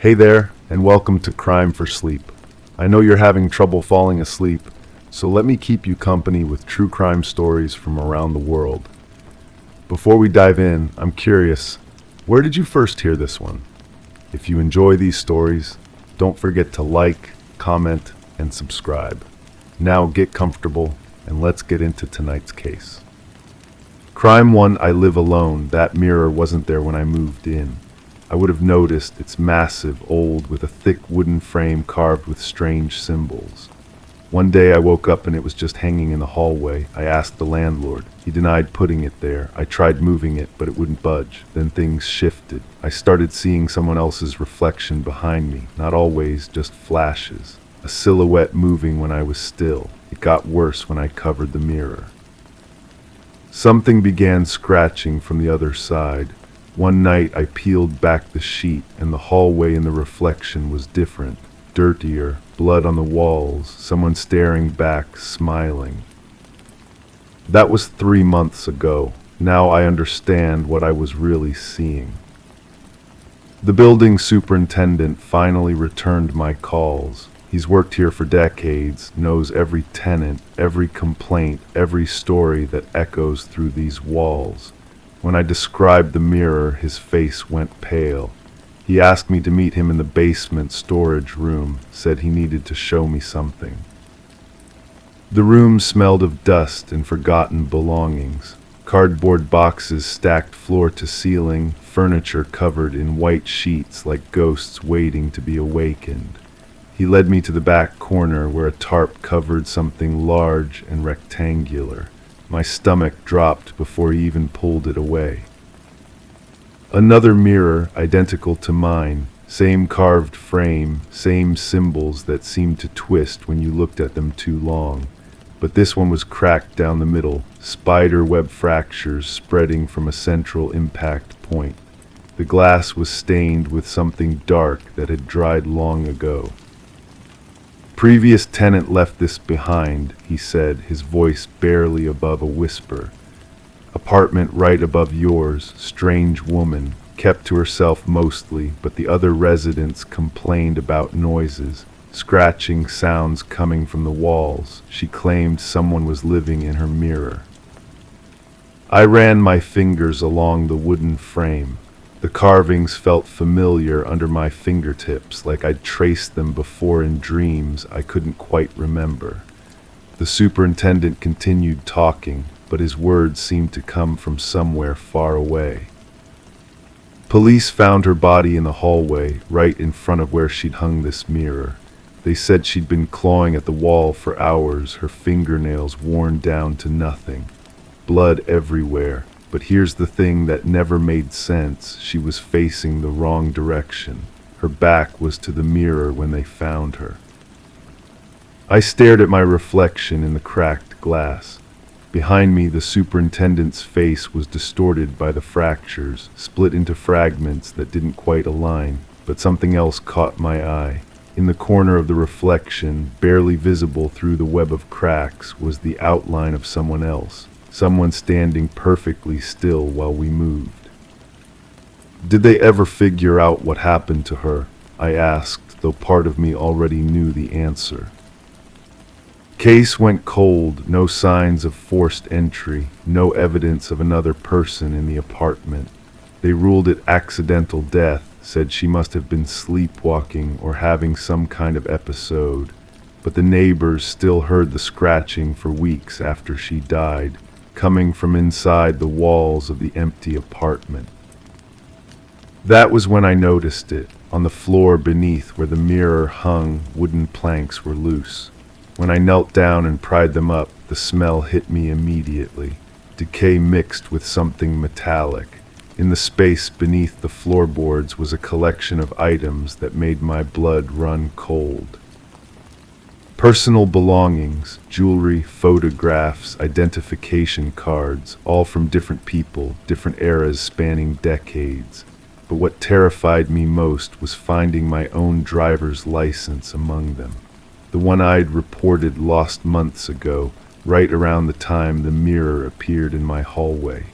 Hey there, and welcome to Crime for Sleep. I know you're having trouble falling asleep, so let me keep you company with true crime stories from around the world. Before we dive in, I'm curious, where did you first hear this one? If you enjoy these stories, don't forget to like, comment, and subscribe. Now get comfortable, and let's get into tonight's case. Crime 1, I live alone. That mirror wasn't there when I moved in. I would have noticed it's massive, old, with a thick wooden frame carved with strange symbols. One day I woke up and it was just hanging in the hallway. I asked the landlord. He denied putting it there. I tried moving it, but it wouldn't budge. Then things shifted. I started seeing someone else's reflection behind me. Not always, just flashes. A silhouette moving when I was still. It got worse when I covered the mirror. Something began scratching from the other side. One night I peeled back the sheet and the hallway in the reflection was different, dirtier, blood on the walls, someone staring back, smiling. That was 3 months ago. Now I understand what I was really seeing. The building superintendent finally returned my calls. He's worked here for decades, knows every tenant, every complaint, every story that echoes through these walls. When I described the mirror, his face went pale. He asked me to meet him in the basement storage room, said he needed to show me something. The room smelled of dust and forgotten belongings. Cardboard boxes stacked floor to ceiling, furniture covered in white sheets like ghosts waiting to be awakened. He led me to the back corner where a tarp covered something large and rectangular. My stomach dropped before he even pulled it away. Another mirror, identical to mine, same carved frame, same symbols that seemed to twist when you looked at them too long. But this one was cracked down the middle, spider web fractures spreading from a central impact point. The glass was stained with something dark that had dried long ago. Previous tenant left this behind, he said, his voice barely above a whisper. Apartment right above yours, strange woman, kept to herself mostly, but the other residents complained about noises, scratching sounds coming from the walls. She claimed someone was living in her mirror. I ran my fingers along the wooden frame. The carvings felt familiar under my fingertips, like I'd traced them before in dreams I couldn't quite remember. The superintendent continued talking, but his words seemed to come from somewhere far away. Police found her body in the hallway, right in front of where she'd hung this mirror. They said she'd been clawing at the wall for hours, her fingernails worn down to nothing. Blood everywhere. But here's the thing that never made sense. She was facing the wrong direction. Her back was to the mirror when they found her. I stared at my reflection in the cracked glass. Behind me, the superintendent's face was distorted by the fractures, split into fragments that didn't quite align, but something else caught my eye. In the corner of the reflection, barely visible through the web of cracks, was the outline of someone else. Someone standing perfectly still while we moved. Did they ever figure out what happened to her? I asked, though part of me already knew the answer. Case went cold, no signs of forced entry, no evidence of another person in the apartment. They ruled it accidental death, said she must have been sleepwalking or having some kind of episode, but the neighbors still heard the scratching for weeks after she died, coming from inside the walls of the empty apartment. That was when I noticed it. On the floor beneath where the mirror hung, wooden planks were loose. When I knelt down and pried them up, the smell hit me immediately. Decay mixed with something metallic. In the space beneath the floorboards was a collection of items that made my blood run cold. Personal belongings, jewelry, photographs, identification cards, all from different people, different eras spanning decades. But what terrified me most was finding my own driver's license among them. The one I'd reported lost months ago, right around the time the mirror appeared in my hallway.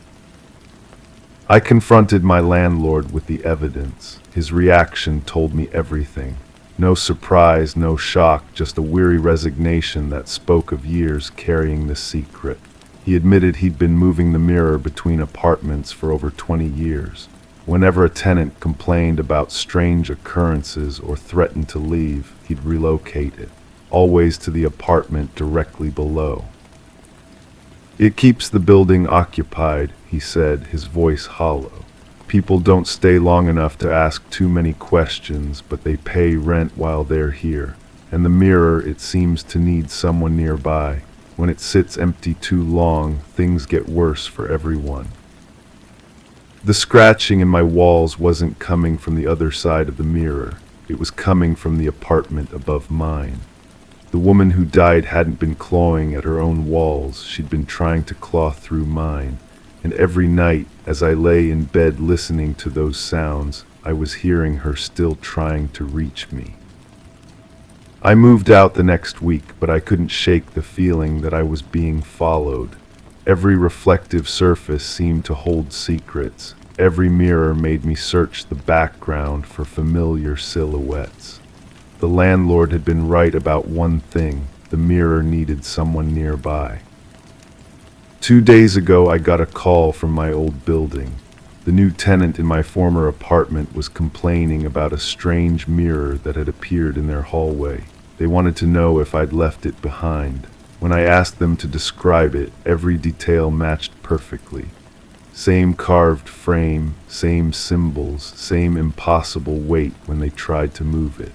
I confronted my landlord with the evidence. His reaction told me everything. No surprise, no shock, just a weary resignation that spoke of years carrying the secret. He admitted he'd been moving the mirror between apartments for over 20 years. Whenever a tenant complained about strange occurrences or threatened to leave, he'd relocate it, always to the apartment directly below. It keeps the building occupied, he said, his voice hollow. People don't stay long enough to ask too many questions, but they pay rent while they're here. And the mirror, it seems to need someone nearby. When it sits empty too long, things get worse for everyone. The scratching in my walls wasn't coming from the other side of the mirror. It was coming from the apartment above mine. The woman who died hadn't been clawing at her own walls. She'd been trying to claw through mine. And every night, as I lay in bed listening to those sounds, I was hearing her still trying to reach me. I moved out the next week, but I couldn't shake the feeling that I was being followed. Every reflective surface seemed to hold secrets. Every mirror made me search the background for familiar silhouettes. The landlord had been right about one thing: the mirror needed someone nearby. 2 days ago, I got a call from my old building. The new tenant in my former apartment was complaining about a strange mirror that had appeared in their hallway. They wanted to know if I'd left it behind. When I asked them to describe it, every detail matched perfectly. Same carved frame, same symbols, same impossible weight when they tried to move it.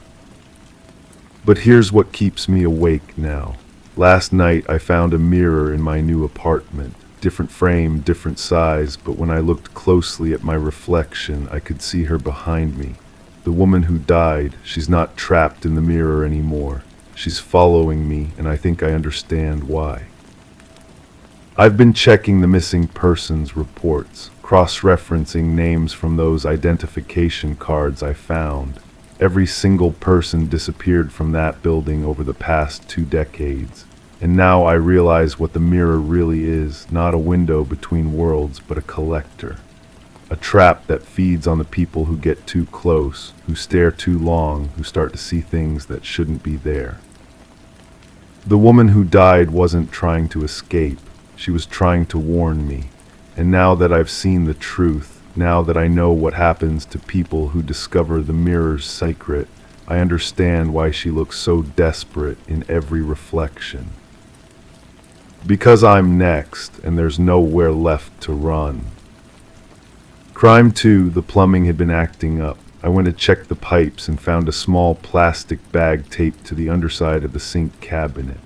But here's what keeps me awake now. Last night I found a mirror in my new apartment. Different frame, different size, but when I looked closely at my reflection, I could see her behind me. The woman who died, she's not trapped in the mirror anymore. She's following me, and I think I understand why. I've been checking the missing persons reports, cross-referencing names from those identification cards I found. Every single person disappeared from that building over the past 2 decades. And now I realize what the mirror really is: not a window between worlds, but a collector. A trap that feeds on the people who get too close, who stare too long, who start to see things that shouldn't be there. The woman who died wasn't trying to escape. She was trying to warn me. And now that I've seen the truth, now that I know what happens to people who discover the mirror's secret, I understand why she looks so desperate in every reflection. Because I'm next, and there's nowhere left to run. Crime 2, the plumbing had been acting up. I went to check the pipes and found a small plastic bag taped to the underside of the sink cabinet.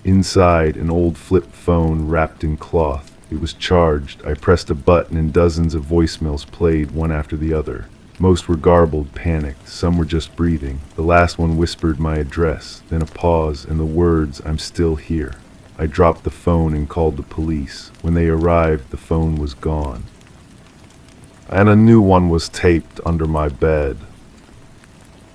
Inside, an old flip phone wrapped in cloth. It was charged. I pressed a button and dozens of voicemails played, one after the other. Most were garbled, panicked. Some were just breathing. The last one whispered my address, then a pause, and the words, "I'm still here." I dropped the phone and called the police. When they arrived, the phone was gone. And a new one was taped under my bed.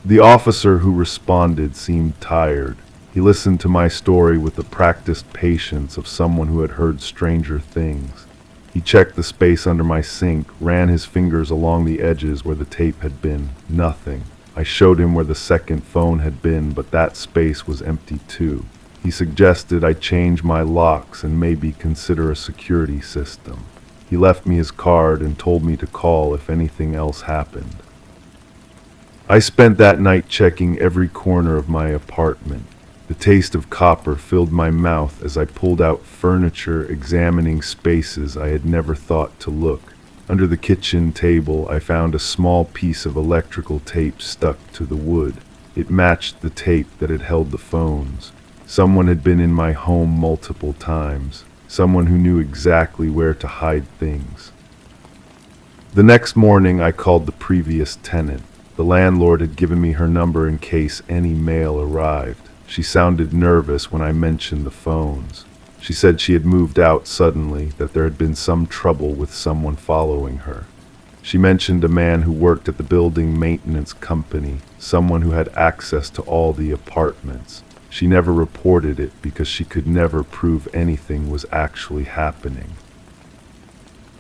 The officer who responded seemed tired. He listened to my story with the practiced patience of someone who had heard stranger things. He checked the space under my sink, ran his fingers along the edges where the tape had been. Nothing. I showed him where the second phone had been, but that space was empty too. He suggested I change my locks and maybe consider a security system. He left me his card and told me to call if anything else happened. I spent that night checking every corner of my apartment. The taste of copper filled my mouth as I pulled out furniture, examining spaces I had never thought to look. Under the kitchen table, I found a small piece of electrical tape stuck to the wood. It matched the tape that had held the phones. Someone had been in my home multiple times. Someone who knew exactly where to hide things. The next morning, I called the previous tenant. The landlord had given me her number in case any mail arrived. She sounded nervous when I mentioned the phones. She said she had moved out suddenly, that there had been some trouble with someone following her. She mentioned a man who worked at the building maintenance company, someone who had access to all the apartments. She never reported it because she could never prove anything was actually happening.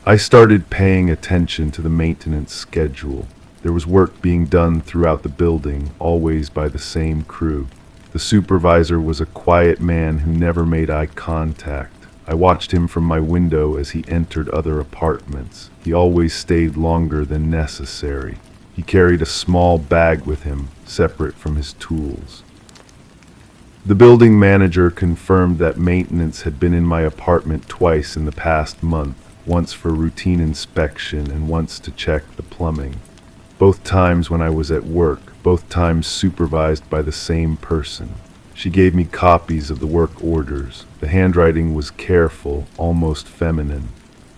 I started paying attention to the maintenance schedule. There was work being done throughout the building, always by the same crew. The supervisor was a quiet man who never made eye contact. I watched him from my window as he entered other apartments. He always stayed longer than necessary. He carried a small bag with him, separate from his tools. The building manager confirmed that maintenance had been in my apartment twice in the past month, once for routine inspection and once to check the plumbing. Both times when I was at work, both times supervised by the same person. She gave me copies of the work orders. The handwriting was careful, almost feminine.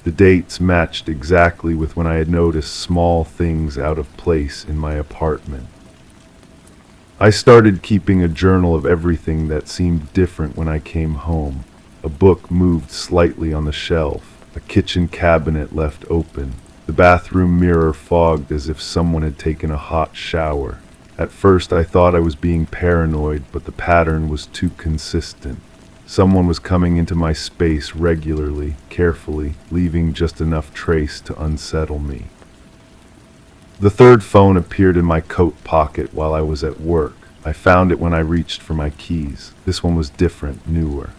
The dates matched exactly with when I had noticed small things out of place in my apartment. I started keeping a journal of everything that seemed different when I came home. A book moved slightly on the shelf, a kitchen cabinet left open, the bathroom mirror fogged as if someone had taken a hot shower. At first I thought I was being paranoid, but the pattern was too consistent. Someone was coming into my space regularly, carefully, leaving just enough trace to unsettle me. The third phone appeared in my coat pocket while I was at work. I found it when I reached for my keys. This one was different, newer.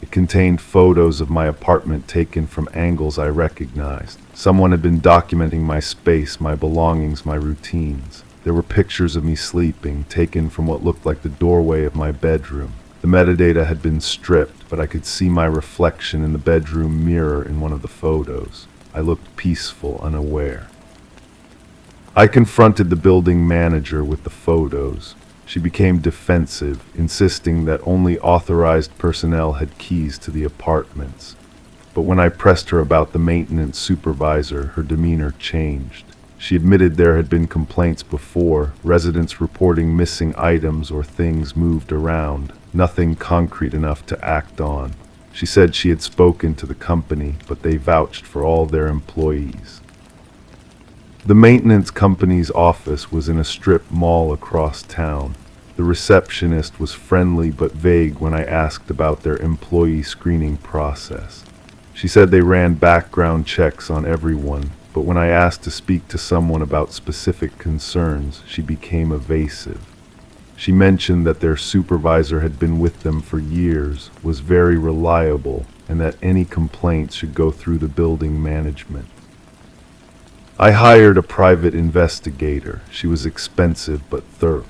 It contained photos of my apartment taken from angles I recognized. Someone had been documenting my space, my belongings, my routines. There were pictures of me sleeping, taken from what looked like the doorway of my bedroom. The metadata had been stripped, but I could see my reflection in the bedroom mirror in one of the photos. I looked peaceful, unaware. I confronted the building manager with the photos. She became defensive, insisting that only authorized personnel had keys to the apartments. But when I pressed her about the maintenance supervisor, her demeanor changed. She admitted there had been complaints before, residents reporting missing items or things moved around, nothing concrete enough to act on. She said she had spoken to the company, but they vouched for all their employees. The maintenance company's office was in a strip mall across town. The receptionist was friendly but vague when I asked about their employee screening process. She said they ran background checks on everyone, but when I asked to speak to someone about specific concerns, she became evasive. She mentioned that their supervisor had been with them for years, was very reliable, and that any complaints should go through the building management. I hired a private investigator. She was expensive but thorough.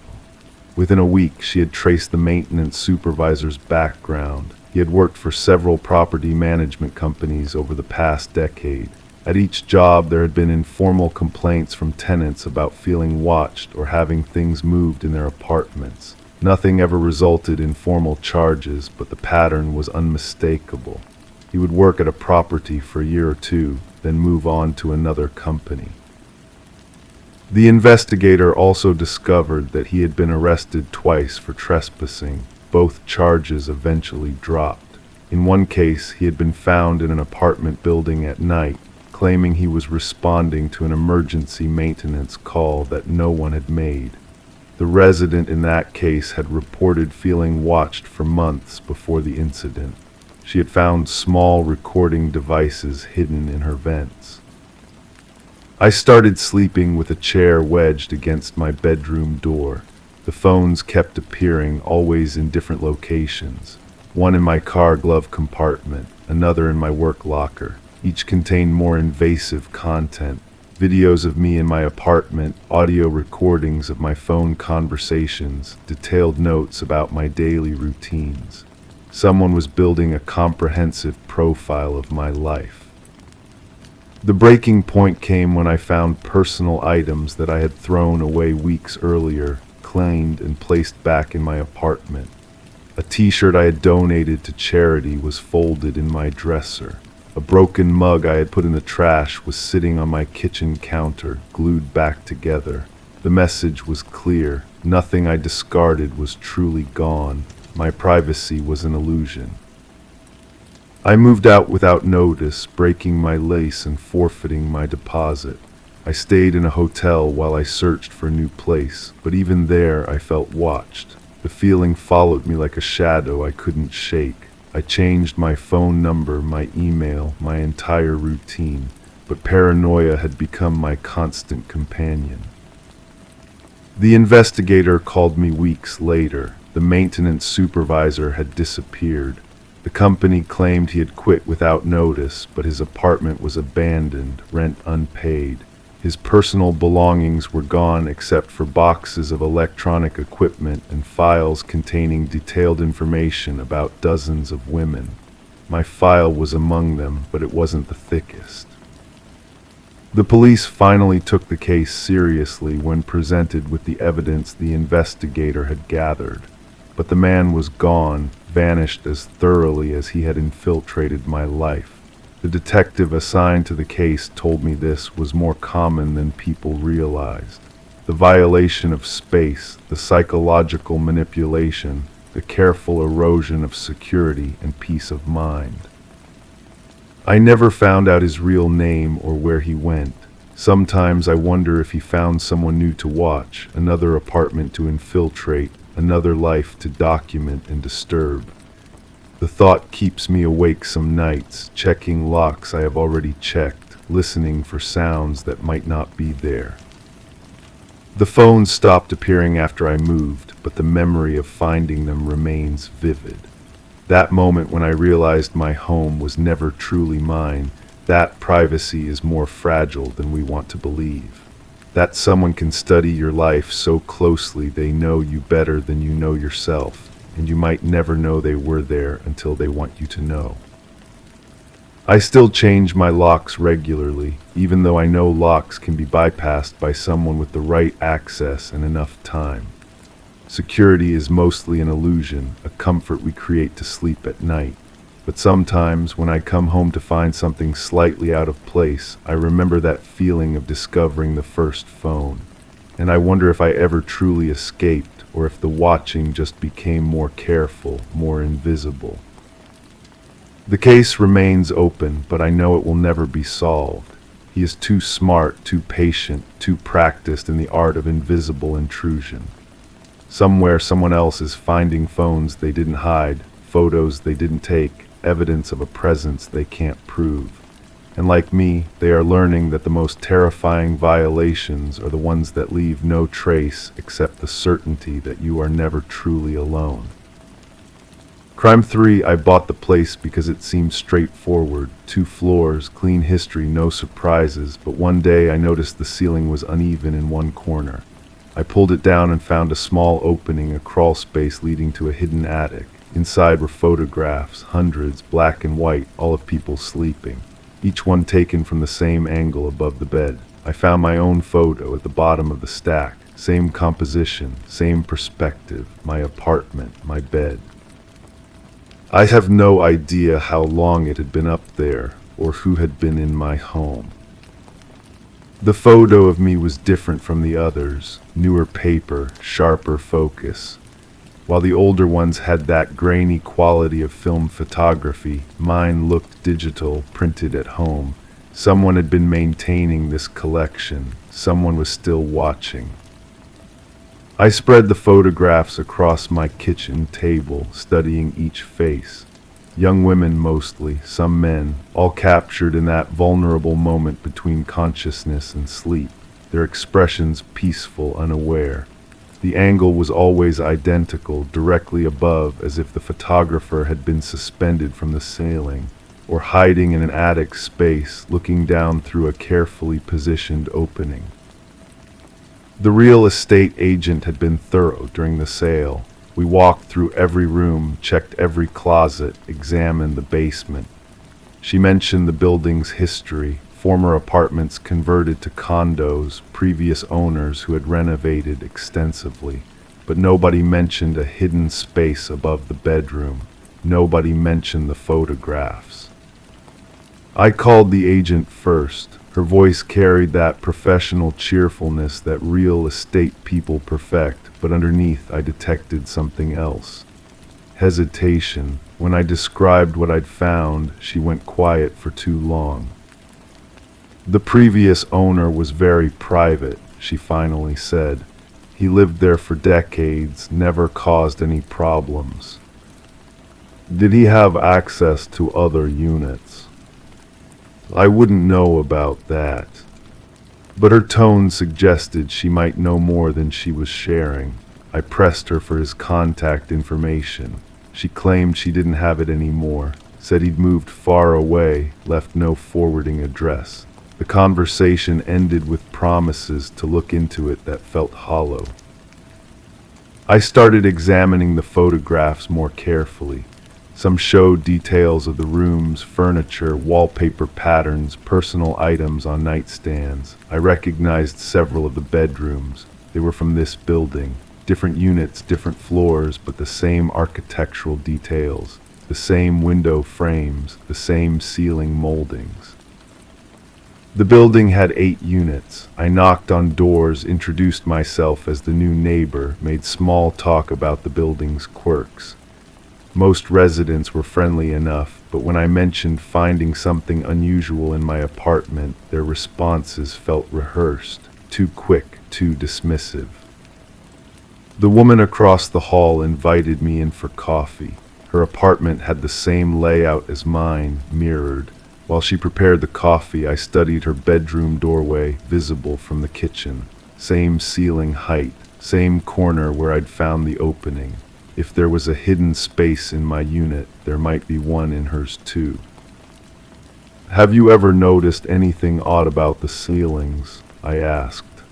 Within a week, she had traced the maintenance supervisor's background. He had worked for several property management companies over the past decade. At each job, there had been informal complaints from tenants about feeling watched or having things moved in their apartments. Nothing ever resulted in formal charges, but the pattern was unmistakable. He would work at a property for a year or two, then move on to another company. The investigator also discovered that he had been arrested twice for trespassing. Both charges eventually dropped. In one case, he had been found in an apartment building at night, claiming he was responding to an emergency maintenance call that no one had made. The resident in that case had reported feeling watched for months before the incident. She had found small recording devices hidden in her vents. I started sleeping with a chair wedged against my bedroom door. The phones kept appearing, always in different locations. One in my car glove compartment, another in my work locker. Each contained more invasive content. Videos of me in my apartment, audio recordings of my phone conversations, detailed notes about my daily routines. Someone was building a comprehensive profile of my life. The breaking point came when I found personal items that I had thrown away weeks earlier, cleaned and placed back in my apartment. A t-shirt I had donated to charity was folded in my dresser. A broken mug I had put in the trash was sitting on my kitchen counter, glued back together. The message was clear. Nothing I discarded was truly gone. My privacy was an illusion. I moved out without notice, breaking my lace and forfeiting my deposit. I stayed in a hotel while I searched for a new place, but even there I felt watched. The feeling followed me like a shadow I couldn't shake. I changed my phone number, my email, my entire routine. but paranoia had become my constant companion. The investigator called me weeks later. The maintenance supervisor had disappeared. The company claimed he had quit without notice, but his apartment was abandoned, rent unpaid. His personal belongings were gone except for boxes of electronic equipment and files containing detailed information about dozens of women. My file was among them, but it wasn't the thickest. The police finally took the case seriously when presented with the evidence the investigator had gathered. But the man was gone, vanished as thoroughly as he had infiltrated my life. The detective assigned to the case told me this was more common than people realized. The violation of space, the psychological manipulation, the careful erosion of security and peace of mind. I never found out his real name or where he went. Sometimes I wonder if he found someone new to watch, another apartment to infiltrate, another life to document and disturb. The thought keeps me awake some nights, checking locks I have already checked, listening for sounds that might not be there. The phones stopped appearing after I moved, but the memory of finding them remains vivid. That moment when I realized my home was never truly mine, that privacy is more fragile than we want to believe. That someone can study your life so closely they know you better than you know yourself, and you might never know they were there until they want you to know. I still change my locks regularly, even though I know locks can be bypassed by someone with the right access and enough time. Security is mostly an illusion, a comfort we create to sleep at night. But sometimes, when I come home to find something slightly out of place, I remember that feeling of discovering the first phone. And I wonder if I ever truly escaped, or if the watching just became more careful, more invisible. The case remains open, but I know it will never be solved. He is too smart, too patient, too practiced in the art of invisible intrusion. Somewhere someone else is finding phones they didn't hide, photos they didn't take, evidence of a presence they can't prove. And like me, they are learning that the most terrifying violations are the ones that leave no trace except the certainty that you are never truly alone. Crime 3, I bought the place because it seemed straightforward. 2 floors, clean history, no surprises, but one day I noticed the ceiling was uneven in one corner. I pulled it down and found a small opening, a crawl space leading to a hidden attic. Inside were photographs, hundreds, black and white, all of people sleeping, each one taken from the same angle above the bed. I found my own photo at the bottom of the stack, same composition, same perspective, my apartment, my bed. I have no idea how long it had been up there, or who had been in my home. The photo of me was different from the others, newer paper, sharper focus. While the older ones had that grainy quality of film photography, mine looked digital, printed at home. Someone had been maintaining this collection. Someone was still watching. I spread the photographs across my kitchen table, studying each face. Young women mostly, some men, all captured in that vulnerable moment between consciousness and sleep, their expressions peaceful, unaware. The angle was always identical, directly above, as if the photographer had been suspended from the ceiling, or hiding in an attic space, looking down through a carefully positioned opening. The real estate agent had been thorough during the sale. We walked through every room, checked every closet, examined the basement. She mentioned the building's history, former apartments converted to condos, previous owners who had renovated extensively. But nobody mentioned a hidden space above the bedroom. Nobody mentioned the photographs. I called the agent first. Her voice carried that professional cheerfulness that real estate people perfect, but underneath I detected something else. Hesitation. When I described what I'd found, she went quiet for too long. The previous owner was very private, she finally said. He lived there for decades, never caused any problems. Did he have access to other units? I wouldn't know about that. But her tone suggested she might know more than she was sharing. I pressed her for his contact information. She claimed she didn't have it anymore, said he'd moved far away, left no forwarding address. The conversation ended with promises to look into it that felt hollow. I started examining the photographs more carefully. Some showed details of the rooms, furniture, wallpaper patterns, personal items on nightstands. I recognized several of the bedrooms. They were from this building. Different units, different floors, but the same architectural details. The same window frames, the same ceiling moldings. The building had 8 units. I knocked on doors, introduced myself as the new neighbor, made small talk about the building's quirks. Most residents were friendly enough, but when I mentioned finding something unusual in my apartment, their responses felt rehearsed, too quick, too dismissive. The woman across the hall invited me in for coffee. Her apartment had the same layout as mine, mirrored. While she prepared the coffee, I studied her bedroom doorway, visible from the kitchen. Same ceiling height, same corner where I'd found the opening. If there was a hidden space in my unit, there might be one in hers too. "Have you ever noticed anything odd about the ceilings?" I asked.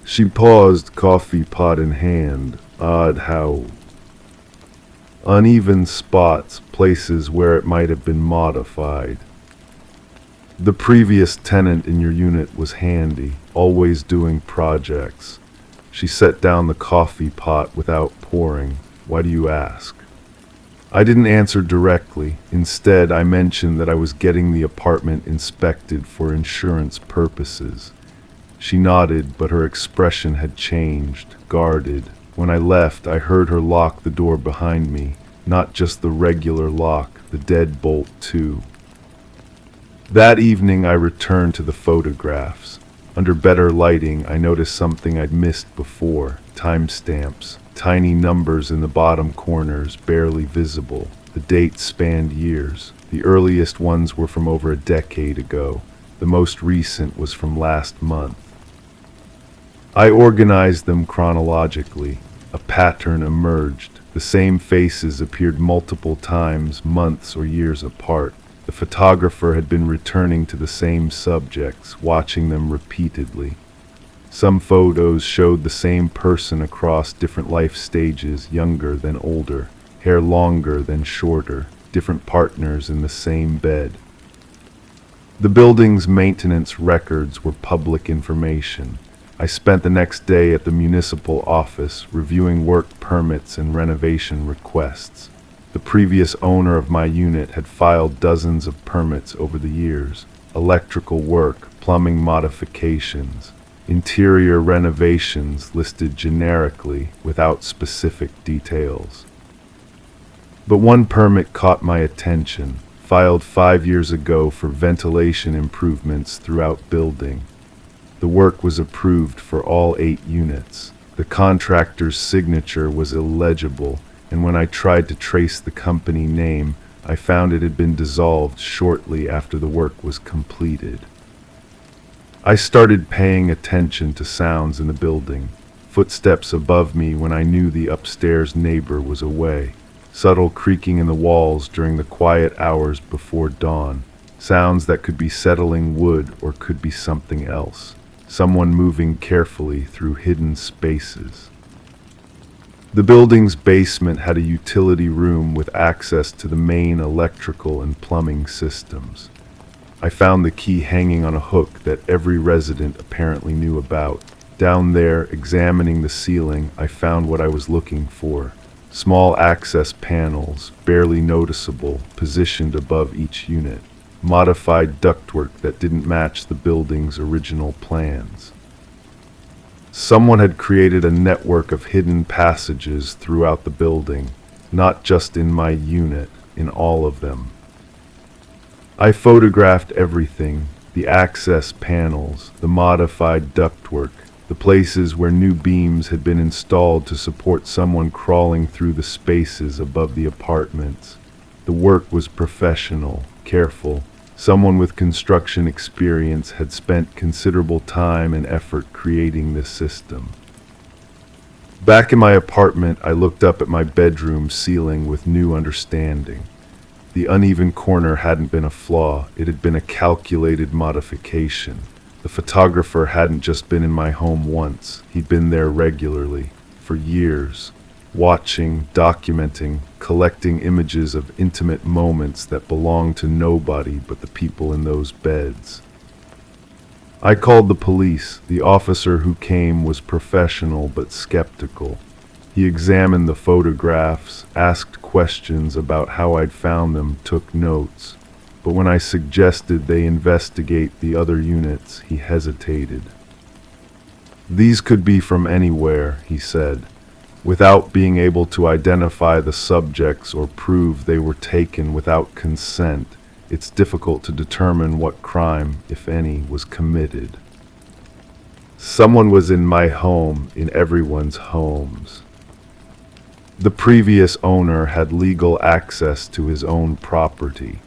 She paused, coffee pot in hand. Odd how uneven spots, places where it might have been modified. The previous tenant in your unit was handy, always doing projects. She set down the coffee pot without pouring. Why do you ask? I didn't answer directly. Instead, I mentioned that I was getting the apartment inspected for insurance purposes. She nodded, but her expression had changed, guarded. When I left, I heard her lock the door behind me. Not just the regular lock, the deadbolt too. That evening, I returned to the photographs. Under better lighting, I noticed something I'd missed before. Timestamps. Tiny numbers in the bottom corners, barely visible. The dates spanned years. The earliest ones were from over a decade ago. The most recent was from last month. I organized them chronologically. A pattern emerged. The same faces appeared multiple times, months or years apart. The photographer had been returning to the same subjects, watching them repeatedly. Some photos showed the same person across different life stages, younger than older, hair longer than shorter, different partners in the same bed. The building's maintenance records were public information. I spent the next day at the municipal office reviewing work permits and renovation requests. The previous owner of my unit had filed dozens of permits over the years. Electrical work, plumbing modifications, interior renovations listed generically without specific details. But one permit caught my attention, filed 5 years ago for ventilation improvements throughout building. The work was approved for all 8 units. The contractor's signature was illegible, and when I tried to trace the company name, I found it had been dissolved shortly after the work was completed. I started paying attention to sounds in the building. Footsteps above me when I knew the upstairs neighbor was away. Subtle creaking in the walls during the quiet hours before dawn. Sounds that could be settling wood or could be something else. Someone moving carefully through hidden spaces. The building's basement had a utility room with access to the main electrical and plumbing systems. I found the key hanging on a hook that every resident apparently knew about. Down there, examining the ceiling, I found what I was looking for. Small access panels, barely noticeable, positioned above each unit. Modified ductwork that didn't match the building's original plans. Someone had created a network of hidden passages throughout the building, not just in my unit, in all of them. I photographed everything, the access panels, the modified ductwork, the places where new beams had been installed to support someone crawling through the spaces above the apartments. The work was professional, careful, Someone with construction experience had spent considerable time and effort creating this system. Back in my apartment, I looked up at my bedroom ceiling with new understanding. The uneven corner hadn't been a flaw, it had been a calculated modification. The photographer hadn't just been in my home once, he'd been there regularly, for years, watching, documenting, collecting images of intimate moments that belonged to nobody but the people in those beds. I called the police. The officer who came was professional but skeptical. He examined the photographs, asked questions about how I'd found them, took notes. But when I suggested they investigate the other units, he hesitated. "These could be from anywhere," he said. "Without being able to identify the subjects or prove they were taken without consent, it's difficult to determine what crime, if any, was committed." Someone was in my home, in everyone's homes. The previous owner had legal access to his own property.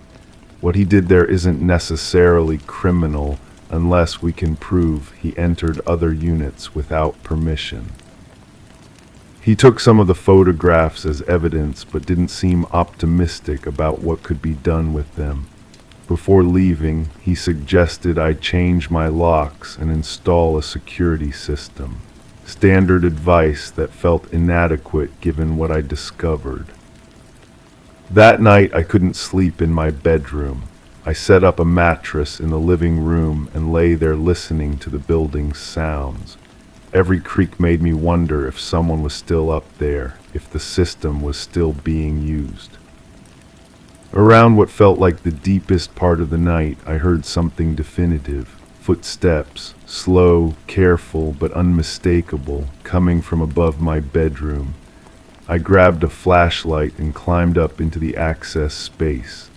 What he did there isn't necessarily criminal unless we can prove he entered other units without permission. He took some of the photographs as evidence but didn't seem optimistic about what could be done with them. Before leaving, he suggested I change my locks and install a security system. Standard advice that felt inadequate given what I discovered. That night I couldn't sleep in my bedroom. I set up a mattress in the living room and lay there listening to the building's sounds. Every creak made me wonder if someone was still up there, if the system was still being used. Around what felt like the deepest part of the night, I heard something definitive. Footsteps, slow, careful, but unmistakable, coming from above my bedroom. I grabbed a flashlight and climbed up into the access space.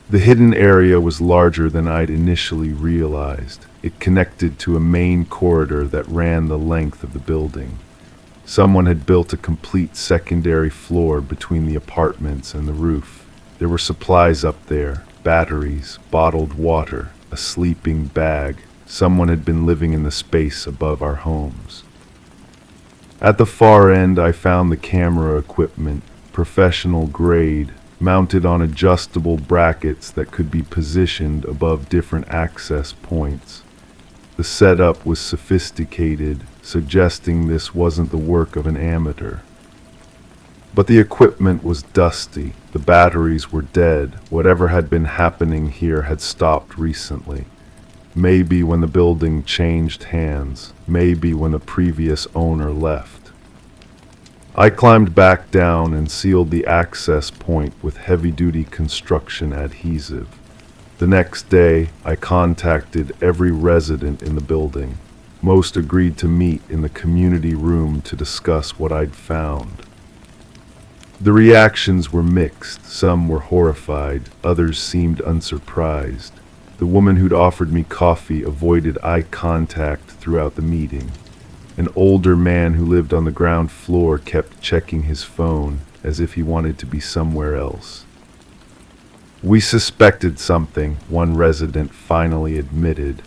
The hidden area was larger than I'd initially realized. It connected to a main corridor that ran the length of the building. Someone had built a complete secondary floor between the apartments and the roof. There were supplies up there, batteries, bottled water, a sleeping bag. Someone had been living in the space above our homes. At the far end, I found the camera equipment, professional grade, mounted on adjustable brackets that could be positioned above different access points. The setup was sophisticated, suggesting this wasn't the work of an amateur. But the equipment was dusty, the batteries were dead, whatever had been happening here had stopped recently. Maybe when the building changed hands, maybe when the previous owner left. I climbed back down and sealed the access point with heavy-duty construction adhesive. The next day, I contacted every resident in the building. Most agreed to meet in the community room to discuss what I'd found. The reactions were mixed. Some were horrified, others seemed unsurprised. The woman who'd offered me coffee avoided eye contact throughout the meeting. An older man who lived on the ground floor kept checking his phone as if he wanted to be somewhere else. "We suspected something," one resident finally admitted.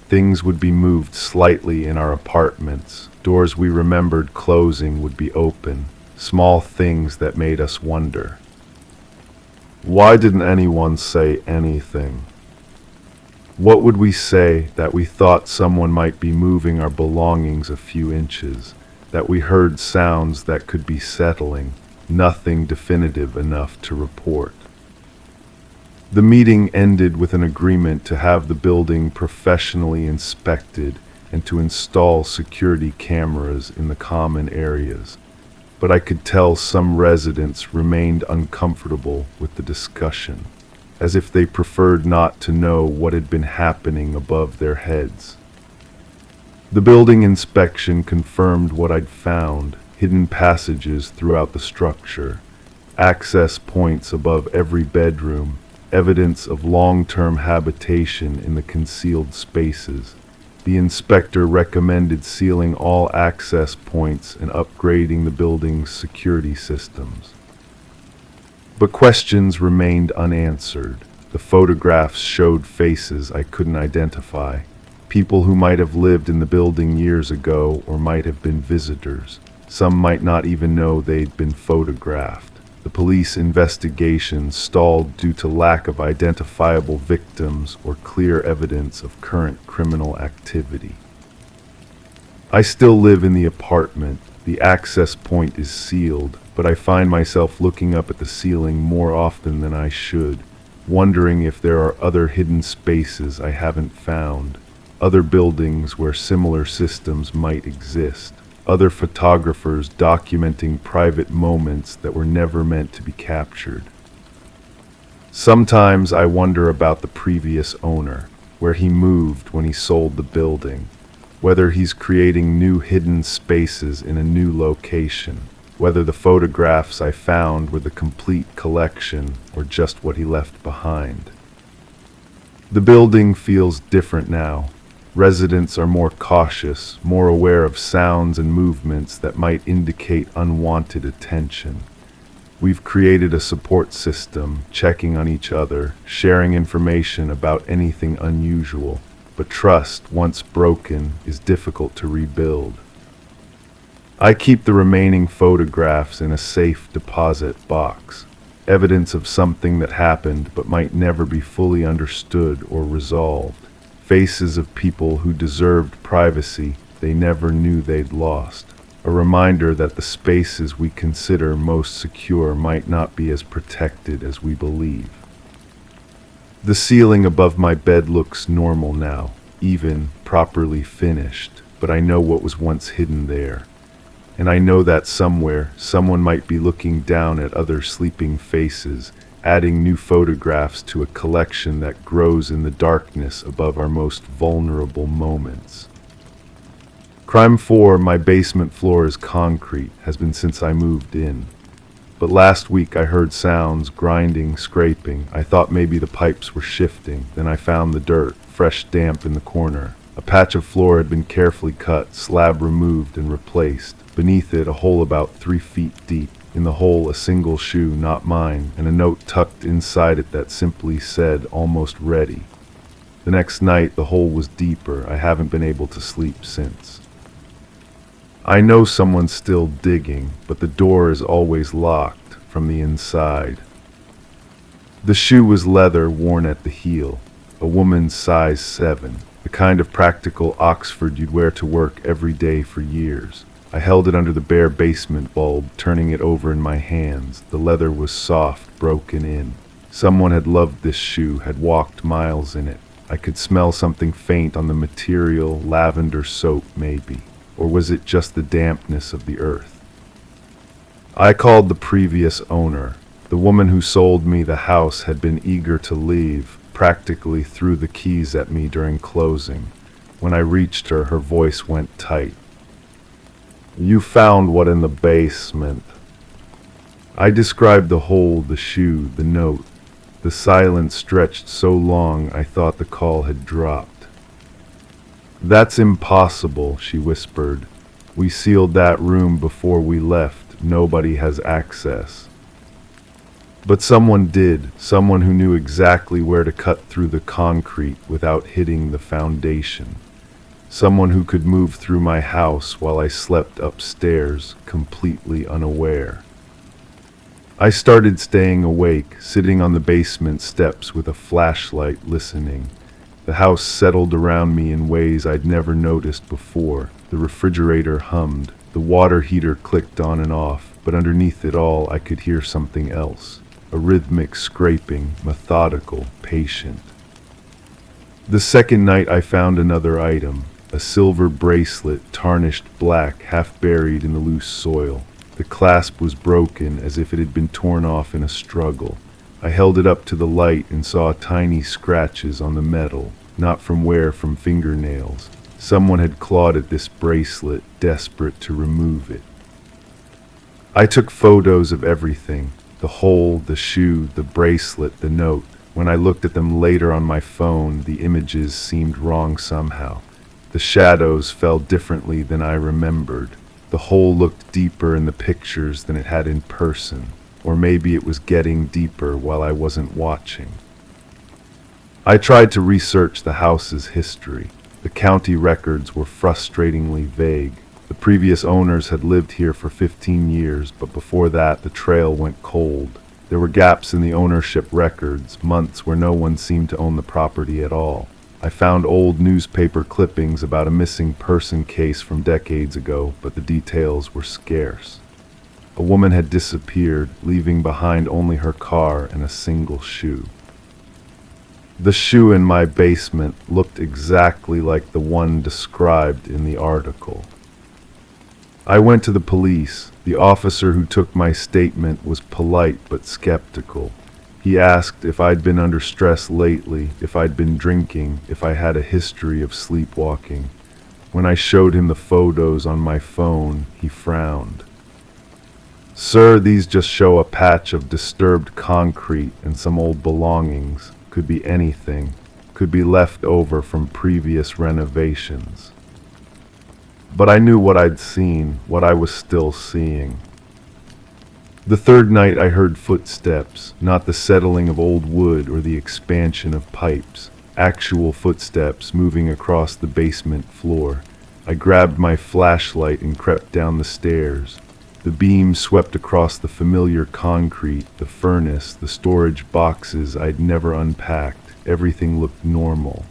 "Things would be moved slightly in our apartments. Doors we remembered closing would be open. Small things that made us wonder." Why didn't anyone say anything? What would we say? That we thought someone might be moving our belongings a few inches, that we heard sounds that could be settling, nothing definitive enough to report. The meeting ended with an agreement to have the building professionally inspected and to install security cameras in the common areas. But I could tell some residents remained uncomfortable with the discussion, as if they preferred not to know what had been happening above their heads. The building inspection confirmed what I'd found: hidden passages throughout the structure, access points above every bedroom, evidence of long-term habitation in the concealed spaces. The inspector recommended sealing all access points and upgrading the building's security systems. But questions remained unanswered. The photographs showed faces I couldn't identify, people who might have lived in the building years ago or might have been visitors. Some might not even know they'd been photographed. The police investigation stalled due to lack of identifiable victims or clear evidence of current criminal activity. I still live in the apartment. The access point is sealed, but I find myself looking up at the ceiling more often than I should, wondering if there are other hidden spaces I haven't found, other buildings where similar systems might exist, other photographers documenting private moments that were never meant to be captured. Sometimes I wonder about the previous owner, where he moved when he sold the building, whether he's creating new hidden spaces in a new location, whether the photographs I found were the complete collection or just what he left behind. The building feels different now. Residents are more cautious, more aware of sounds and movements that might indicate unwanted attention. We've created a support system, checking on each other, sharing information about anything unusual. But trust, once broken, is difficult to rebuild. I keep the remaining photographs in a safe deposit box, evidence of something that happened but might never be fully understood or resolved. Faces of people who deserved privacy they never knew they'd lost. A reminder that the spaces we consider most secure might not be as protected as we believe. The ceiling above my bed looks normal now, even properly finished, but I know what was once hidden there. And I know that somewhere, someone might be looking down at other sleeping faces, adding new photographs to a collection that grows in the darkness above our most vulnerable moments. Crime 4, my basement floor is concrete, has been since I moved in. But last week I heard sounds, grinding, scraping. I thought maybe the pipes were shifting. Then I found the dirt, fresh damp in the corner. A patch of floor had been carefully cut, slab removed and replaced. Beneath it, a hole about 3 feet deep. In the hole, a single shoe, not mine, and a note tucked inside it that simply said, "Almost ready." The next night, the hole was deeper. I haven't been able to sleep since. I know someone's still digging, but the door is always locked from the inside. The shoe was leather, worn at the heel, a woman's size 7, the kind of practical Oxford you'd wear to work every day for years. I held it under the bare basement bulb, turning it over in my hands. The leather was soft, broken in. Someone had loved this shoe, had walked miles in it. I could smell something faint on the material, lavender soap maybe. Or was it just the dampness of the earth? I called the previous owner. The woman who sold me the house had been eager to leave, practically threw the keys at me during closing. When I reached her, her voice went tight. "You found what in the basement?" I described the hole, the shoe, the note. The silence stretched so long I thought the call had dropped. "That's impossible," she whispered. "We sealed that room before we left. Nobody has access." But someone did, someone who knew exactly where to cut through the concrete without hitting the foundation. Someone who could move through my house while I slept upstairs, completely unaware. I started staying awake, sitting on the basement steps with a flashlight, listening. The house settled around me in ways I'd never noticed before. The refrigerator hummed, the water heater clicked on and off, but underneath it all I could hear something else. A rhythmic scraping, methodical, patient. The second night I found another item, a silver bracelet, tarnished black, half buried in the loose soil. The clasp was broken, as if it had been torn off in a struggle. I held it up to the light and saw tiny scratches on the metal, not from fingernails. Someone had clawed at this bracelet, desperate to remove it. I took photos of everything, the hole, the shoe, the bracelet, the note. When I looked at them later on my phone, the images seemed wrong somehow. The shadows fell differently than I remembered. The hole looked deeper in the pictures than it had in person. Or maybe it was getting deeper while I wasn't watching. I tried to research the house's history. The county records were frustratingly vague. The previous owners had lived here for 15 years, but before that the trail went cold. There were gaps in the ownership records, months where no one seemed to own the property at all. I found old newspaper clippings about a missing person case from decades ago, but the details were scarce. A woman had disappeared, leaving behind only her car and a single shoe. The shoe in my basement looked exactly like the one described in the article. I went to the police. The officer who took my statement was polite but skeptical. He asked if I'd been under stress lately, if I'd been drinking, if I had a history of sleepwalking. When I showed him the photos on my phone, he frowned. "Sir, these just show a patch of disturbed concrete and some old belongings. Could be anything. Could be left over from previous renovations." But I knew what I'd seen, what I was still seeing. The third night I heard footsteps, not the settling of old wood or the expansion of pipes. Actual footsteps moving across the basement floor. I grabbed my flashlight and crept down the stairs. The beam swept across the familiar concrete, the furnace, the storage boxes I'd never unpacked. Everything looked normal.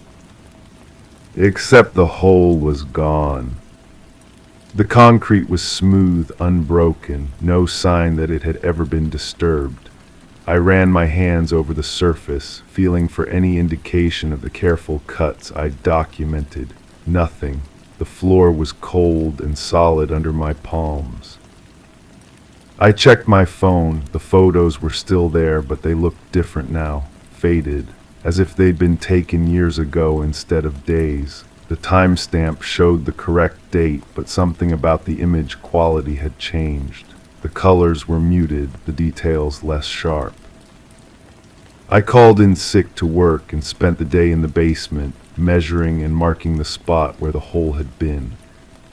Except the hole was gone. The concrete was smooth, unbroken, no sign that it had ever been disturbed. I ran my hands over the surface, feeling for any indication of the careful cuts I'd documented. Nothing. The floor was cold and solid under my palms. I checked my phone. The photos were still there, but they looked different now, faded, as if they'd been taken years ago instead of days. The timestamp showed the correct date, but something about the image quality had changed. The colors were muted, the details less sharp. I called in sick to work and spent the day in the basement, measuring and marking the spot where the hole had been.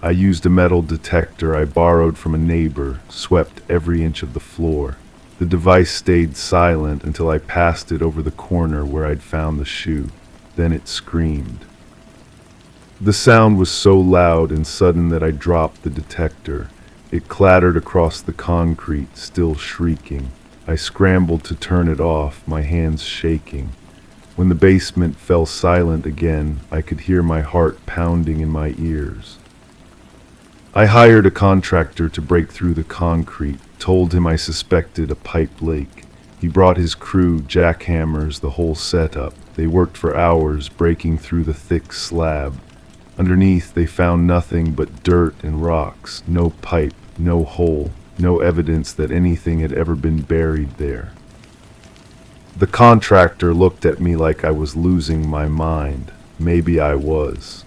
I used a metal detector I borrowed from a neighbor, swept every inch of the floor. The device stayed silent until I passed it over the corner where I'd found the shoe. Then it screamed. The sound was so loud and sudden that I dropped the detector. It clattered across the concrete, still shrieking. I scrambled to turn it off, my hands shaking. When the basement fell silent again, I could hear my heart pounding in my ears. I hired a contractor to break through the concrete, told him I suspected a pipe leak. He brought his crew, jackhammers, the whole setup. They worked for hours, breaking through the thick slab. Underneath, they found nothing but dirt and rocks, no pipe, no hole, no evidence that anything had ever been buried there. The contractor looked at me like I was losing my mind. Maybe I was.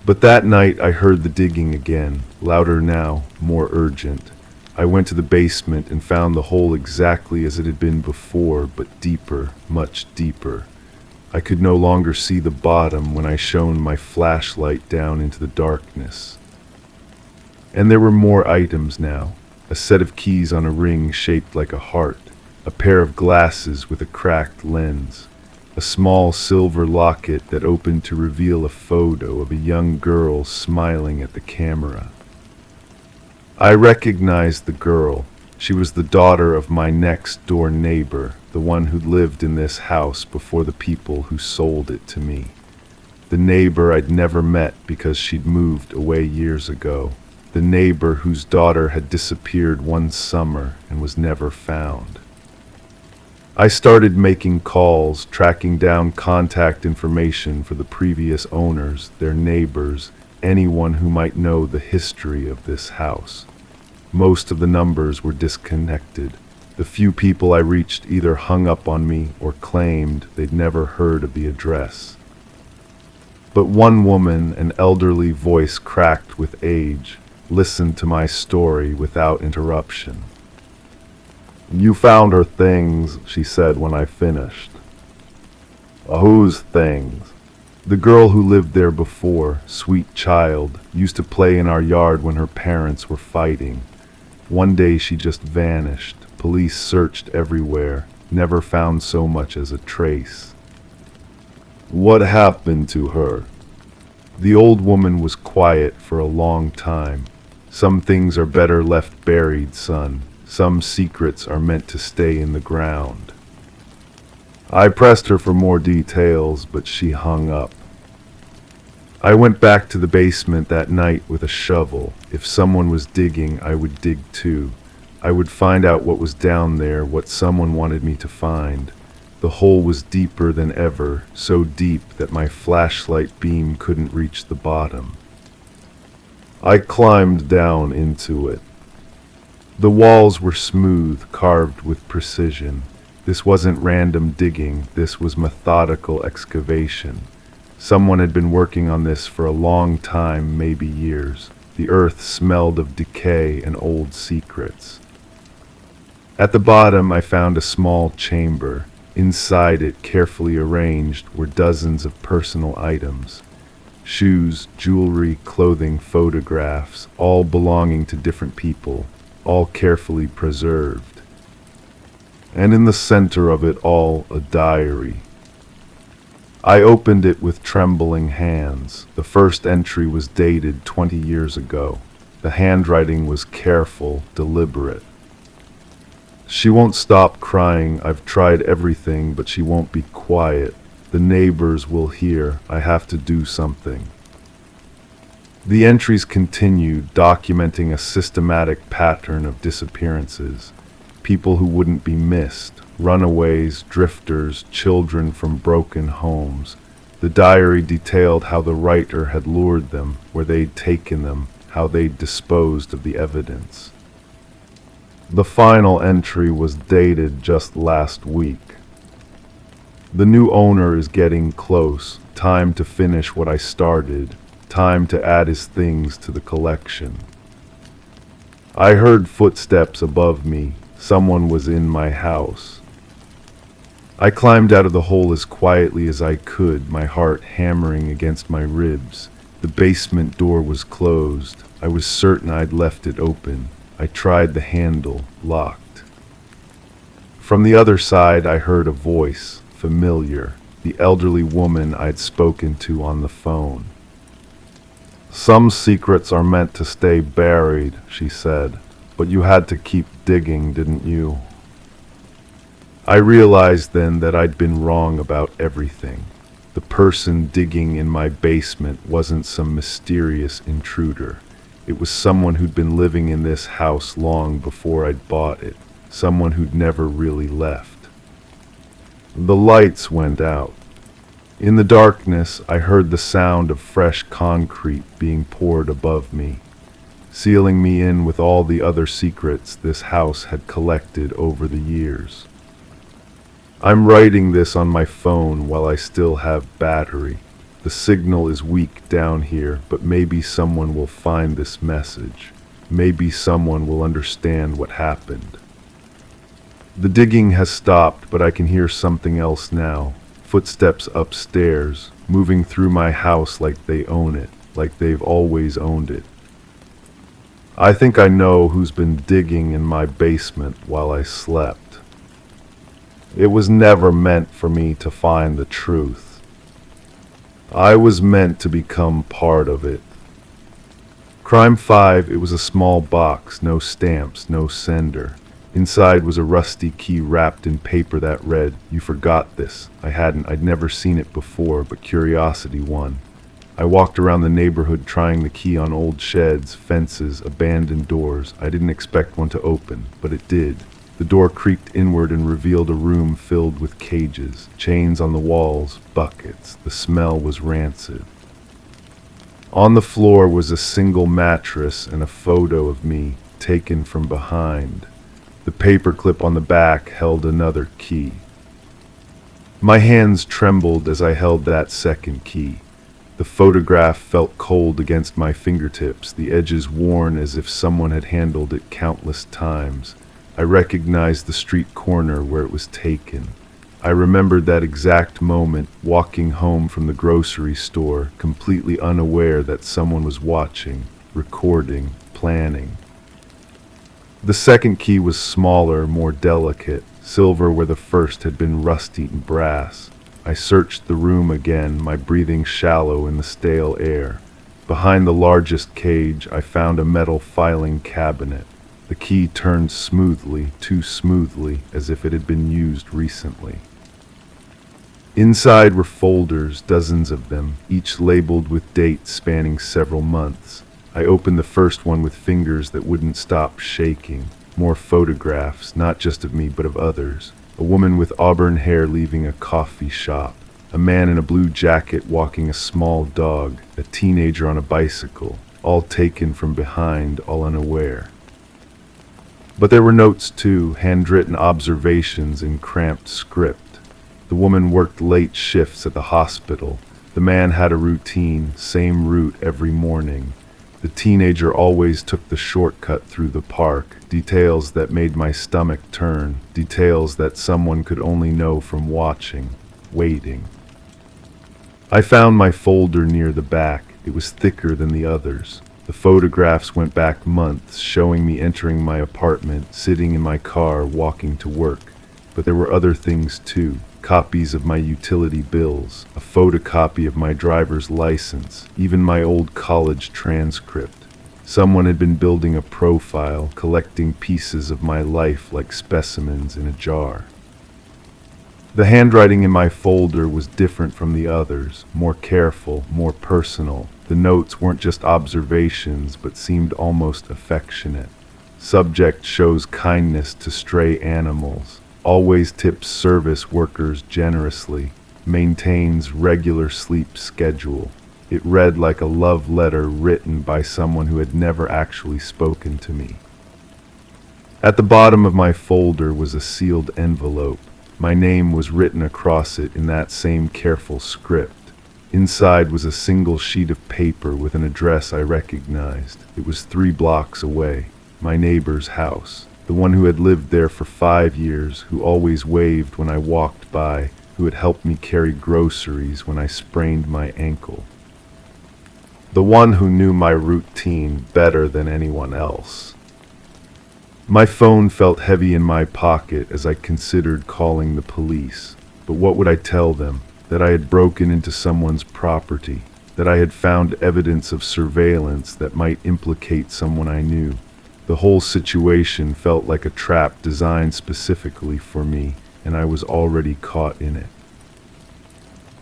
But that night I heard the digging again, louder now, more urgent. I went to the basement and found the hole exactly as it had been before, but deeper, much deeper. I could no longer see the bottom when I shone my flashlight down into the darkness. And there were more items now. A set of keys on a ring shaped like a heart. A pair of glasses with a cracked lens. A small silver locket that opened to reveal a photo of a young girl smiling at the camera. I recognized the girl. She was the daughter of my next-door neighbor, the one who lived in this house before the people who sold it to me. The neighbor I'd never met because she'd moved away years ago. The neighbor whose daughter had disappeared one summer and was never found. I started making calls, tracking down contact information for the previous owners, their neighbors, anyone who might know the history of this house. Most of the numbers were disconnected. The few people I reached either hung up on me or claimed they'd never heard of the address. But one woman, an elderly voice cracked with age, listened to my story without interruption. "You found her things," she said when I finished. "Whose things?" "The girl who lived there before, sweet child, used to play in our yard when her parents were fighting. One day she just vanished. Police searched everywhere, never found so much as a trace." What happened to her? The old woman was quiet for a long time. Some things are better left buried, son. Some secrets are meant to stay in the ground. I pressed her for more details, but she hung up. I went back to the basement that night with a shovel. If someone was digging, I would dig too. I would find out what was down there, what someone wanted me to find. The hole was deeper than ever, so deep that my flashlight beam couldn't reach the bottom. I climbed down into it. The walls were smooth, carved with precision. This wasn't random digging, this was methodical excavation. Someone had been working on this for a long time, maybe years. The earth smelled of decay and old secrets. At the bottom, I found a small chamber. Inside it, carefully arranged, were dozens of personal items. Shoes, jewelry, clothing, photographs, all belonging to different people, all carefully preserved. And in the center of it all, a diary. I opened it with trembling hands. The first entry was dated 20 years ago. The handwriting was careful, deliberate. She won't stop crying. I've tried everything, but she won't be quiet. The neighbors will hear. I have to do something. The entries continued, documenting a systematic pattern of disappearances. People who wouldn't be missed. Runaways, drifters, children from broken homes. The diary detailed how the writer had lured them, where they'd taken them, how they'd disposed of the evidence. The final entry was dated just last week. The new owner is getting close. Time to finish what I started. Time to add his things to the collection. I heard footsteps above me. Someone was in my house. I climbed out of the hole as quietly as I could, my heart hammering against my ribs. The basement door was closed. I was certain I'd left it open. I tried the handle, locked. From the other side, I heard a voice, familiar, the elderly woman I'd spoken to on the phone. Some secrets are meant to stay buried, she said, but you had to keep digging, didn't you? I realized then that I'd been wrong about everything. The person digging in my basement wasn't some mysterious intruder. It was someone who'd been living in this house long before I'd bought it, someone who'd never really left. The lights went out. In the darkness, I heard the sound of fresh concrete being poured above me, sealing me in with all the other secrets this house had collected over the years. I'm writing this on my phone while I still have battery. The signal is weak down here, but maybe someone will find this message. Maybe someone will understand what happened. The digging has stopped, but I can hear something else now. Footsteps upstairs, moving through my house like they own it, like they've always owned it. I think I know who's been digging in my basement while I slept. It was never meant for me to find the truth. I was meant to become part of it. Crime 5, it was a small box, no stamps, no sender. Inside was a rusty key wrapped in paper that read, "You forgot this." I'd never seen it before, but curiosity won. I walked around the neighborhood trying the key on old sheds, fences, abandoned doors. I didn't expect one to open, but it did. The door creaked inward and revealed a room filled with cages, chains on the walls, buckets. The smell was rancid. On the floor was a single mattress and a photo of me, taken from behind. The paperclip on the back held another key. My hands trembled as I held that second key. The photograph felt cold against my fingertips, the edges worn as if someone had handled it countless times. I recognized the street corner where it was taken. I remembered that exact moment, walking home from the grocery store, completely unaware that someone was watching, recording, planning. The second key was smaller, more delicate, silver where the first had been rusty and brass. I searched the room again, my breathing shallow in the stale air. Behind the largest cage, I found a metal filing cabinet. The key turned smoothly, too smoothly, as if it had been used recently. Inside were folders, dozens of them, each labeled with dates spanning several months. I opened the first one with fingers that wouldn't stop shaking. More photographs, not just of me, but of others. A woman with auburn hair leaving a coffee shop. A man in a blue jacket walking a small dog. A teenager on a bicycle. All taken from behind, all unaware. But there were notes too, handwritten observations in cramped script. The woman worked late shifts at the hospital. The man had a routine, same route every morning. The teenager always took the shortcut through the park, details that made my stomach turn, details that someone could only know from watching, waiting. I found my folder near the back. It was thicker than the others. The photographs went back months, showing me entering my apartment, sitting in my car, walking to work. But there were other things too. Copies of my utility bills, a photocopy of my driver's license, even my old college transcript. Someone had been building a profile, collecting pieces of my life like specimens in a jar. The handwriting in my folder was different from the others, more careful, more personal. The notes weren't just observations, but seemed almost affectionate. Subject shows kindness to stray animals. Always tips service workers generously, maintains regular sleep schedule. It read like a love letter written by someone who had never actually spoken to me. At the bottom of my folder was a sealed envelope. My name was written across it in that same careful script. Inside was a single sheet of paper with an address I recognized. It was 3 blocks away, my neighbor's house. The one who had lived there for 5 years, who always waved when I walked by, who had helped me carry groceries when I sprained my ankle. The one who knew my routine better than anyone else. My phone felt heavy in my pocket as I considered calling the police. But what would I tell them? That I had broken into someone's property, that I had found evidence of surveillance that might implicate someone I knew. The whole situation felt like a trap designed specifically for me, and I was already caught in it.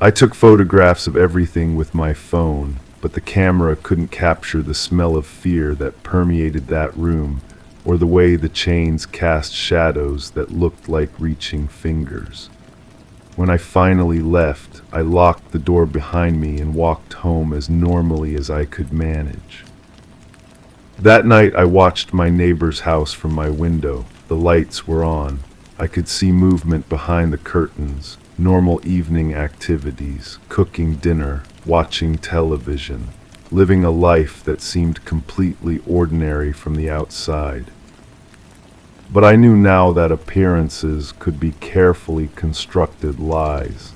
I took photographs of everything with my phone, but the camera couldn't capture the smell of fear that permeated that room, or the way the chains cast shadows that looked like reaching fingers. When I finally left, I locked the door behind me and walked home as normally as I could manage. That night I watched my neighbor's house from my window. The lights were on. I could see movement behind the curtains, normal evening activities, cooking dinner, watching television, living a life that seemed completely ordinary from the outside. But I knew now that appearances could be carefully constructed lies.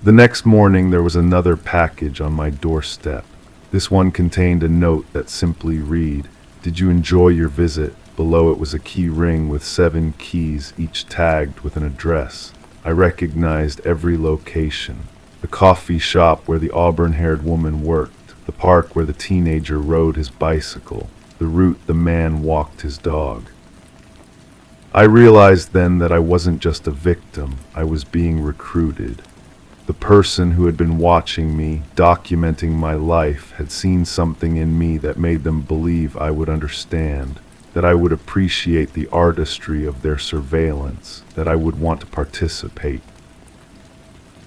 The next morning there was another package on my doorstep. This one contained a note that simply read, "Did you enjoy your visit?" Below it was a key ring with 7 keys, each tagged with an address. I recognized every location. The coffee shop where the auburn-haired woman worked, the park where the teenager rode his bicycle, the route the man walked his dog. I realized then that I wasn't just a victim, I was being recruited. The person who had been watching me, documenting my life, had seen something in me that made them believe I would understand, that I would appreciate the artistry of their surveillance, that I would want to participate.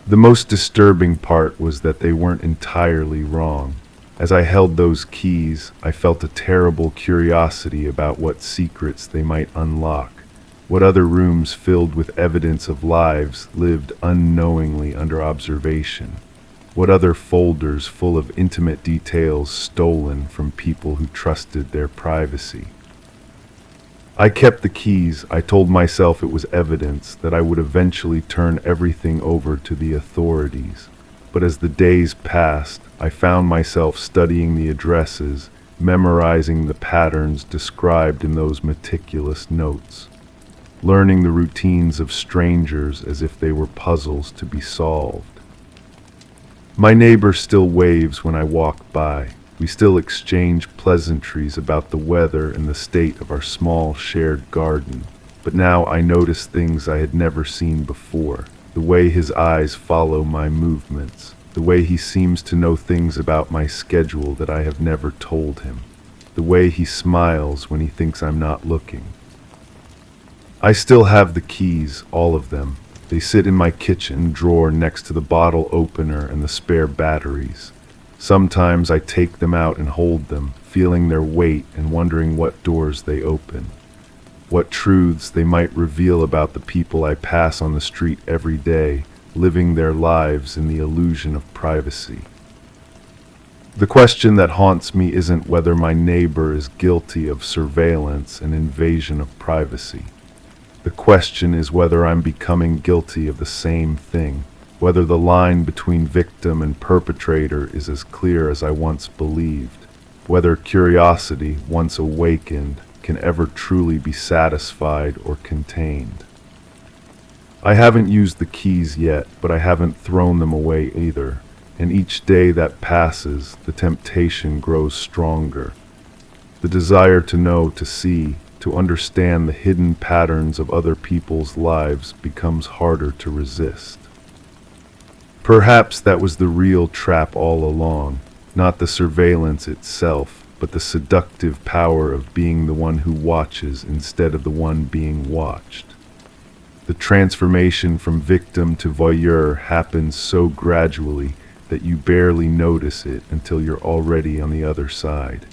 The most disturbing part was that they weren't entirely wrong. As I held those keys, I felt a terrible curiosity about what secrets they might unlock. What other rooms filled with evidence of lives lived unknowingly under observation? What other folders full of intimate details stolen from people who trusted their privacy? I kept the keys. I told myself it was evidence, that I would eventually turn everything over to the authorities. But as the days passed, I found myself studying the addresses, memorizing the patterns described in those meticulous notes. learning the routines of strangers as if they were puzzles to be solved. My neighbor still waves when I walk by. We still exchange pleasantries about the weather and the state of our small shared garden. But now I notice things I had never seen before. The way his eyes follow my movements. The way he seems to know things about my schedule that I have never told him. The way he smiles when he thinks I'm not looking. I still have the keys, all of them. They sit in my kitchen drawer next to the bottle opener and the spare batteries. Sometimes I take them out and hold them, feeling their weight and wondering what doors they open. What truths they might reveal about the people I pass on the street every day, living their lives in the illusion of privacy. The question that haunts me isn't whether my neighbor is guilty of surveillance and invasion of privacy. The question is whether I'm becoming guilty of the same thing, whether the line between victim and perpetrator is as clear as I once believed, whether curiosity, once awakened, can ever truly be satisfied or contained. I haven't used the keys yet, but I haven't thrown them away either, and each day that passes, the temptation grows stronger. The desire to know, to see, to understand the hidden patterns of other people's lives becomes harder to resist. Perhaps that was the real trap all along, not the surveillance itself, but the seductive power of being the one who watches instead of the one being watched. The transformation from victim to voyeur happens so gradually that you barely notice it until you're already on the other side.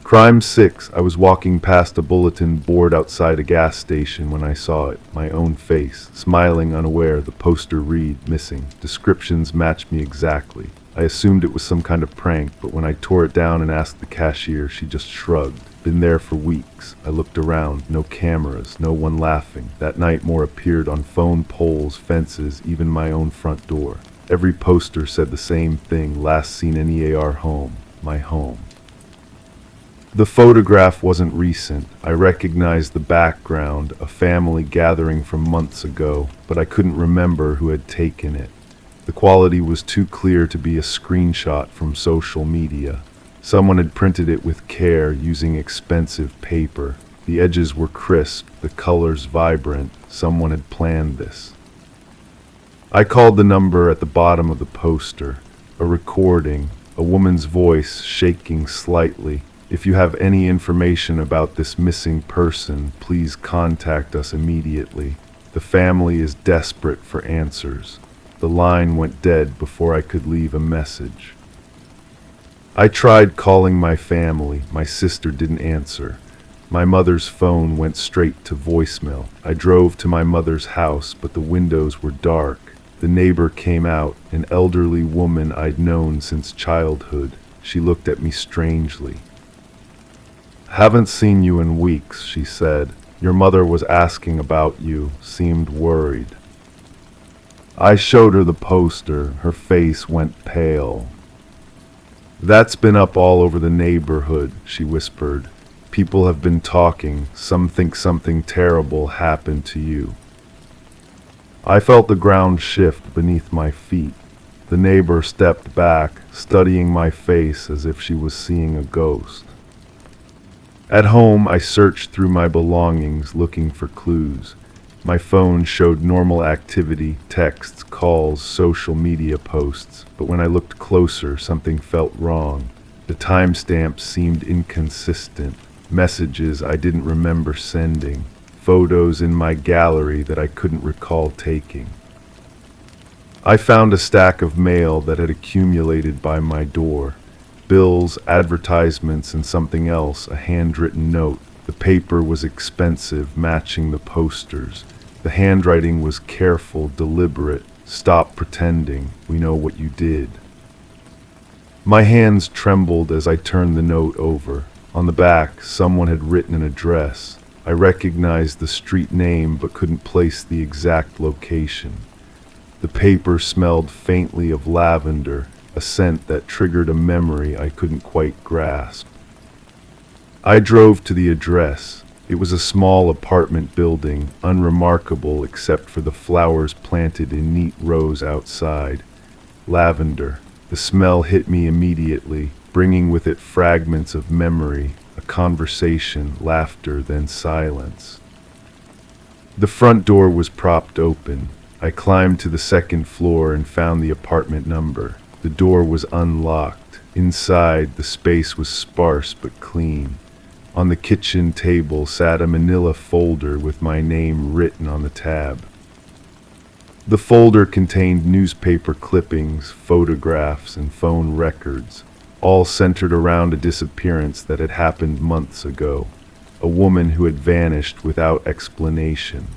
Crime 6. I was walking past a bulletin board outside a gas station when I saw it, my own face, smiling unaware. The poster read, "Missing. Descriptions matched me exactly." I assumed it was some kind of prank, but when I tore it down and asked the cashier, she just shrugged. Been there for weeks. I looked around. No cameras, no one laughing. That night more appeared on phone poles, fences, even my own front door. Every poster said the same thing: last seen in EAR home, my home. The photograph wasn't recent. I recognized the background, a family gathering from months ago, but I couldn't remember who had taken it. The quality was too clear to be a screenshot from social media. Someone had printed it with care using expensive paper. The edges were crisp, the colors vibrant. Someone had planned this. I called the number at the bottom of the poster. A recording, a woman's voice shaking slightly. "If you have any information about this missing person, please contact us immediately. The family is desperate for answers." The line went dead before I could leave a message. I tried calling my family. My sister didn't answer. My mother's phone went straight to voicemail. I drove to my mother's house, but the windows were dark. The neighbor came out, an elderly woman I'd known since childhood. She looked at me strangely. "Haven't seen you in weeks," she said. "Your mother was asking about you, seemed worried." I showed her the poster. Her face went pale. "That's been up all over the neighborhood," she whispered. "People have been talking. Some think something terrible happened to you." I felt the ground shift beneath my feet. The neighbor stepped back, studying my face as if she was seeing a ghost. At home, I searched through my belongings looking for clues. My phone showed normal activity, texts, calls, social media posts, but when I looked closer, something felt wrong. The timestamps seemed inconsistent, messages I didn't remember sending, photos in my gallery that I couldn't recall taking. I found a stack of mail that had accumulated by my door. Bills, advertisements, and something else, a handwritten note. The paper was expensive, matching the posters. The handwriting was careful, deliberate. "Stop pretending. We know what you did." My hands trembled as I turned the note over. On the back, someone had written an address. I recognized the street name but couldn't place the exact location. The paper smelled faintly of lavender, a scent that triggered a memory I couldn't quite grasp. I drove to the address. It was a small apartment building, unremarkable except for the flowers planted in neat rows outside. Lavender. The smell hit me immediately, bringing with it fragments of memory, a conversation, laughter, then silence. The front door was propped open. I climbed to the second floor and found the apartment number. The door was unlocked. Inside, the space was sparse but clean. On the kitchen table sat a manila folder with my name written on the tab. The folder contained newspaper clippings, photographs, and phone records, all centered around a disappearance that had happened months ago. A woman who had vanished without explanation.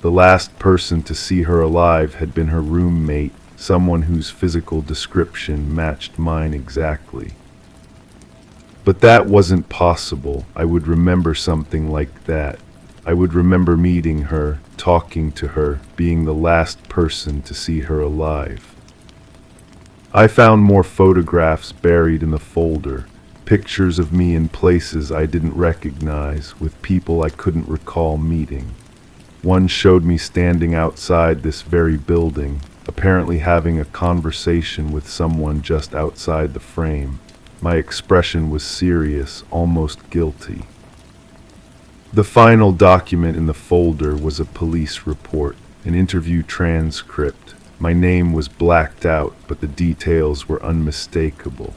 The last person to see her alive had been her roommate, someone whose physical description matched mine exactly. But that wasn't possible. I would remember something like that. I would remember meeting her, talking to her, being the last person to see her alive. I found more photographs buried in the folder, pictures of me in places I didn't recognize, with people I couldn't recall meeting. One showed me standing outside this very building, apparently having a conversation with someone just outside the frame. My expression was serious, almost guilty. The final document in the folder was a police report, an interview transcript. My name was blacked out, but the details were unmistakable.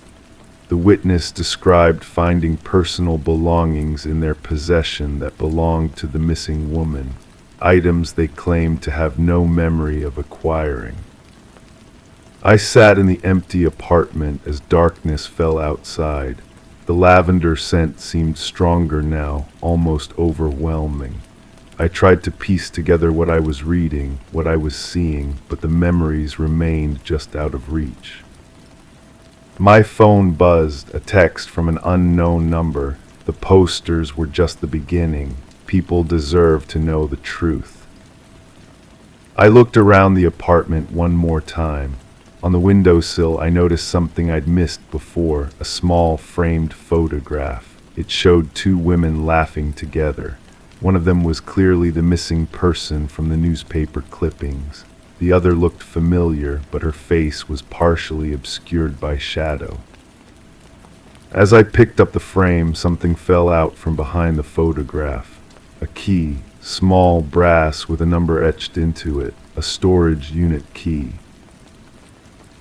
The witness described finding personal belongings in their possession that belonged to the missing woman, items they claimed to have no memory of acquiring. I sat in the empty apartment as darkness fell outside. The lavender scent seemed stronger now, almost overwhelming. I tried to piece together what I was reading, what I was seeing, but the memories remained just out of reach. My phone buzzed, a text from an unknown number. The posters were just the beginning. People deserve to know the truth. I looked around the apartment one more time. On the windowsill, I noticed something I'd missed before, a small framed photograph. It showed two women laughing together. One of them was clearly the missing person from the newspaper clippings. The other looked familiar, but her face was partially obscured by shadow. As I picked up the frame, something fell out from behind the photograph. A key, small brass with a number etched into it, a storage unit key.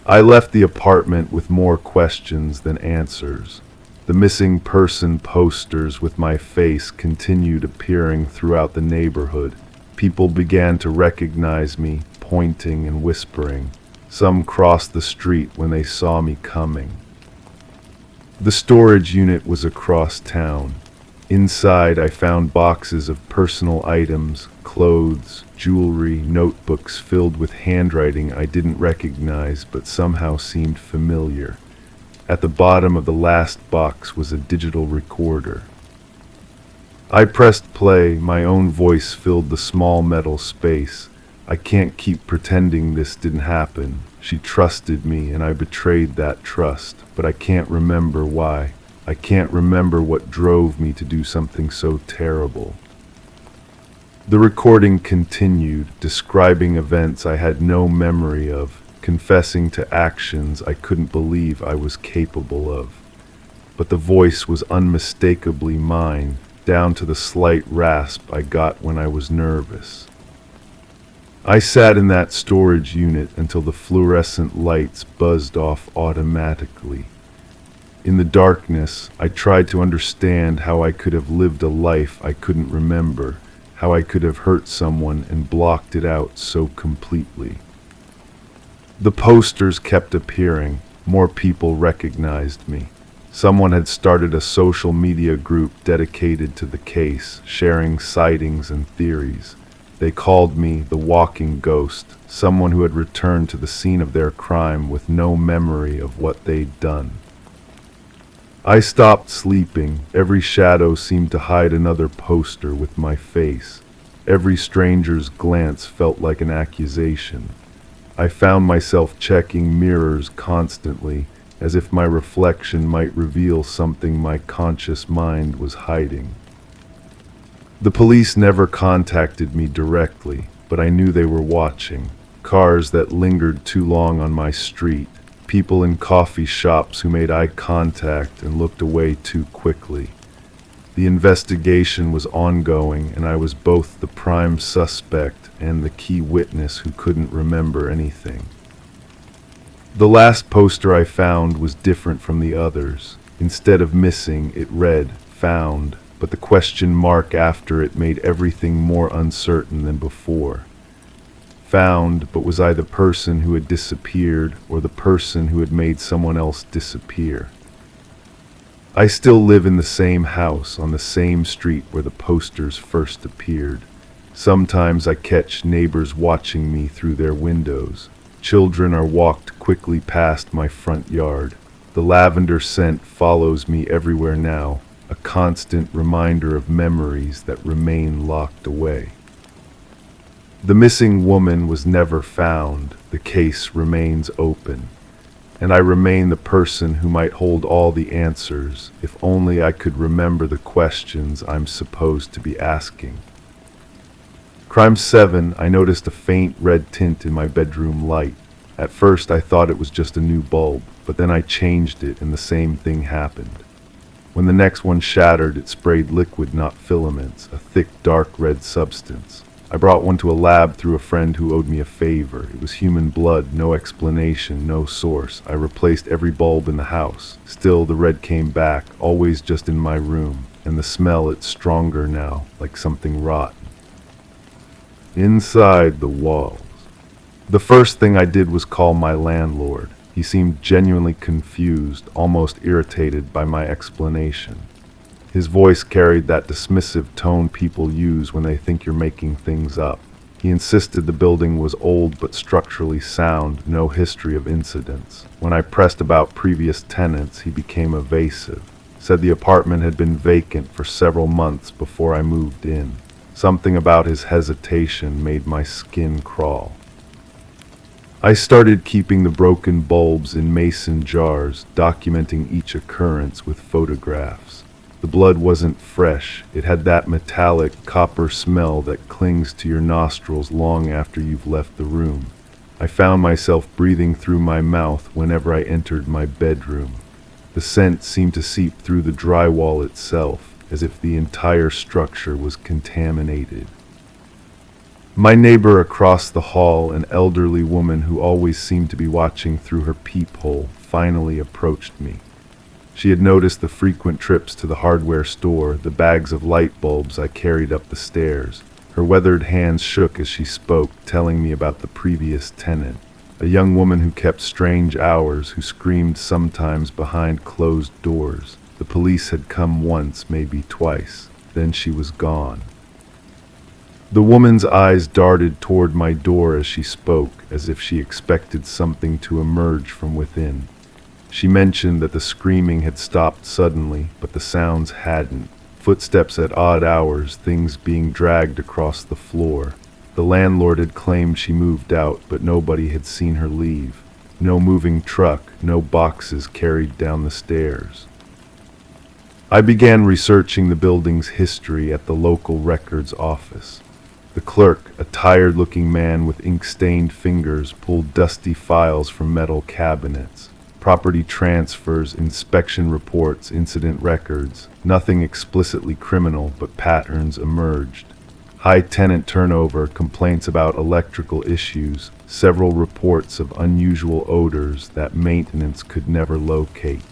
I left the apartment with more questions than answers. The missing person posters with my face continued appearing throughout the neighborhood. People began to recognize me, pointing and whispering. Some crossed the street when they saw me coming. The storage unit was across town. Inside, I found boxes of personal items, clothes, jewelry, notebooks filled with handwriting I didn't recognize but somehow seemed familiar. At the bottom of the last box was a digital recorder. I pressed play. My own voice filled the small metal space. I can't keep pretending this didn't happen. She trusted me and I betrayed that trust, but I can't remember why. I can't remember what drove me to do something so terrible. The recording continued, describing events I had no memory of, confessing to actions I couldn't believe I was capable of. But the voice was unmistakably mine, down to the slight rasp I got when I was nervous. I sat in that storage unit until the fluorescent lights buzzed off automatically. In the darkness, I tried to understand how I could have lived a life I couldn't remember, how I could have hurt someone and blocked it out so completely. The posters kept appearing. More people recognized me. Someone had started a social media group dedicated to the case, sharing sightings and theories. They called me the walking ghost, someone who had returned to the scene of their crime with no memory of what they'd done. I stopped sleeping. Every shadow seemed to hide another poster with my face. Every stranger's glance felt like an accusation. I found myself checking mirrors constantly, as if my reflection might reveal something my conscious mind was hiding. The police never contacted me directly, but I knew they were watching. Cars that lingered too long on my street, people in coffee shops who made eye contact and looked away too quickly. The investigation was ongoing, and I was both the prime suspect and the key witness who couldn't remember anything. The last poster I found was different from the others. Instead of missing, it read, "Found," but the question mark after it made everything more uncertain than before. Found, but was I the person who had disappeared or the person who had made someone else disappear? I still live in the same house on the same street where the posters first appeared. Sometimes I catch neighbors watching me through their windows. Children are walked quickly past my front yard. The lavender scent follows me everywhere now, a constant reminder of memories that remain locked away. The missing woman was never found. The case remains open, and I remain the person who might hold all the answers if only I could remember the questions I'm supposed to be asking. Crime 7, I noticed a faint red tint in my bedroom light. At first I thought it was just a new bulb, but then I changed it and the same thing happened. When the next one shattered, it sprayed liquid, not filaments, a thick dark red substance. I brought one to a lab through a friend who owed me a favor. It was human blood, no explanation, no source. I replaced every bulb in the house. Still, the red came back, always just in my room, and the smell, it's stronger now, like something rotten. Inside the walls. The first thing I did was call my landlord. He seemed genuinely confused, almost irritated by my explanation. His voice carried that dismissive tone people use when they think you're making things up. He insisted the building was old but structurally sound, no history of incidents. When I pressed about previous tenants, he became evasive. Said the apartment had been vacant for several months before I moved in. Something about his hesitation made my skin crawl. I started keeping the broken bulbs in mason jars, documenting each occurrence with photographs. The blood wasn't fresh. It had that metallic copper smell that clings to your nostrils long after you've left the room. I found myself breathing through my mouth whenever I entered my bedroom. The scent seemed to seep through the drywall itself, as if the entire structure was contaminated. My neighbor across the hall, an elderly woman who always seemed to be watching through her peephole, finally approached me. She had noticed the frequent trips to the hardware store, the bags of light bulbs I carried up the stairs. Her weathered hands shook as she spoke, telling me about the previous tenant, a young woman who kept strange hours, who screamed sometimes behind closed doors. The police had come once, maybe twice. Then she was gone. The woman's eyes darted toward my door as she spoke, as if she expected something to emerge from within. She mentioned that the screaming had stopped suddenly, but the sounds hadn't. Footsteps at odd hours, things being dragged across the floor. The landlord had claimed she moved out, but nobody had seen her leave. No moving truck, no boxes carried down the stairs. I began researching the building's history at the local records office. The clerk, a tired-looking man with ink-stained fingers, pulled dusty files from metal cabinets. Property transfers, inspection reports, incident records. Nothing explicitly criminal, but patterns emerged. High tenant turnover, complaints about electrical issues, several reports of unusual odors that maintenance could never locate.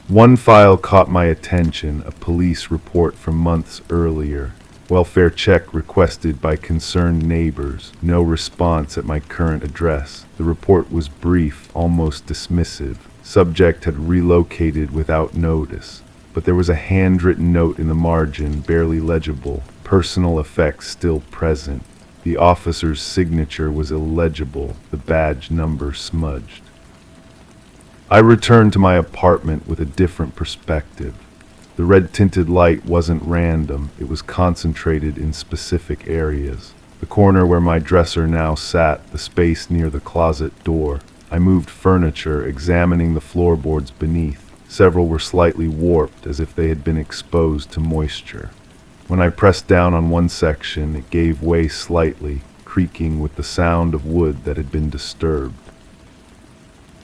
One file caught my attention, a police report from months earlier. Welfare check requested by concerned neighbors. No response at my current address. The report was brief, almost dismissive. Subject had relocated without notice. But there was a handwritten note in the margin, barely legible. Personal effects still present. The officer's signature was illegible, the badge number smudged. I returned to my apartment with a different perspective. The red-tinted light wasn't random, it was concentrated in specific areas. The corner where my dresser now sat, the space near the closet door. I moved furniture, examining the floorboards beneath. Several were slightly warped, as if they had been exposed to moisture. When I pressed down on one section, it gave way slightly, creaking with the sound of wood that had been disturbed.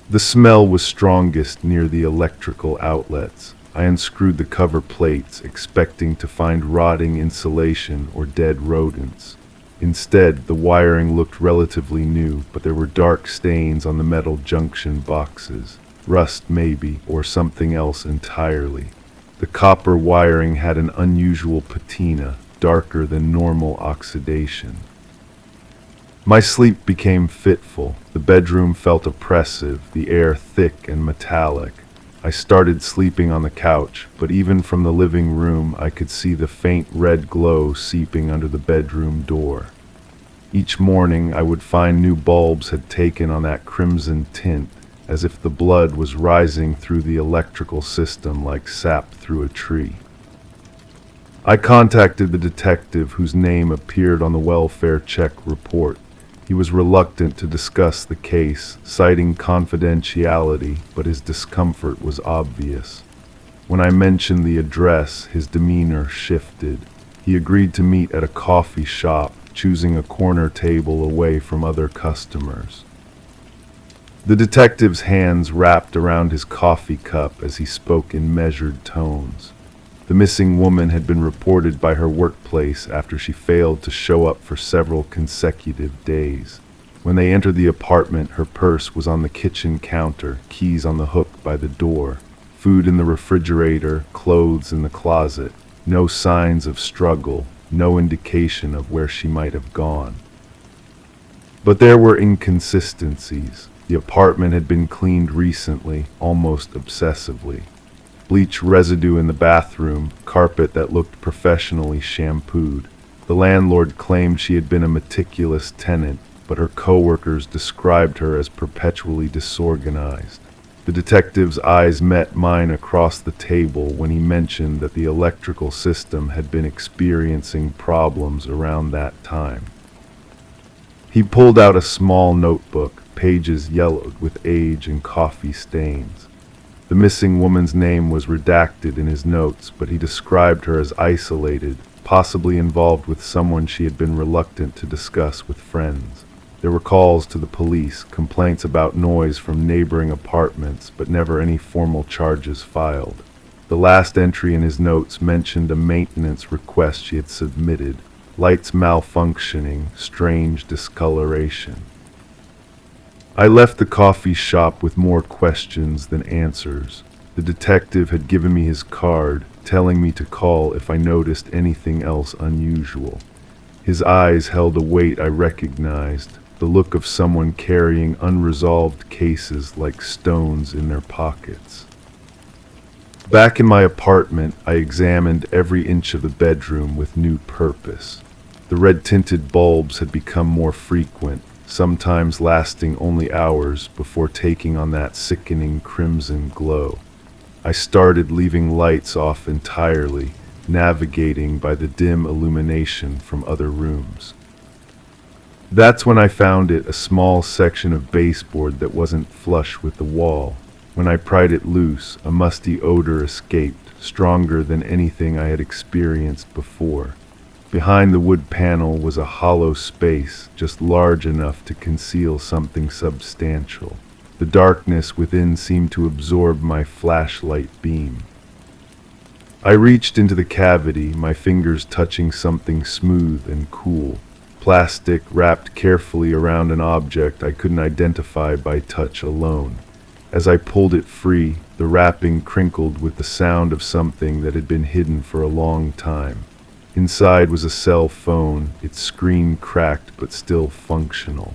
The smell was strongest near the electrical outlets. I unscrewed the cover plates, expecting to find rotting insulation or dead rodents. Instead, the wiring looked relatively new, but there were dark stains on the metal junction boxes. Rust maybe, or something else entirely. The copper wiring had an unusual patina, darker than normal oxidation. My sleep became fitful. The bedroom felt oppressive, the air thick and metallic. I started sleeping on the couch, but even from the living room I could see the faint red glow seeping under the bedroom door. Each morning I would find new bulbs had taken on that crimson tint, as if the blood was rising through the electrical system like sap through a tree. I contacted the detective whose name appeared on the welfare check report. He was reluctant to discuss the case, citing confidentiality, but his discomfort was obvious. When I mentioned the address, his demeanor shifted. He agreed to meet at a coffee shop, choosing a corner table away from other customers. The detective's hands wrapped around his coffee cup as he spoke in measured tones. The missing woman had been reported by her workplace after she failed to show up for several consecutive days. When they entered the apartment, her purse was on the kitchen counter, keys on the hook by the door, food in the refrigerator, clothes in the closet. No signs of struggle, no indication of where she might have gone. But there were inconsistencies. The apartment had been cleaned recently, almost obsessively. Bleach residue in the bathroom, carpet that looked professionally shampooed. The landlord claimed she had been a meticulous tenant, but her coworkers described her as perpetually disorganized. The detective's eyes met mine across the table when he mentioned that the electrical system had been experiencing problems around that time. He pulled out a small notebook, pages yellowed with age and coffee stains. The missing woman's name was redacted in his notes, but he described her as isolated, possibly involved with someone she had been reluctant to discuss with friends. There were calls to the police, complaints about noise from neighboring apartments, but never any formal charges filed. The last entry in his notes mentioned a maintenance request she had submitted, lights malfunctioning, strange discoloration. I left the coffee shop with more questions than answers. The detective had given me his card, telling me to call if I noticed anything else unusual. His eyes held a weight I recognized, the look of someone carrying unresolved cases like stones in their pockets. Back in my apartment, I examined every inch of the bedroom with new purpose. The red-tinted bulbs had become more frequent, sometimes lasting only hours before taking on that sickening crimson glow. I started leaving lights off entirely, navigating by the dim illumination from other rooms. That's when I found a small section of baseboard that wasn't flush with the wall. When I pried it loose, a musty odor escaped, stronger than anything I had experienced before. Behind the wood panel was a hollow space, just large enough to conceal something substantial. The darkness within seemed to absorb my flashlight beam. I reached into the cavity, my fingers touching something smooth and cool. Plastic wrapped carefully around an object I couldn't identify by touch alone. As I pulled it free, the wrapping crinkled with the sound of something that had been hidden for a long time. Inside was a cell phone, its screen cracked but still functional.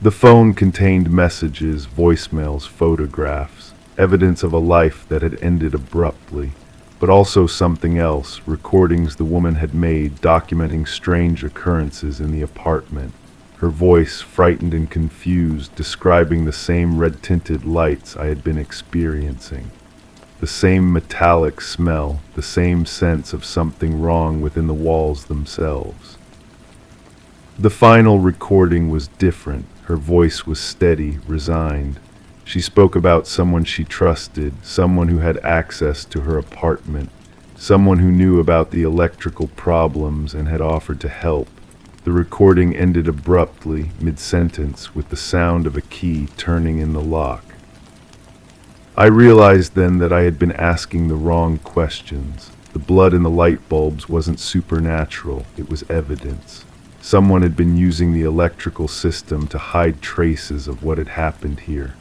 The phone contained messages, voicemails, photographs, evidence of a life that had ended abruptly, but also something else, recordings the woman had made documenting strange occurrences in the apartment. Her voice, frightened and confused, describing the same red-tinted lights I had been experiencing. The same metallic smell, the same sense of something wrong within the walls themselves. The final recording was different. Her voice was steady, resigned. She spoke about someone she trusted, someone who had access to her apartment, someone who knew about the electrical problems and had offered to help. The recording ended abruptly, mid-sentence, with the sound of a key turning in the lock. I realized then that I had been asking the wrong questions. The blood in the light bulbs wasn't supernatural, it was evidence. Someone had been using the electrical system to hide traces of what had happened here.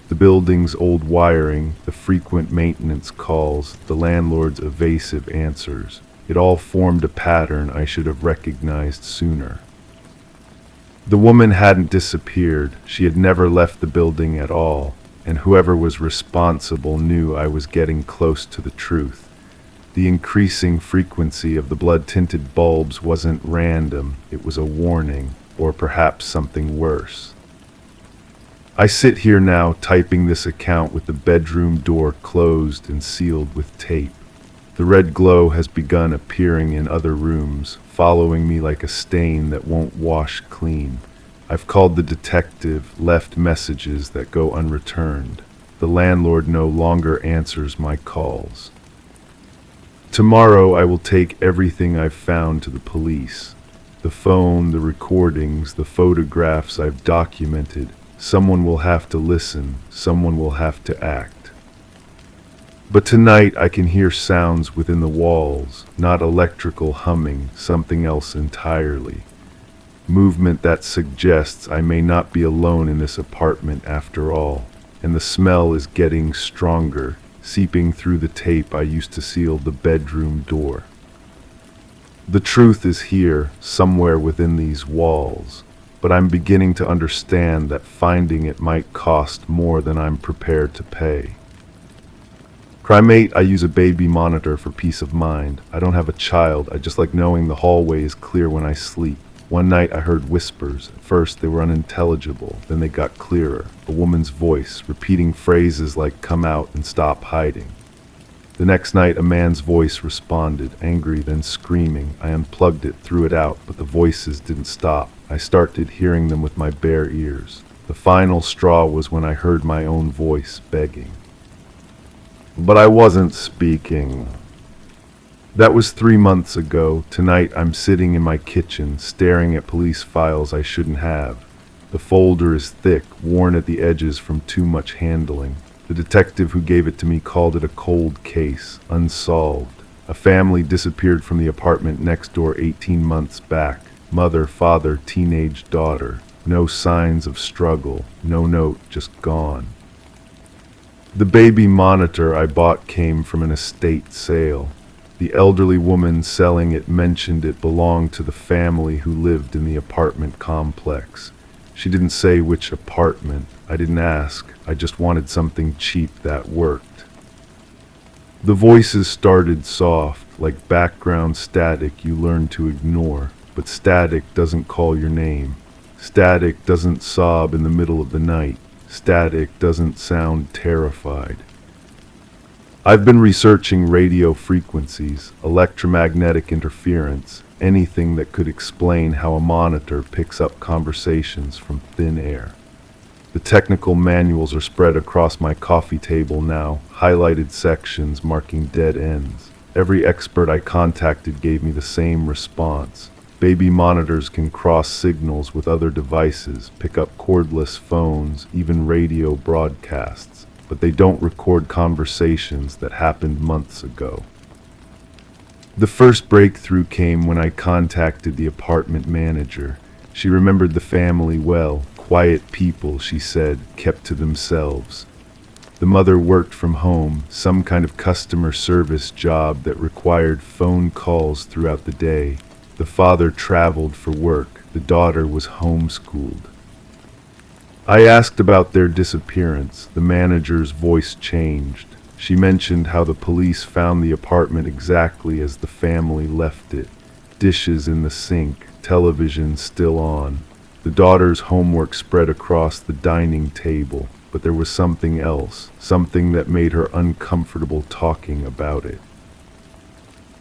The building's old wiring, the frequent maintenance calls, the landlord's evasive answers. It all formed a pattern I should have recognized sooner. The woman hadn't disappeared. She had never left the building at all, and whoever was responsible knew I was getting close to the truth. The increasing frequency of the blood-tinted bulbs wasn't random, it was a warning, or perhaps something worse. I sit here now typing this account with the bedroom door closed and sealed with tape. The red glow has begun appearing in other rooms, following me like a stain that won't wash clean. I've called the detective, left messages that go unreturned. The landlord no longer answers my calls. Tomorrow I will take everything I've found to the police. The phone, the recordings, the photographs I've documented. Someone will have to listen, someone will have to act. But tonight I can hear sounds within the walls, not electrical humming, something else entirely. Movement that suggests I may not be alone in this apartment after all, and the smell is getting stronger, seeping through the tape I used to seal the bedroom door. The truth is here, somewhere within these walls, but I'm beginning to understand that finding it might cost more than I'm prepared to pay. Crime8, I use a baby monitor for peace of mind. I don't have a child, I just like knowing the hallway is clear when I sleep. One night I heard whispers. At first they were unintelligible, then they got clearer. A woman's voice, repeating phrases like "come out and stop hiding." The next night a man's voice responded, angry then screaming. I unplugged it, threw it out, but the voices didn't stop. I started hearing them with my bare ears. The final straw was when I heard my own voice begging. But I wasn't speaking. That was 3 months ago. Tonight I'm sitting in my kitchen, staring at police files I shouldn't have. The folder is thick, worn at the edges from too much handling. The detective who gave it to me called it a cold case, unsolved. A family disappeared from the apartment next door 18 months back. Mother, father, teenage daughter. No signs of struggle, no note, just gone. The baby monitor I bought came from an estate sale. The elderly woman selling it mentioned it belonged to the family who lived in the apartment complex. She didn't say which apartment. I didn't ask. I just wanted something cheap that worked. The voices started soft, like background static you learn to ignore, but static doesn't call your name. Static doesn't sob in the middle of the night. Static doesn't sound terrified. I've been researching radio frequencies, electromagnetic interference, anything that could explain how a monitor picks up conversations from thin air. The technical manuals are spread across my coffee table now, highlighted sections marking dead ends. Every expert I contacted gave me the same response. Baby monitors can cross signals with other devices, pick up cordless phones, even radio broadcasts, but they don't record conversations that happened months ago. The first breakthrough came when I contacted the apartment manager. She remembered the family well. Quiet people, she said, kept to themselves. The mother worked from home, some kind of customer service job that required phone calls throughout the day. The father traveled for work. The daughter was homeschooled. I asked about their disappearance. The manager's voice changed. She mentioned how the police found the apartment exactly as the family left it. Dishes in the sink, television still on. The daughter's homework spread across the dining table, but there was something else, something that made her uncomfortable talking about it.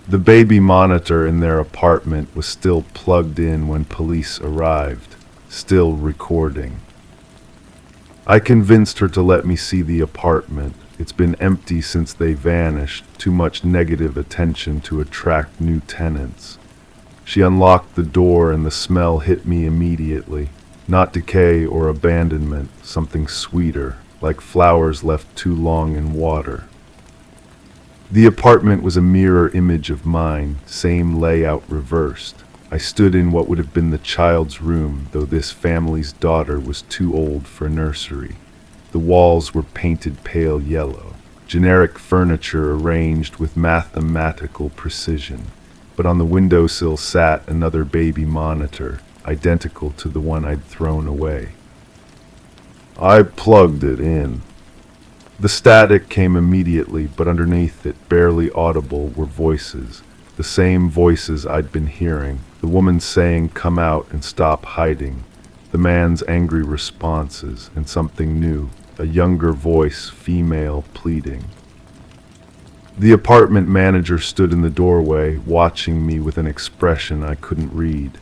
The baby monitor in their apartment was still plugged in when police arrived, still recording. I convinced her to let me see the apartment. It's been empty since they vanished, too much negative attention to attract new tenants. She unlocked the door and the smell hit me immediately. Not decay or abandonment, something sweeter, like flowers left too long in water. The apartment was a mirror image of mine, same layout reversed. I stood in what would have been the child's room, though this family's daughter was too old for nursery. The walls were painted pale yellow, generic furniture arranged with mathematical precision. But on the windowsill sat another baby monitor, identical to the one I'd thrown away. I plugged it in. The static came immediately, but underneath it, barely audible, were voices. The same voices I'd been hearing. The woman saying, "Come out and stop hiding." The man's angry responses, and something new. A younger voice, female, pleading. The apartment manager stood in the doorway, watching me with an expression I couldn't read.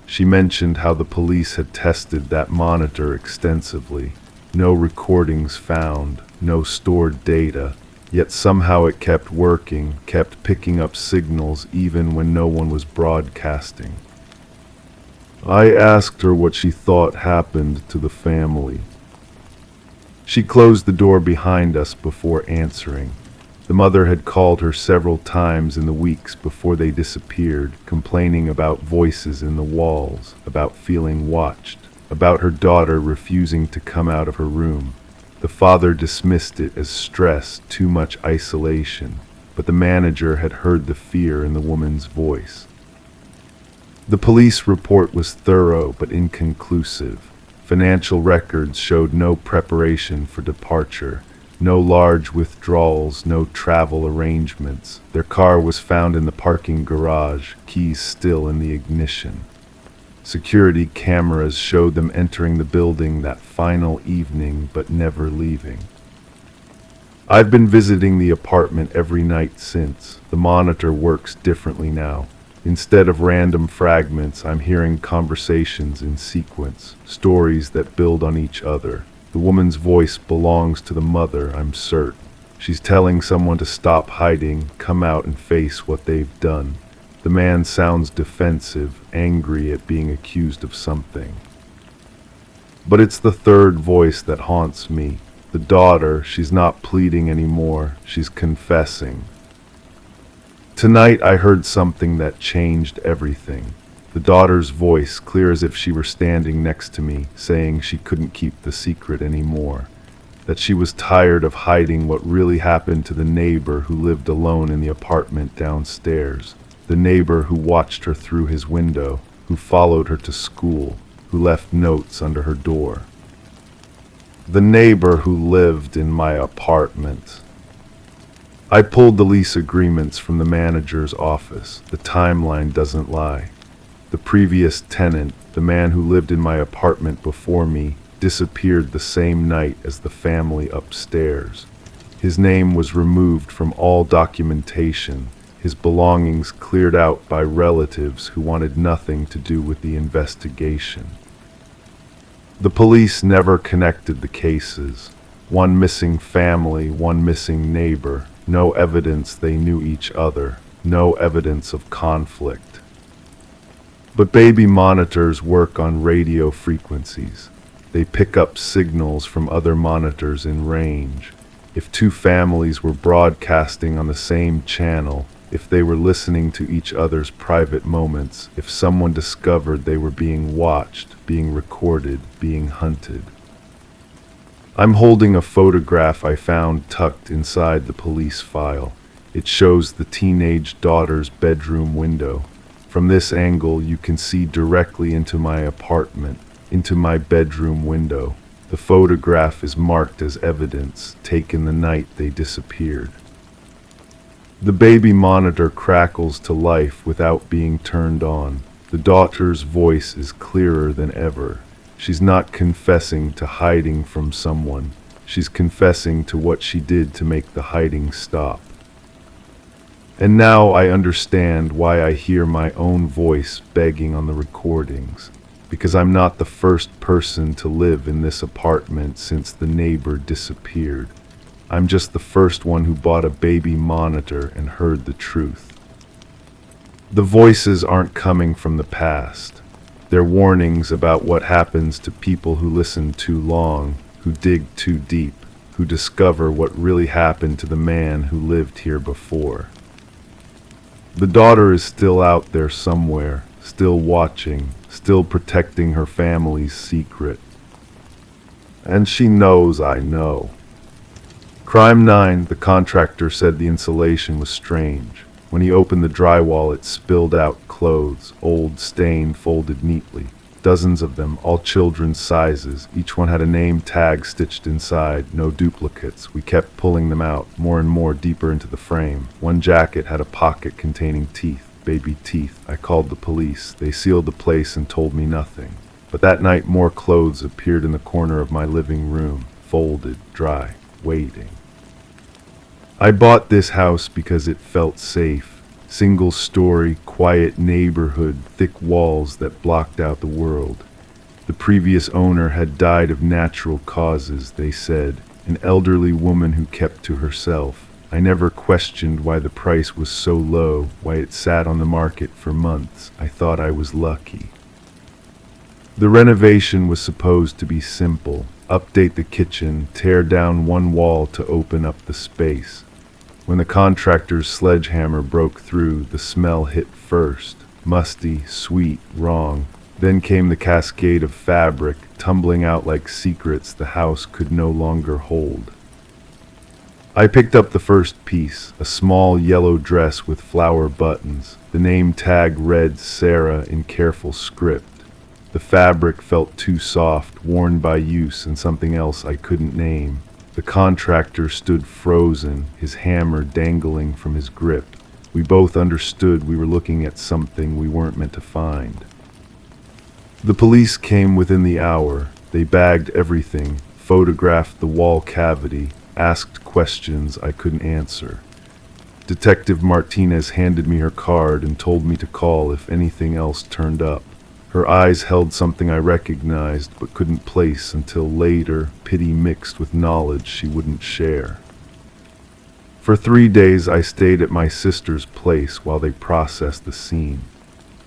She mentioned how the police had tested that monitor extensively. No recordings found, no stored data, yet somehow it kept working, kept picking up signals even when no one was broadcasting. I asked her what she thought happened to the family. She closed the door behind us before answering. The mother had called her several times in the weeks before they disappeared, complaining about voices in the walls, about feeling watched, about her daughter refusing to come out of her room. The father dismissed it as stress, too much isolation, but the manager had heard the fear in the woman's voice. The police report was thorough but inconclusive. Financial records showed no preparation for departure. No large withdrawals, no travel arrangements. Their car was found in the parking garage, keys still in the ignition. Security cameras showed them entering the building that final evening, but never leaving. I've been visiting the apartment every night since. The monitor works differently now. Instead of random fragments, I'm hearing conversations in sequence, stories that build on each other. The woman's voice belongs to the mother, I'm certain. She's telling someone to stop hiding, come out and face what they've done. The man sounds defensive, angry at being accused of something. But it's the third voice that haunts me. The daughter, she's not pleading anymore, she's confessing. Tonight I heard something that changed everything. The daughter's voice, clear as if she were standing next to me, saying she couldn't keep the secret anymore. That she was tired of hiding what really happened to the neighbor who lived alone in the apartment downstairs. The neighbor who watched her through his window, who followed her to school, who left notes under her door. The neighbor who lived in my apartment. I pulled the lease agreements from the manager's office. The timeline doesn't lie. The previous tenant, the man who lived in my apartment before me, disappeared the same night as the family upstairs. His name was removed from all documentation, his belongings cleared out by relatives who wanted nothing to do with the investigation. The police never connected the cases. One missing family, one missing neighbor. No evidence they knew each other. No evidence of conflict. But baby monitors work on radio frequencies. They pick up signals from other monitors in range. If two families were broadcasting on the same channel, if they were listening to each other's private moments, if someone discovered they were being watched, being recorded, being hunted. I'm holding a photograph I found tucked inside the police file. It shows the teenage daughter's bedroom window. From this angle, you can see directly into my apartment, into my bedroom window. The photograph is marked as evidence, taken the night they disappeared. The baby monitor crackles to life without being turned on. The daughter's voice is clearer than ever. She's not confessing to hiding from someone. She's confessing to what she did to make the hiding stop. And now I understand why I hear my own voice begging on the recordings, because I'm not the first person to live in this apartment since the neighbor disappeared. I'm just the first one who bought a baby monitor and heard the truth. The voices aren't coming from the past. They're warnings about what happens to people who listen too long, who dig too deep, who discover what really happened to the man who lived here before. The daughter is still out there somewhere, still watching, still protecting her family's secret. And she knows I know. Crime 9, the contractor said the insulation was strange. When he opened the drywall, it spilled out clothes, old, stained, folded neatly. Dozens of them, all children's sizes. Each one had a name tag stitched inside, no duplicates. We kept pulling them out, more and more deeper into the frame. One jacket had a pocket containing teeth, baby teeth. I called the police. They sealed the place and told me nothing. But that night more clothes appeared in the corner of my living room, folded, dry, waiting. I bought this house because it felt safe. Single-story, quiet neighborhood, thick walls that blocked out the world. The previous owner had died of natural causes, they said, an elderly woman who kept to herself. I never questioned why the price was so low, why it sat on the market for months. I thought I was lucky. The renovation was supposed to be simple. Update the kitchen, tear down one wall to open up the space. When the contractor's sledgehammer broke through, the smell hit first. Musty, sweet, wrong. Then came the cascade of fabric, tumbling out like secrets the house could no longer hold. I picked up the first piece, a small yellow dress with flower buttons. The name tag read Sarah in careful script. The fabric felt too soft, worn by use and something else I couldn't name. The contractor stood frozen, his hammer dangling from his grip. We both understood we were looking at something we weren't meant to find. The police came within the hour. They bagged everything, photographed the wall cavity, asked questions I couldn't answer. Detective Martinez handed me her card and told me to call if anything else turned up. Her eyes held something I recognized but couldn't place until later, pity mixed with knowledge she wouldn't share. For 3 days I stayed at my sister's place while they processed the scene.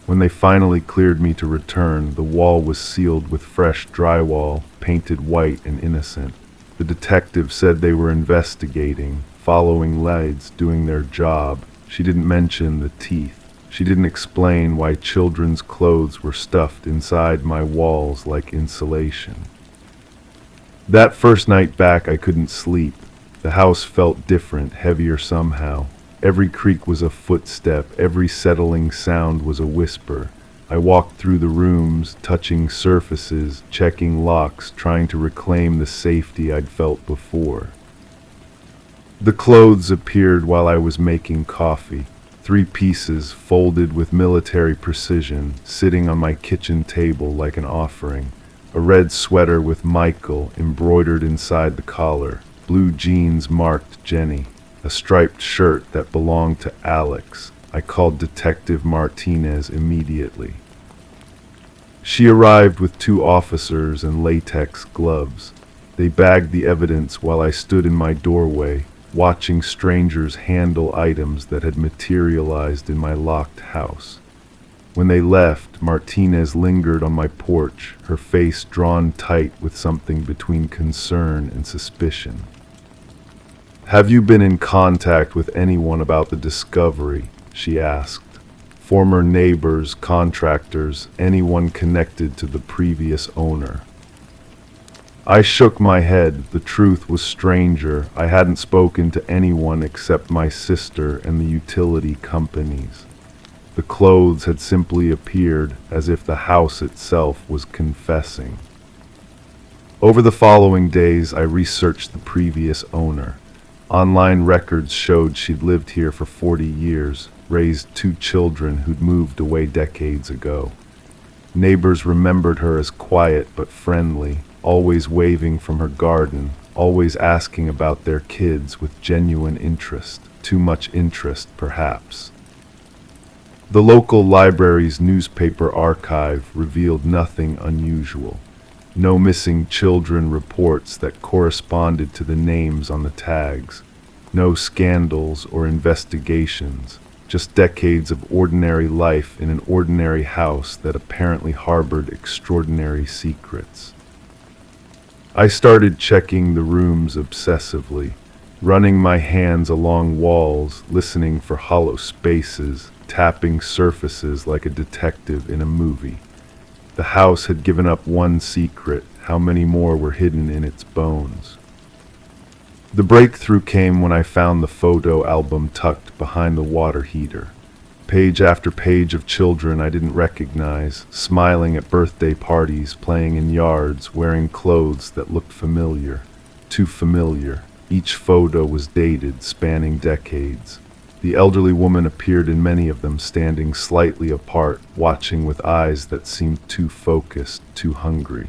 When they finally cleared me to return, the wall was sealed with fresh drywall, painted white and innocent. The detective said they were investigating, following leads, doing their job. She didn't mention the teeth. She didn't explain why children's clothes were stuffed inside my walls like insulation. That first night back I couldn't sleep. The house felt different, heavier somehow. Every creak was a footstep, every settling sound was a whisper. I walked through the rooms, touching surfaces, checking locks, trying to reclaim the safety I'd felt before. The clothes appeared while I was making coffee. 3 pieces, folded with military precision, sitting on my kitchen table like an offering. A red sweater with Michael embroidered inside the collar. Blue jeans marked Jenny. A striped shirt that belonged to Alex. I called Detective Martinez immediately. She arrived with 2 officers and latex gloves. They bagged the evidence while I stood in my doorway, watching strangers handle items that had materialized in my locked house. When they left, Martinez lingered on my porch, her face drawn tight with something between concern and suspicion. "Have you been in contact with anyone about the discovery?" she asked. "Former neighbors, contractors, anyone connected to the previous owner?" I shook my head. The truth was stranger. I hadn't spoken to anyone except my sister and the utility companies. The clothes had simply appeared, as if the house itself was confessing. Over the following days, I researched the previous owner. Online records showed she'd lived here for 40 years, raised 2 children who'd moved away decades ago. Neighbors remembered her as quiet but friendly, always waving from her garden, always asking about their kids with genuine interest, too much interest perhaps. The local library's newspaper archive revealed nothing unusual. No missing children reports that corresponded to the names on the tags. No scandals or investigations. Just decades of ordinary life in an ordinary house that apparently harbored extraordinary secrets. I started checking the rooms obsessively, running my hands along walls, listening for hollow spaces, tapping surfaces like a detective in a movie. The house had given up one secret. How many more were hidden in its bones? The breakthrough came when I found the photo album tucked behind the water heater. Page after page of children I didn't recognize, smiling at birthday parties, playing in yards, wearing clothes that looked familiar. Too familiar. Each photo was dated, spanning decades. The elderly woman appeared in many of them, standing slightly apart, watching with eyes that seemed too focused, too hungry.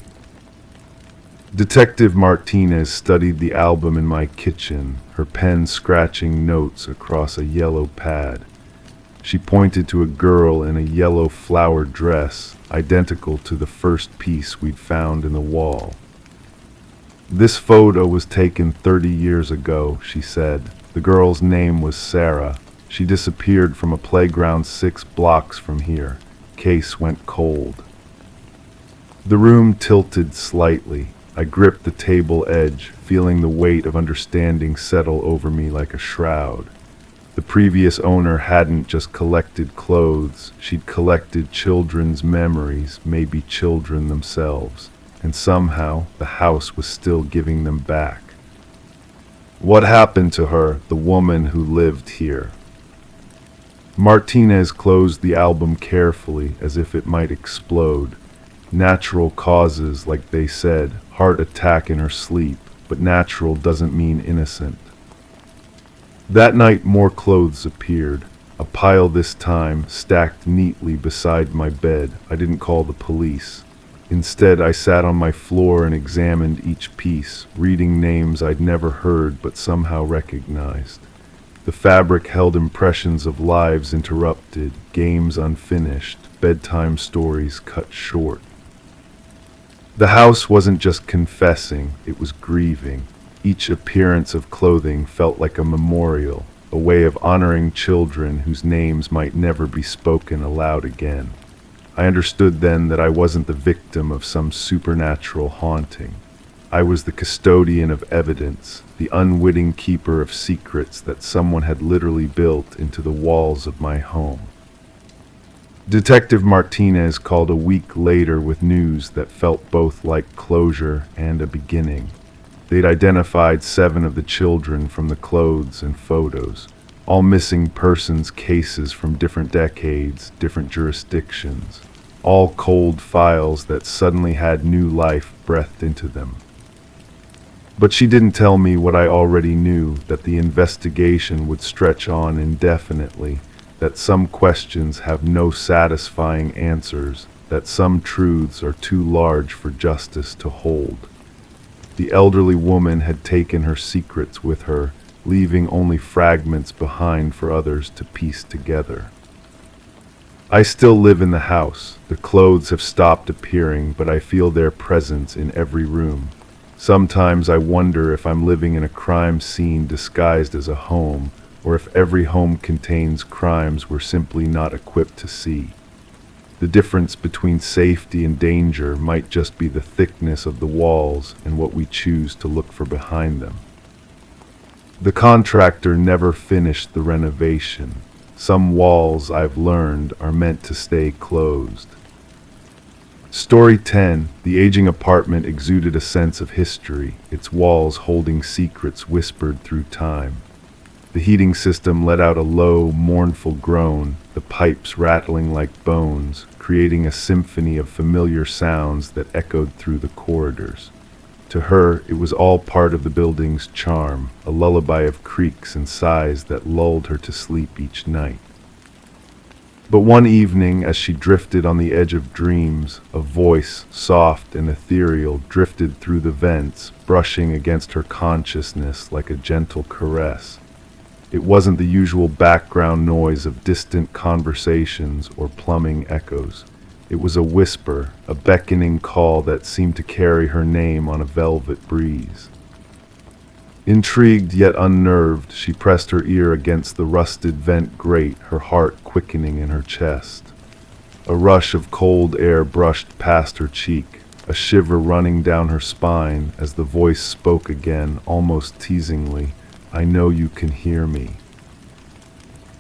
Detective Martinez studied the album in my kitchen, her pen scratching notes across a yellow pad. She pointed to a girl in a yellow flowered dress, identical to the first piece we'd found in the wall. "This photo was taken 30 years ago," she said. "The girl's name was Sarah. She disappeared from a playground 6 blocks from here." Case went cold. The room tilted slightly. I gripped the table edge, feeling the weight of understanding settle over me like a shroud. The previous owner hadn't just collected clothes, she'd collected children's memories, maybe children themselves, and somehow the house was still giving them back. What happened to her, the woman who lived here? Martinez closed the album carefully, as if it might explode. Natural causes, like they said, heart attack in her sleep, but natural doesn't mean innocent. That night more clothes appeared, a pile this time, stacked neatly beside my bed. I didn't call the police. Instead, I sat on my floor and examined each piece, reading names I'd never heard but somehow recognized. The fabric held impressions of lives interrupted, games unfinished, bedtime stories cut short. The house wasn't just confessing, it was grieving. Each appearance of clothing felt like a memorial, a way of honoring children whose names might never be spoken aloud again. I understood then that I wasn't the victim of some supernatural haunting. I was the custodian of evidence, the unwitting keeper of secrets that someone had literally built into the walls of my home. Detective Martinez called a week later with news that felt both like closure and a beginning. They'd identified 7 of the children from the clothes and photos, all missing persons cases from different decades, different jurisdictions, all cold files that suddenly had new life breathed into them. But she didn't tell me what I already knew, that the investigation would stretch on indefinitely, that some questions have no satisfying answers, that some truths are too large for justice to hold. The elderly woman had taken her secrets with her, leaving only fragments behind for others to piece together. I still live in the house. The clothes have stopped appearing, but I feel their presence in every room. Sometimes I wonder if I'm living in a crime scene disguised as a home, or if every home contains crimes we're simply not equipped to see. The difference between safety and danger might just be the thickness of the walls and what we choose to look for behind them. The contractor never finished the renovation. Some walls, I've learned, are meant to stay closed. Story 10. The aging apartment exuded a sense of history, its walls holding secrets whispered through time. The heating system let out a low, mournful groan, the pipes rattling like bones, creating a symphony of familiar sounds that echoed through the corridors. To her, it was all part of the building's charm, a lullaby of creaks and sighs that lulled her to sleep each night. But one evening, as she drifted on the edge of dreams, a voice, soft and ethereal, drifted through the vents, brushing against her consciousness like a gentle caress. It wasn't the usual background noise of distant conversations or plumbing echoes. It was a whisper, a beckoning call that seemed to carry her name on a velvet breeze. Intrigued yet unnerved, she pressed her ear against the rusted vent grate, her heart quickening in her chest. A rush of cold air brushed past her cheek, a shiver running down her spine as the voice spoke again, almost teasingly, "I know you can hear me."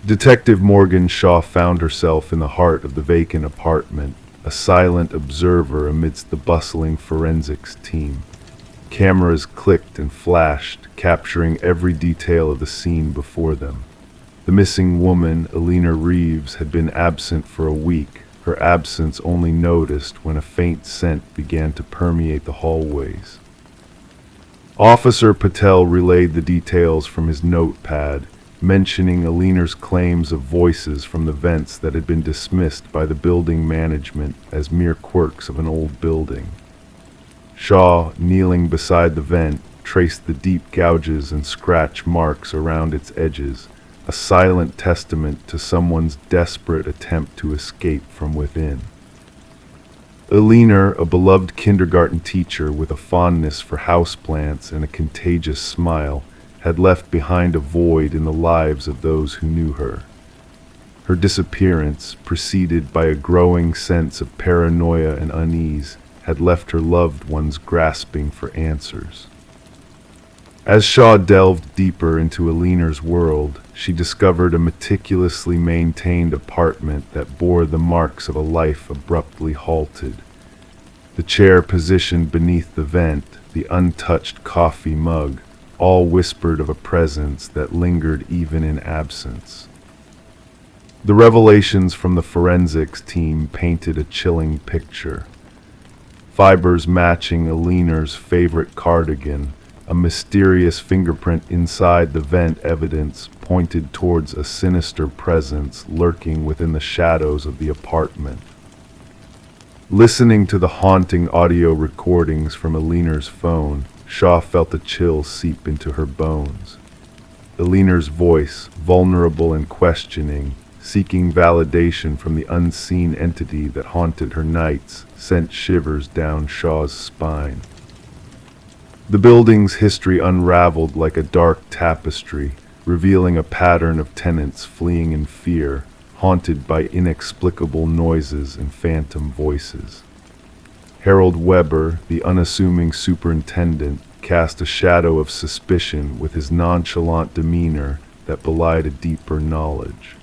Detective Morgan Shaw found herself in the heart of the vacant apartment, a silent observer amidst the bustling forensics team. Cameras clicked and flashed, capturing every detail of the scene before them. The missing woman, Alina Reeves, had been absent for a week, her absence only noticed when a faint scent began to permeate the hallways. Officer Patel relayed the details from his notepad, mentioning Alina's claims of voices from the vents that had been dismissed by the building management as mere quirks of an old building. Shaw, kneeling beside the vent, traced the deep gouges and scratch marks around its edges, a silent testament to someone's desperate attempt to escape from within. Alina, a beloved kindergarten teacher with a fondness for houseplants and a contagious smile, had left behind a void in the lives of those who knew her. Her disappearance, preceded by a growing sense of paranoia and unease, had left her loved ones grasping for answers. As Shaw delved deeper into Alina's world, she discovered a meticulously maintained apartment that bore the marks of a life abruptly halted. The chair positioned beneath the vent, the untouched coffee mug, all whispered of a presence that lingered even in absence. The revelations from the forensics team painted a chilling picture. Fibers matching Alina's favorite cardigan, a mysterious fingerprint inside the vent evidence pointed towards a sinister presence lurking within the shadows of the apartment. Listening to the haunting audio recordings from Alina's phone, Shaw felt a chill seep into her bones. Alina's voice, vulnerable and questioning, seeking validation from the unseen entity that haunted her nights, sent shivers down Shaw's spine. The building's history unraveled like a dark tapestry, revealing a pattern of tenants fleeing in fear, haunted by inexplicable noises and phantom voices. Harold Weber, the unassuming superintendent, cast a shadow of suspicion with his nonchalant demeanor that belied a deeper knowledge.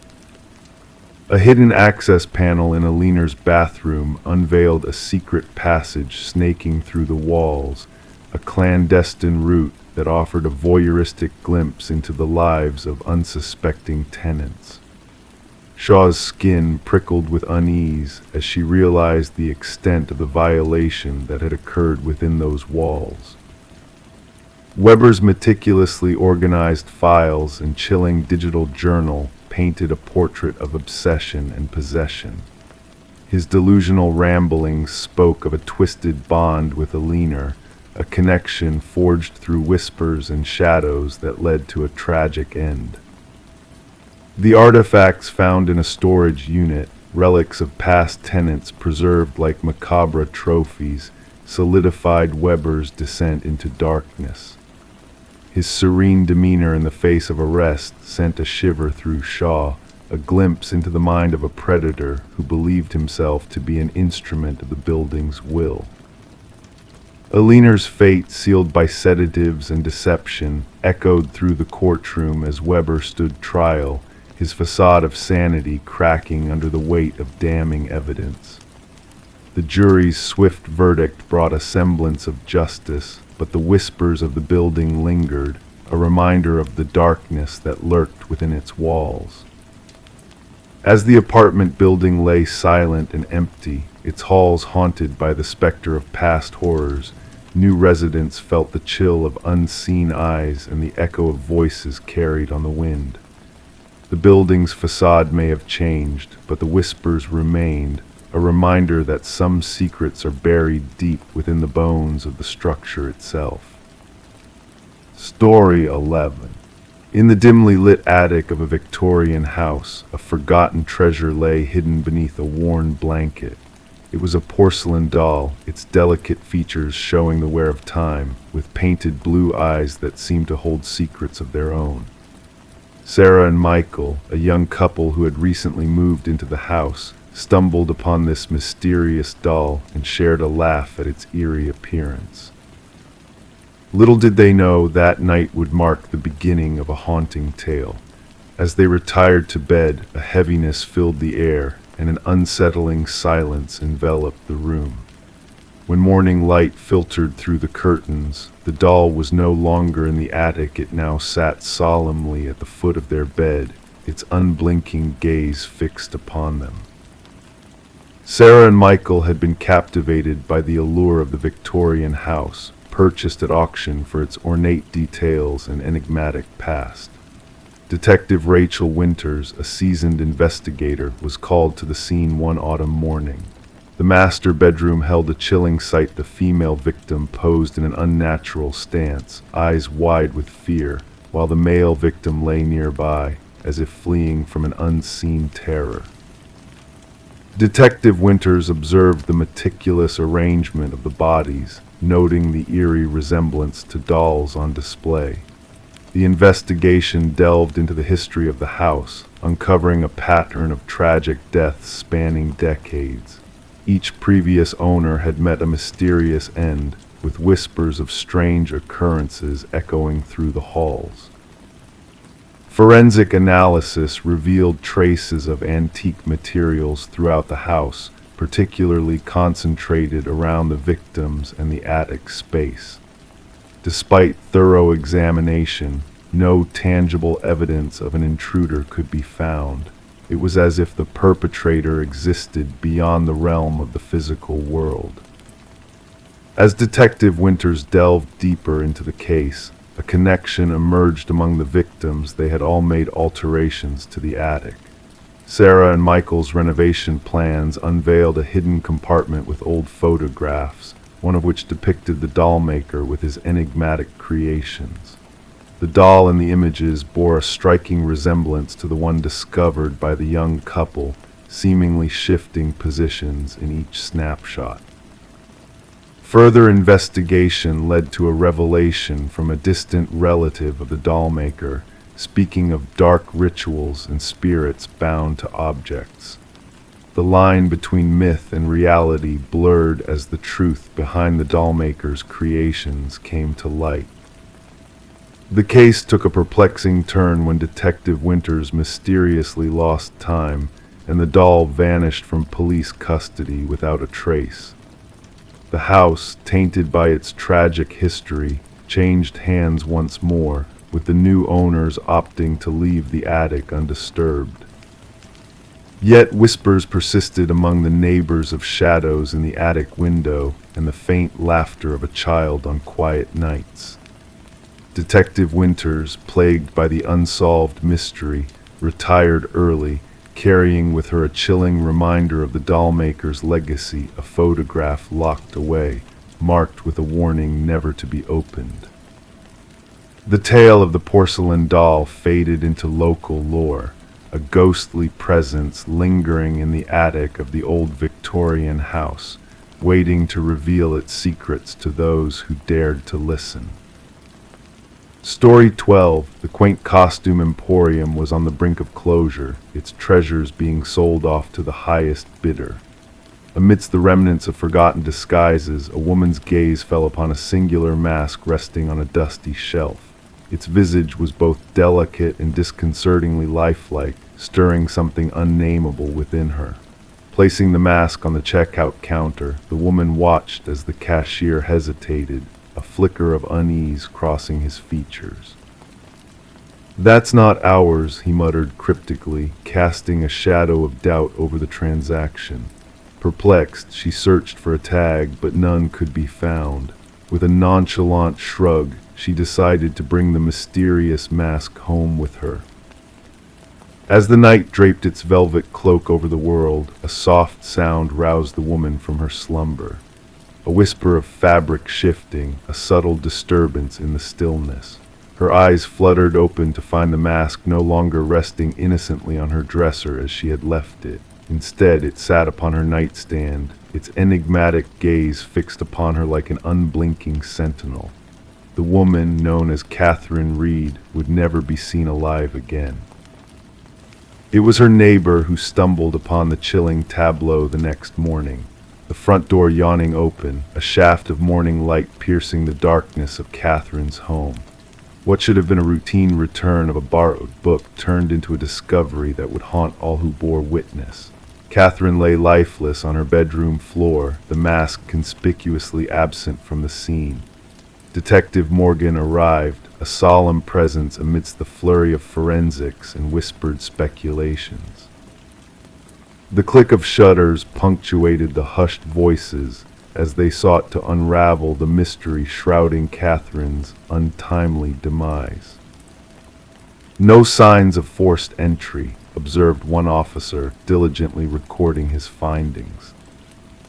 A hidden access panel in Alina's bathroom unveiled a secret passage snaking through the walls, a clandestine route that offered a voyeuristic glimpse into the lives of unsuspecting tenants. Shaw's skin prickled with unease as she realized the extent of the violation that had occurred within those walls. Weber's meticulously organized files and chilling digital journal painted a portrait of obsession and possession. His delusional ramblings spoke of a twisted bond with Alina, a connection forged through whispers and shadows that led to a tragic end. The artifacts found in a storage unit, relics of past tenants preserved like macabre trophies, solidified Weber's descent into darkness. His serene demeanor in the face of arrest sent a shiver through Shaw, a glimpse into the mind of a predator who believed himself to be an instrument of the building's will. Alina's fate, sealed by sedatives and deception, echoed through the courtroom as Weber stood trial, his facade of sanity cracking under the weight of damning evidence. The jury's swift verdict brought a semblance of justice, but the whispers of the building lingered, a reminder of the darkness that lurked within its walls. As the apartment building lay silent and empty, its halls haunted by the specter of past horrors, new residents felt the chill of unseen eyes and the echo of voices carried on the wind. The building's facade may have changed, but the whispers remained, a reminder that some secrets are buried deep within the bones of the structure itself. Story 11. In the dimly lit attic of a Victorian house, a forgotten treasure lay hidden beneath a worn blanket. It was a porcelain doll, its delicate features showing the wear of time, with painted blue eyes that seemed to hold secrets of their own. Sarah and Michael, a young couple who had recently moved into the house, stumbled upon this mysterious doll and shared a laugh at its eerie appearance. Little did they know that night would mark the beginning of a haunting tale. As they retired to bed, a heaviness filled the air, and an unsettling silence enveloped the room. When morning light filtered through the curtains, the doll was no longer in the attic. It now sat solemnly at the foot of their bed, its unblinking gaze fixed upon them. Sarah and Michael had been captivated by the allure of the Victorian house, purchased at auction for its ornate details and enigmatic past. Detective Rachel Winters, a seasoned investigator, was called to the scene one autumn morning. The master bedroom held a chilling sight. The female victim posed in an unnatural stance, eyes wide with fear, while the male victim lay nearby, as if fleeing from an unseen terror. Detective Winters observed the meticulous arrangement of the bodies, noting the eerie resemblance to dolls on display. The investigation delved into the history of the house, uncovering a pattern of tragic deaths spanning decades. Each previous owner had met a mysterious end, with whispers of strange occurrences echoing through the halls. Forensic analysis revealed traces of antique materials throughout the house, particularly concentrated around the victims and the attic space. Despite thorough examination, no tangible evidence of an intruder could be found. It was as if the perpetrator existed beyond the realm of the physical world. As Detective Winters delved deeper into the case, a connection emerged among the victims. They had all made alterations to the attic. Sarah and Michael's renovation plans unveiled a hidden compartment with old photographs, one of which depicted the doll maker with his enigmatic creations. The doll in the images bore a striking resemblance to the one discovered by the young couple, seemingly shifting positions in each snapshot. Further investigation led to a revelation from a distant relative of the doll maker, speaking of dark rituals and spirits bound to objects. The line between myth and reality blurred as the truth behind the dollmaker's creations came to light. The case took a perplexing turn when Detective Winters mysteriously lost time, and the doll vanished from police custody without a trace. The house, tainted by its tragic history, changed hands once more, with the new owners opting to leave the attic undisturbed. Yet whispers persisted among the neighbors of shadows in the attic window and the faint laughter of a child on quiet nights. Detective Winters, plagued by the unsolved mystery, retired early, carrying with her a chilling reminder of the dollmaker's legacy, a photograph locked away, marked with a warning never to be opened. The tale of the porcelain doll faded into local lore, a ghostly presence lingering in the attic of the old Victorian house, waiting to reveal its secrets to those who dared to listen. Story 12, the quaint costume emporium, was on the brink of closure, its treasures being sold off to the highest bidder. Amidst the remnants of forgotten disguises, a woman's gaze fell upon a singular mask resting on a dusty shelf. Its visage was both delicate and disconcertingly lifelike, stirring something unnameable within her. Placing the mask on the checkout counter, the woman watched as the cashier hesitated, a flicker of unease crossing his features. "That's not ours," he muttered cryptically, casting a shadow of doubt over the transaction. Perplexed, she searched for a tag, but none could be found. With a nonchalant shrug, she decided to bring the mysterious mask home with her. As the night draped its velvet cloak over the world, a soft sound roused the woman from her slumber. A whisper of fabric shifting, a subtle disturbance in the stillness. Her eyes fluttered open to find the mask no longer resting innocently on her dresser as she had left it. Instead, it sat upon her nightstand, its enigmatic gaze fixed upon her like an unblinking sentinel. The woman, known as Catherine Reed, would never be seen alive again. It was her neighbor who stumbled upon the chilling tableau the next morning, the front door yawning open, a shaft of morning light piercing the darkness of Catherine's home. What should have been a routine return of a borrowed book turned into a discovery that would haunt all who bore witness. Catherine lay lifeless on her bedroom floor, the mask conspicuously absent from the scene. Detective Morgan arrived, a solemn presence amidst the flurry of forensics and whispered speculations. The click of shutters punctuated the hushed voices as they sought to unravel the mystery shrouding Catherine's untimely demise. "No signs of forced entry," observed one officer, diligently recording his findings.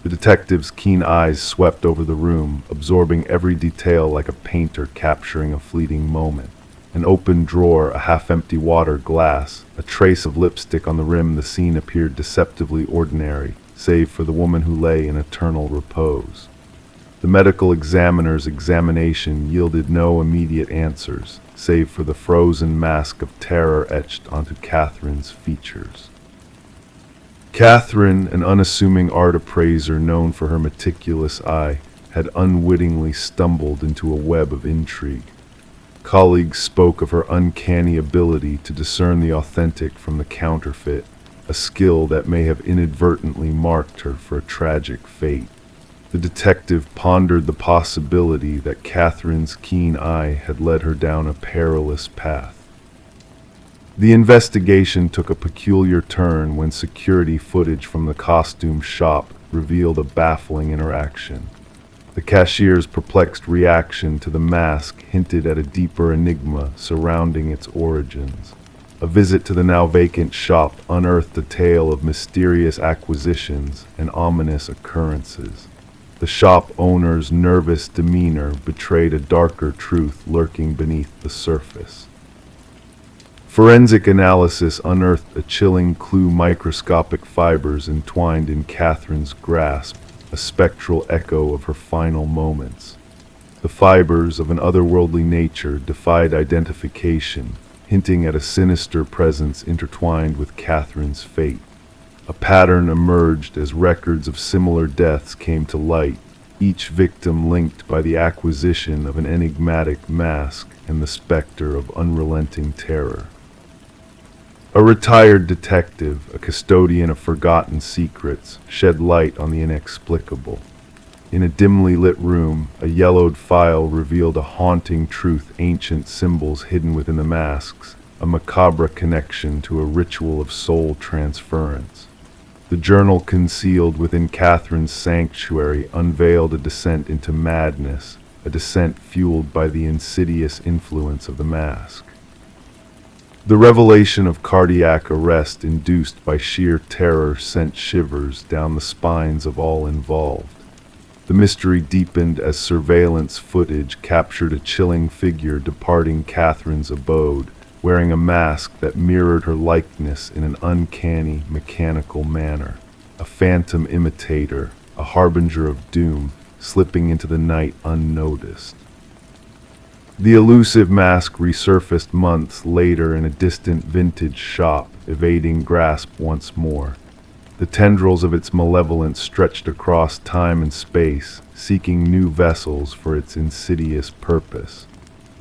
The detective's keen eyes swept over the room, absorbing every detail like a painter capturing a fleeting moment. An open drawer, a half-empty water glass, a trace of lipstick on the rim. The scene appeared deceptively ordinary, save for the woman who lay in eternal repose. The medical examiner's examination yielded no immediate answers, save for the frozen mask of terror etched onto Catherine's features. Catherine, an unassuming art appraiser known for her meticulous eye, had unwittingly stumbled into a web of intrigue. Colleagues spoke of her uncanny ability to discern the authentic from the counterfeit, a skill that may have inadvertently marked her for a tragic fate. The detective pondered the possibility that Catherine's keen eye had led her down a perilous path. The investigation took a peculiar turn when security footage from the costume shop revealed a baffling interaction. The cashier's perplexed reaction to the mask hinted at a deeper enigma surrounding its origins. A visit to the now vacant shop unearthed a tale of mysterious acquisitions and ominous occurrences. The shop owner's nervous demeanor betrayed a darker truth lurking beneath the surface. Forensic analysis unearthed a chilling clue: microscopic fibers entwined in Catherine's grasp, a spectral echo of her final moments. The fibers, of an otherworldly nature, defied identification, hinting at a sinister presence intertwined with Catherine's fate. A pattern emerged as records of similar deaths came to light, each victim linked by the acquisition of an enigmatic mask and the specter of unrelenting terror. A retired detective, a custodian of forgotten secrets, shed light on the inexplicable. In a dimly lit room, a yellowed file revealed a haunting truth: ancient symbols hidden within the masks, a macabre connection to a ritual of soul transference. The journal concealed within Catherine's sanctuary unveiled a descent into madness, a descent fueled by the insidious influence of the mask. The revelation of cardiac arrest induced by sheer terror sent shivers down the spines of all involved. The mystery deepened as surveillance footage captured a chilling figure departing Catherine's abode, wearing a mask that mirrored her likeness in an uncanny, mechanical manner. A phantom imitator, a harbinger of doom, slipping into the night unnoticed. The elusive mask resurfaced months later in a distant vintage shop, evading grasp once more. The tendrils of its malevolence stretched across time and space, seeking new vessels for its insidious purpose.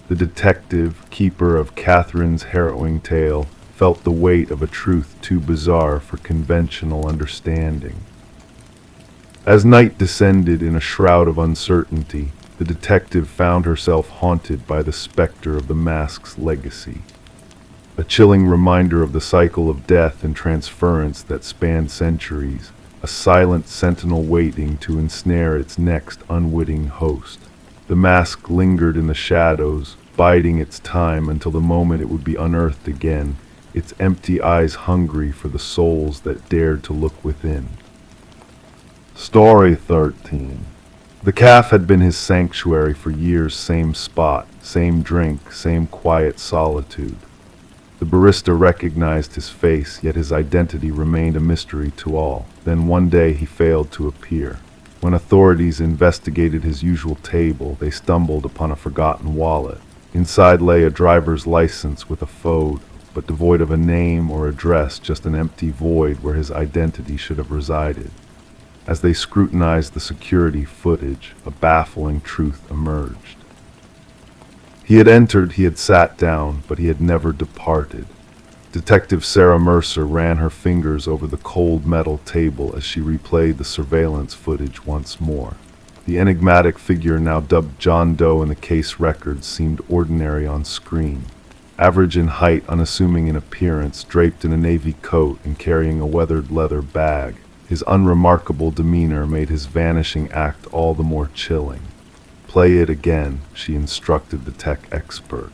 The detective, keeper of Catherine's harrowing tale, felt the weight of a truth too bizarre for conventional understanding. As night descended in a shroud of uncertainty, the detective found herself haunted by the specter of the mask's legacy. A chilling reminder of the cycle of death and transference that spanned centuries, a silent sentinel waiting to ensnare its next unwitting host. The mask lingered in the shadows, biding its time until the moment it would be unearthed again, its empty eyes hungry for the souls that dared to look within. Story 13. The calf had been his sanctuary for years. Same spot, same drink, same quiet solitude. The barista recognized his face, yet his identity remained a mystery to all. Then one day he failed to appear. When authorities investigated his usual table, they stumbled upon a forgotten wallet. Inside lay a driver's license with a photo, but devoid of a name or address, just an empty void where his identity should have resided. As they scrutinized the security footage, a baffling truth emerged. He had entered, he had sat down, but he had never departed. Detective Sarah Mercer ran her fingers over the cold metal table as she replayed the surveillance footage once more. The enigmatic figure now dubbed John Doe in the case records seemed ordinary on screen. Average in height, unassuming in appearance, draped in a navy coat and carrying a weathered leather bag, his unremarkable demeanor made his vanishing act all the more chilling. "Play it again," she instructed the tech expert.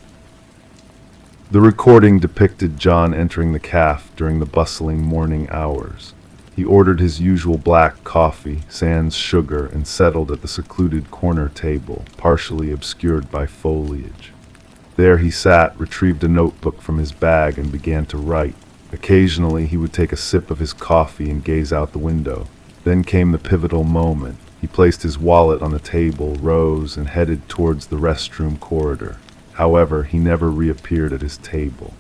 The recording depicted John entering the cafe during the bustling morning hours. He ordered his usual black coffee, sans sugar, and settled at the secluded corner table, partially obscured by foliage. There he sat, retrieved a notebook from his bag, and began to write. Occasionally he would take a sip of his coffee and gaze out the window. Then came the pivotal moment. He placed his wallet on the table, rose, and headed towards the restroom corridor. However, he never reappeared at his table.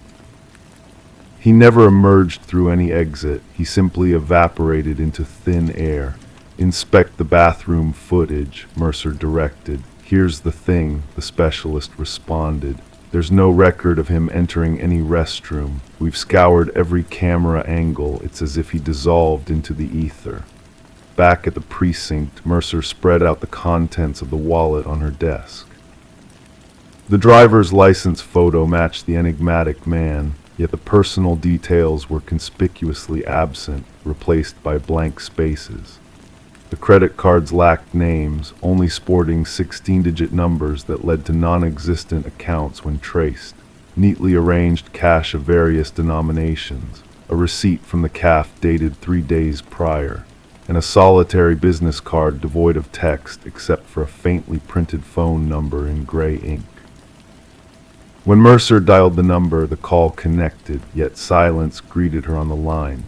He never emerged through any exit. He simply evaporated into thin air. "Inspect the bathroom footage," Mercer directed. "Here's the thing," the specialist responded. "There's no record of him entering any restroom. We've scoured every camera angle. It's as if he dissolved into the ether." Back at the precinct, Mercer spread out the contents of the wallet on her desk. The driver's license photo matched the enigmatic man, yet the personal details were conspicuously absent, replaced by blank spaces. The credit cards lacked names, only sporting 16-digit numbers that led to non-existent accounts when traced. Neatly arranged cash of various denominations, a receipt from the cafe dated 3 days prior, and a solitary business card devoid of text except for a faintly printed phone number in gray ink. When Mercer dialed the number, the call connected, yet silence greeted her on the line.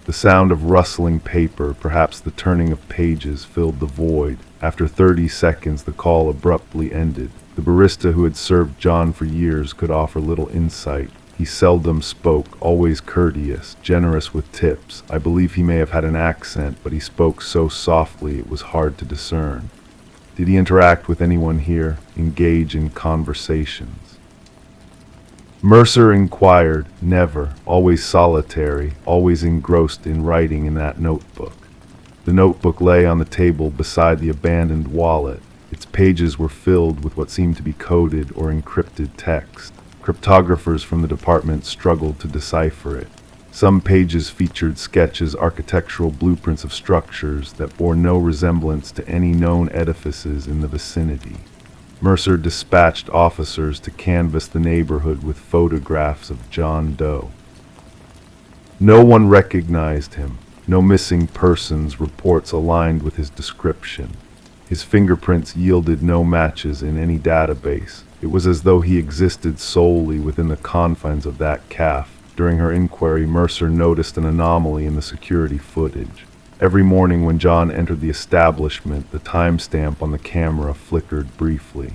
The sound of rustling paper, perhaps the turning of pages, filled the void. After 30 seconds, the call abruptly ended. The barista who had served John for years could offer little insight. He seldom spoke, always courteous, generous with tips. I believe he may have had an accent, but he spoke so softly it was hard to discern. Did he interact with anyone here, engage in conversations? Mercer inquired. Never, always solitary, always engrossed in writing in that notebook. The notebook lay on the table beside the abandoned wallet. Its pages were filled with what seemed to be coded or encrypted text. Cryptographers from the department struggled to decipher it. Some pages featured sketches, architectural blueprints of structures that bore no resemblance to any known edifices in the vicinity. Mercer dispatched officers to canvass the neighborhood with photographs of John Doe. No one recognized him. No missing persons reports aligned with his description. His fingerprints yielded no matches in any database. It was as though he existed solely within the confines of that cafe. During her inquiry, Mercer noticed an anomaly in the security footage. Every morning when John entered the establishment, the timestamp on the camera flickered briefly.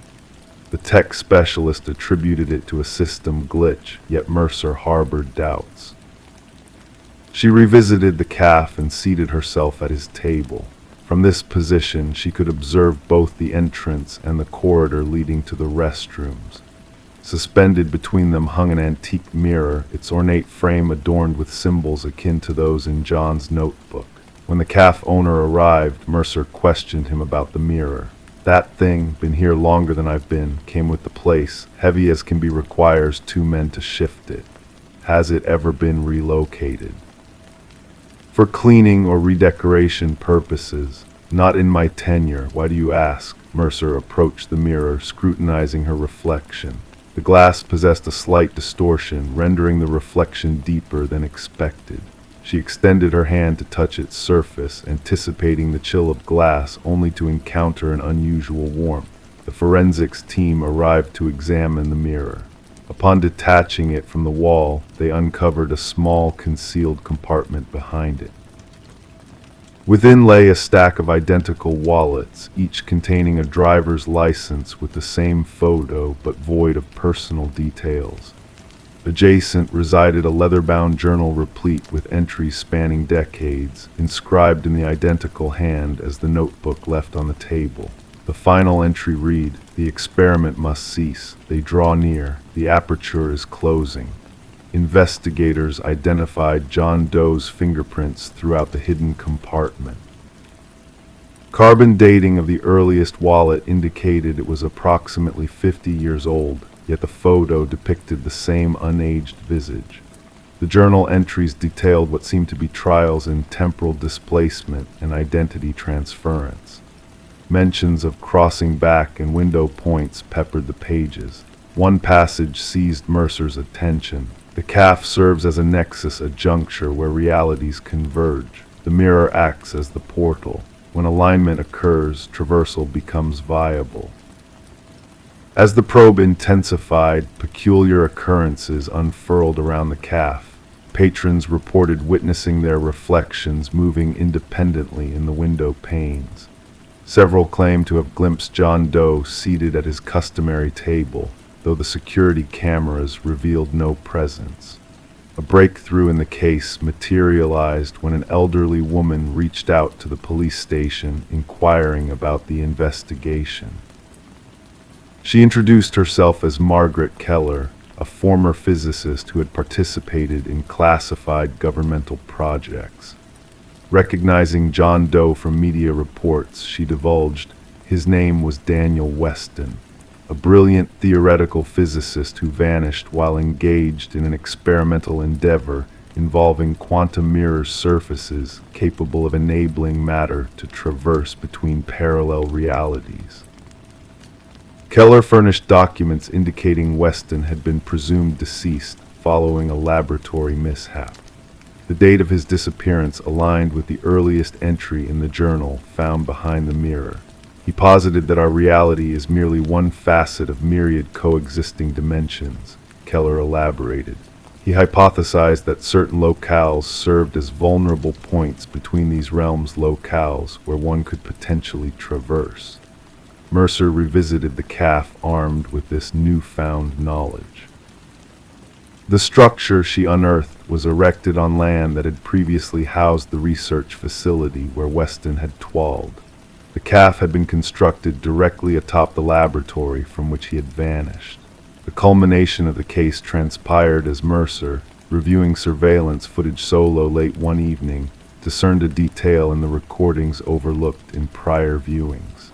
The tech specialist attributed it to a system glitch, yet Mercer harbored doubts. She revisited the cafe and seated herself at his table. From this position, she could observe both the entrance and the corridor leading to the restrooms. Suspended between them hung an antique mirror, its ornate frame adorned with symbols akin to those in John's notebook. When the cafe owner arrived, Mercer questioned him about the mirror. "That thing, been here longer than I've been, came with the place, heavy as can be, requires 2 men to shift it. Has it ever been relocated?" "For cleaning or redecoration purposes. Not in my tenure. Why do you ask?" Mercer approached the mirror, scrutinizing her reflection. The glass possessed a slight distortion, rendering the reflection deeper than expected. She extended her hand to touch its surface, anticipating the chill of glass, only to encounter an unusual warmth. The forensics team arrived to examine the mirror. Upon detaching it from the wall, they uncovered a small concealed compartment behind it. Within lay a stack of identical wallets, each containing a driver's license with the same photo but void of personal details. Adjacent resided a leather-bound journal replete with entries spanning decades, inscribed in the identical hand as the notebook left on the table. The final entry read, "The experiment must cease. They draw near. The aperture is closing." Investigators identified John Doe's fingerprints throughout the hidden compartment. Carbon dating of the earliest wallet indicated it was approximately 50 years old, yet the photo depicted the same unaged visage. The journal entries detailed what seemed to be trials in temporal displacement and identity transference. Mentions of crossing back and window points peppered the pages. One passage seized Mercer's attention. The calf serves as a nexus, a juncture where realities converge. The mirror acts as the portal. When alignment occurs, traversal becomes viable. As the probe intensified, peculiar occurrences unfurled around the calf. Patrons reported witnessing their reflections moving independently in the window panes. Several claimed to have glimpsed John Doe seated at his customary table, though the security cameras revealed no presence. A breakthrough in the case materialized when an elderly woman reached out to the police station inquiring about the investigation. She introduced herself as Margaret Keller, a former physicist who had participated in classified governmental projects. Recognizing John Doe from media reports, she divulged his name was Daniel Weston, a brilliant theoretical physicist who vanished while engaged in an experimental endeavor involving quantum mirror surfaces capable of enabling matter to traverse between parallel realities. Keller furnished documents indicating Weston had been presumed deceased following a laboratory mishap. The date of his disappearance aligned with the earliest entry in the journal found behind the mirror. He posited that our reality is merely one facet of myriad coexisting dimensions, Keller elaborated. He hypothesized that certain locales served as vulnerable points between these realms, locales where one could potentially traverse. Mercer revisited the calf armed with this newfound knowledge. The structure she unearthed was erected on land that had previously housed the research facility where Weston had twalled. The calf had been constructed directly atop the laboratory from which he had vanished. The culmination of the case transpired as Mercer, reviewing surveillance footage solo late one evening, discerned a detail in the recordings overlooked in prior viewings.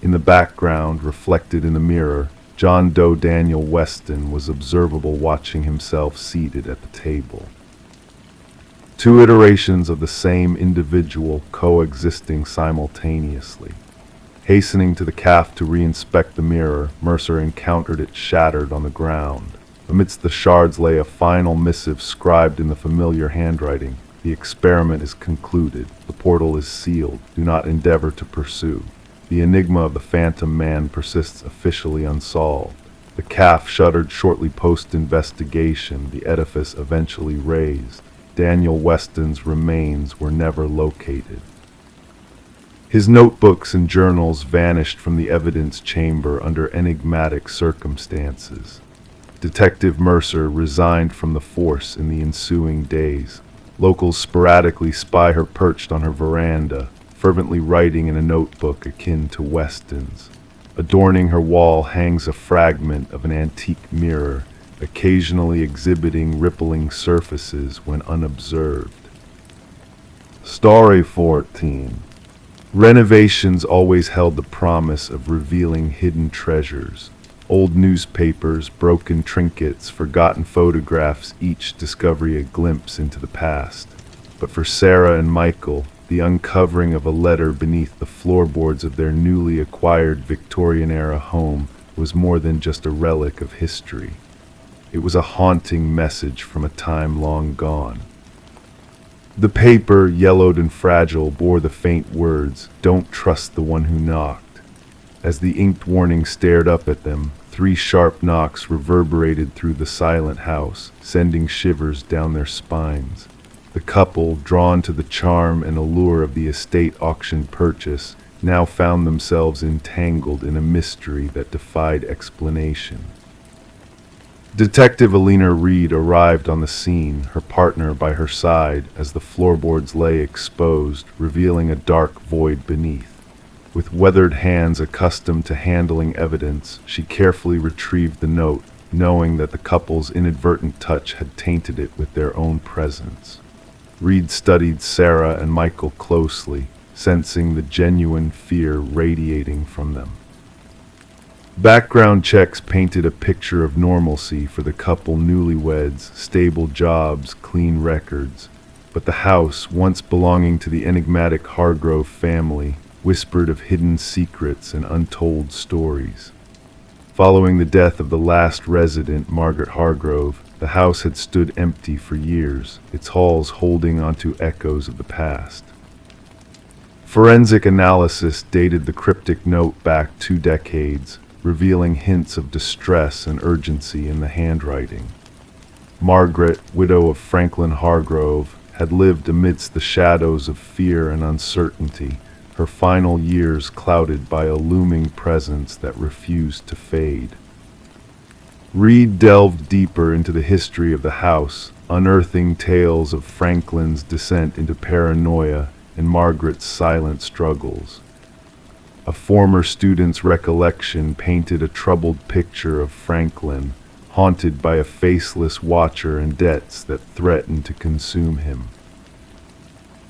In the background, reflected in the mirror, John Doe Daniel Weston was observable watching himself seated at the table. Two iterations of the same individual coexisting simultaneously. Hastening to the calf to reinspect the mirror, Mercer encountered it shattered on the ground. Amidst the shards lay a final missive scribed in the familiar handwriting. The experiment is concluded. The portal is sealed. Do not endeavor to pursue. The enigma of the Phantom Man persists officially unsolved. The calf shuddered shortly post-investigation, the edifice eventually razed. Daniel Weston's remains were never located. His notebooks and journals vanished from the evidence chamber under enigmatic circumstances. Detective Mercer resigned from the force in the ensuing days. Locals sporadically spy her perched on her veranda, fervently writing in a notebook akin to Weston's. Adorning her wall hangs a fragment of an antique mirror, occasionally exhibiting rippling surfaces when unobserved. Story 14. Renovations always held the promise of revealing hidden treasures. Old newspapers, broken trinkets, forgotten photographs, each discovery a glimpse into the past. But for Sarah and Michael, the uncovering of a letter beneath the floorboards of their newly acquired Victorian-era home was more than just a relic of history. It was a haunting message from a time long gone. The paper, yellowed and fragile, bore the faint words, "Don't trust the one who knocked." As the inked warning stared up at them, 3 sharp knocks reverberated through the silent house, sending shivers down their spines. The couple, drawn to the charm and allure of the estate auction purchase, now found themselves entangled in a mystery that defied explanation. Detective Alina Reed arrived on the scene, her partner by her side, as the floorboards lay exposed, revealing a dark void beneath. With weathered hands accustomed to handling evidence, she carefully retrieved the note, knowing that the couple's inadvertent touch had tainted it with their own presence. Reed studied Sarah and Michael closely, sensing the genuine fear radiating from them. Background checks painted a picture of normalcy for the couple newlyweds, stable jobs, clean records. But the house, once belonging to the enigmatic Hargrove family, whispered of hidden secrets and untold stories. Following the death of the last resident, Margaret Hargrove, the house had stood empty for years, its halls holding onto echoes of the past. Forensic analysis dated the cryptic note back 2 decades, revealing hints of distress and urgency in the handwriting. Margaret, widow of Franklin Hargrove, had lived amidst the shadows of fear and uncertainty, her final years clouded by a looming presence that refused to fade. Reed delved deeper into the history of the house, unearthing tales of Franklin's descent into paranoia and Margaret's silent struggles. A former student's recollection painted a troubled picture of Franklin, haunted by a faceless watcher and debts that threatened to consume him.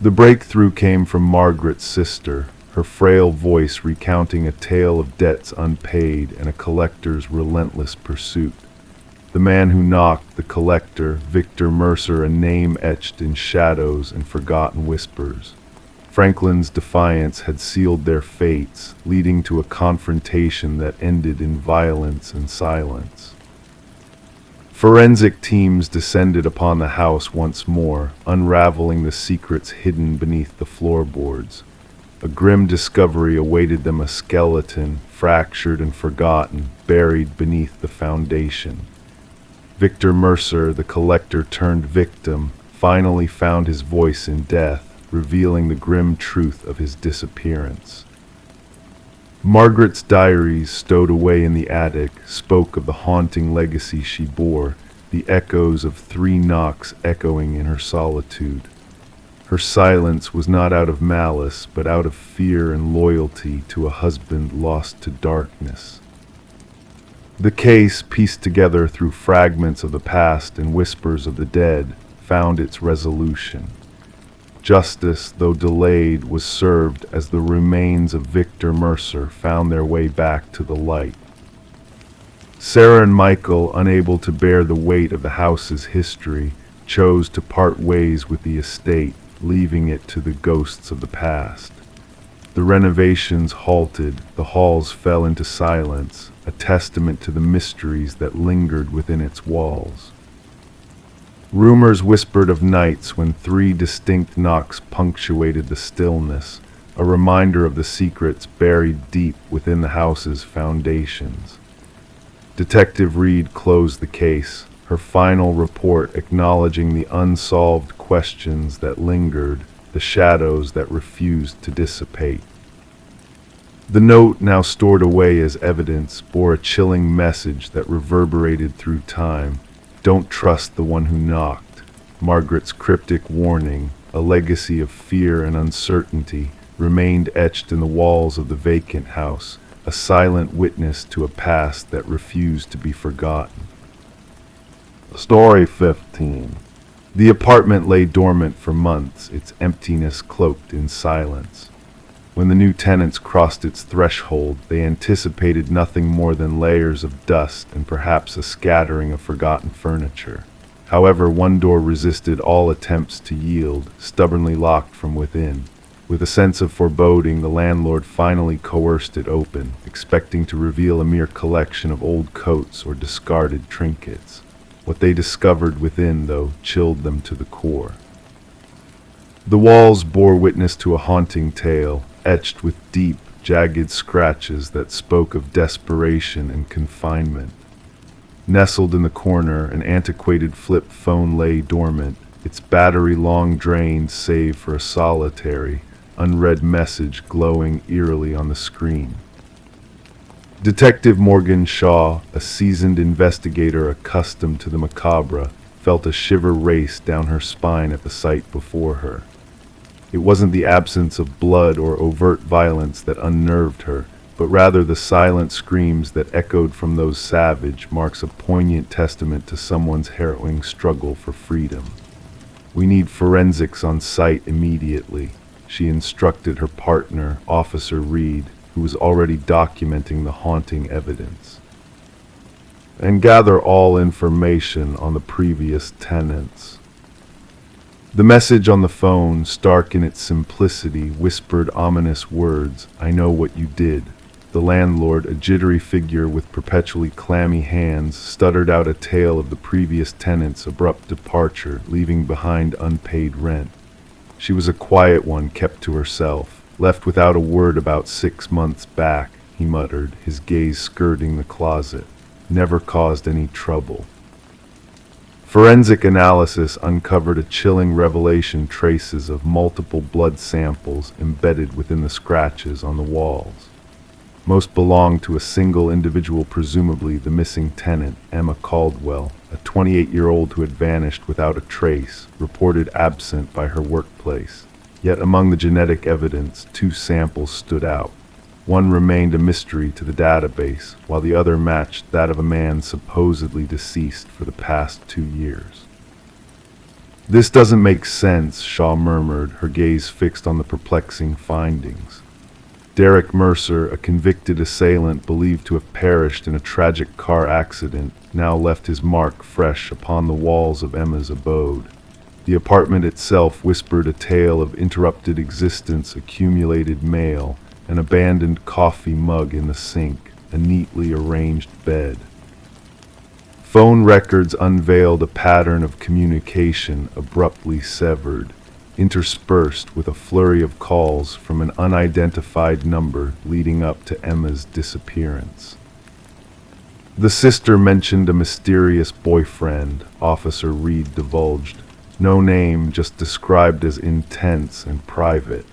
The breakthrough came from Margaret's sister, her frail voice recounting a tale of debts unpaid and a collector's relentless pursuit. The man who knocked, the collector, Victor Mercer, a name etched in shadows and forgotten whispers. Franklin's defiance had sealed their fates, leading to a confrontation that ended in violence and silence. Forensic teams descended upon the house once more, unraveling the secrets hidden beneath the floorboards. A grim discovery awaited them: a skeleton, fractured and forgotten, buried beneath the foundation. Victor Mercer, the collector turned victim, finally found his voice in death, revealing the grim truth of his disappearance. Margaret's diaries, stowed away in the attic, spoke of the haunting legacy she bore, the echoes of 3 knocks echoing in her solitude. Her silence was not out of malice, but out of fear and loyalty to a husband lost to darkness. The case, pieced together through fragments of the past and whispers of the dead, found its resolution. Justice, though delayed, was served as the remains of Victor Mercer found their way back to the light. Sarah and Michael, unable to bear the weight of the house's history, chose to part ways with the estate, leaving it to the ghosts of the past. The renovations halted, the halls fell into silence, a testament to the mysteries that lingered within its walls. Rumors whispered of nights when 3 distinct knocks punctuated the stillness, a reminder of the secrets buried deep within the house's foundations. Detective Reed closed the case, her final report acknowledging the unsolved questions that lingered, the shadows that refused to dissipate. The note, now stored away as evidence, bore a chilling message that reverberated through time. Don't trust the one who knocked. Margaret's cryptic warning, a legacy of fear and uncertainty, remained etched in the walls of the vacant house, a silent witness to a past that refused to be forgotten. Story 15. The apartment lay dormant for months, its emptiness cloaked in silence. When the new tenants crossed its threshold, they anticipated nothing more than layers of dust and perhaps a scattering of forgotten furniture. However, one door resisted all attempts to yield, stubbornly locked from within. With a sense of foreboding, the landlord finally coerced it open, expecting to reveal a mere collection of old coats or discarded trinkets. What they discovered within, though, chilled them to the core. The walls bore witness to a haunting tale, etched with deep, jagged scratches that spoke of desperation and confinement. Nestled in the corner, an antiquated flip phone lay dormant, its battery long drained save for a solitary, unread message glowing eerily on the screen. Detective Morgan Shaw, a seasoned investigator accustomed to the macabre, felt a shiver race down her spine at the sight before her. It wasn't the absence of blood or overt violence that unnerved her, but rather the silent screams that echoed from those savage marks a poignant testament to someone's harrowing struggle for freedom. "We need forensics on site immediately," she instructed her partner, Officer Reed, who was already documenting the haunting evidence. "And gather all information on the previous tenants." The message on the phone, stark in its simplicity, whispered ominous words, "I know what you did." The landlord, a jittery figure with perpetually clammy hands, stuttered out a tale of the previous tenant's abrupt departure, leaving behind unpaid rent. She was a quiet one, kept to herself, left without a word about 6 months back, he muttered, his gaze skirting the closet. Never caused any trouble. Forensic analysis uncovered a chilling revelation: traces of multiple blood samples embedded within the scratches on the walls. Most belonged to a single individual, presumably the missing tenant, Emma Caldwell, a 28-year-old who had vanished without a trace, reported absent by her workplace. Yet among the genetic evidence, 2 samples stood out. One remained a mystery to the database, while the other matched that of a man supposedly deceased for the past 2 years. "This doesn't make sense," Shaw murmured, her gaze fixed on the perplexing findings. Derek Mercer, a convicted assailant believed to have perished in a tragic car accident, now left his mark fresh upon the walls of Emma's abode. The apartment itself whispered a tale of interrupted existence, accumulated mail, an abandoned coffee mug in the sink, a neatly arranged bed. Phone records unveiled a pattern of communication abruptly severed, interspersed with a flurry of calls from an unidentified number leading up to Emma's disappearance. The sister mentioned a mysterious boyfriend, Officer Reed divulged. No name, just described as intense and private.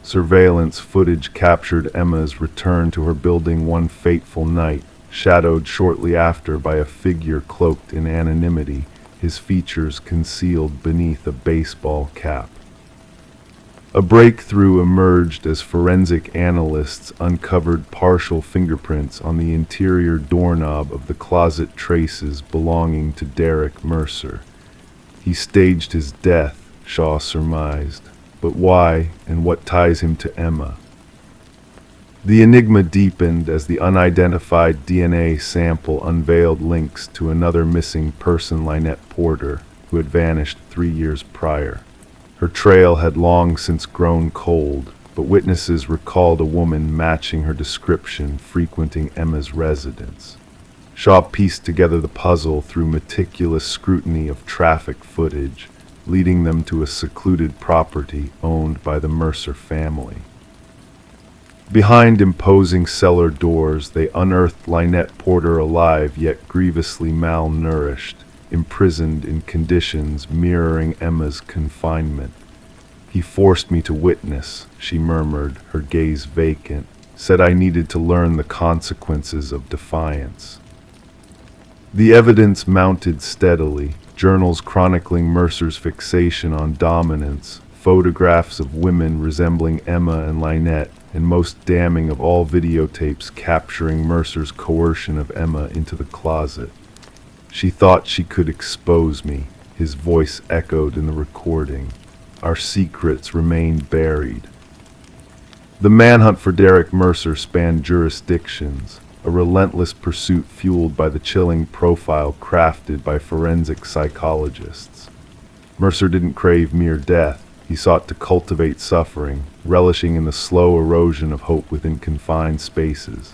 Surveillance footage captured Emma's return to her building one fateful night, shadowed shortly after by a figure cloaked in anonymity, his features concealed beneath a baseball cap. A breakthrough emerged as forensic analysts uncovered partial fingerprints on the interior doorknob of the closet, traces belonging to Derek Mercer. He staged his death, Shaw surmised. But why, and what ties him to Emma? The enigma deepened as the unidentified DNA sample unveiled links to another missing person, Lynette Porter, who had vanished 3 years prior. Her trail had long since grown cold, but witnesses recalled a woman matching her description frequenting Emma's residence. Shaw pieced together the puzzle through meticulous scrutiny of traffic footage, leading them to a secluded property owned by the Mercer family. Behind imposing cellar doors, they unearthed Lynette Porter alive yet grievously malnourished, imprisoned in conditions mirroring Emma's confinement. "He forced me to witness," she murmured, her gaze vacant, "said I needed to learn the consequences of defiance." The evidence mounted steadily. Journals chronicling Mercer's fixation on dominance, photographs of women resembling Emma and Lynette, and most damning of all, videotapes capturing Mercer's coercion of Emma into the closet. "She thought she could expose me," his voice echoed in the recording. "Our secrets remain buried." The manhunt for Derek Mercer spanned jurisdictions, a relentless pursuit fueled by the chilling profile crafted by forensic psychologists. Mercer didn't crave mere death. He sought to cultivate suffering, relishing in the slow erosion of hope within confined spaces.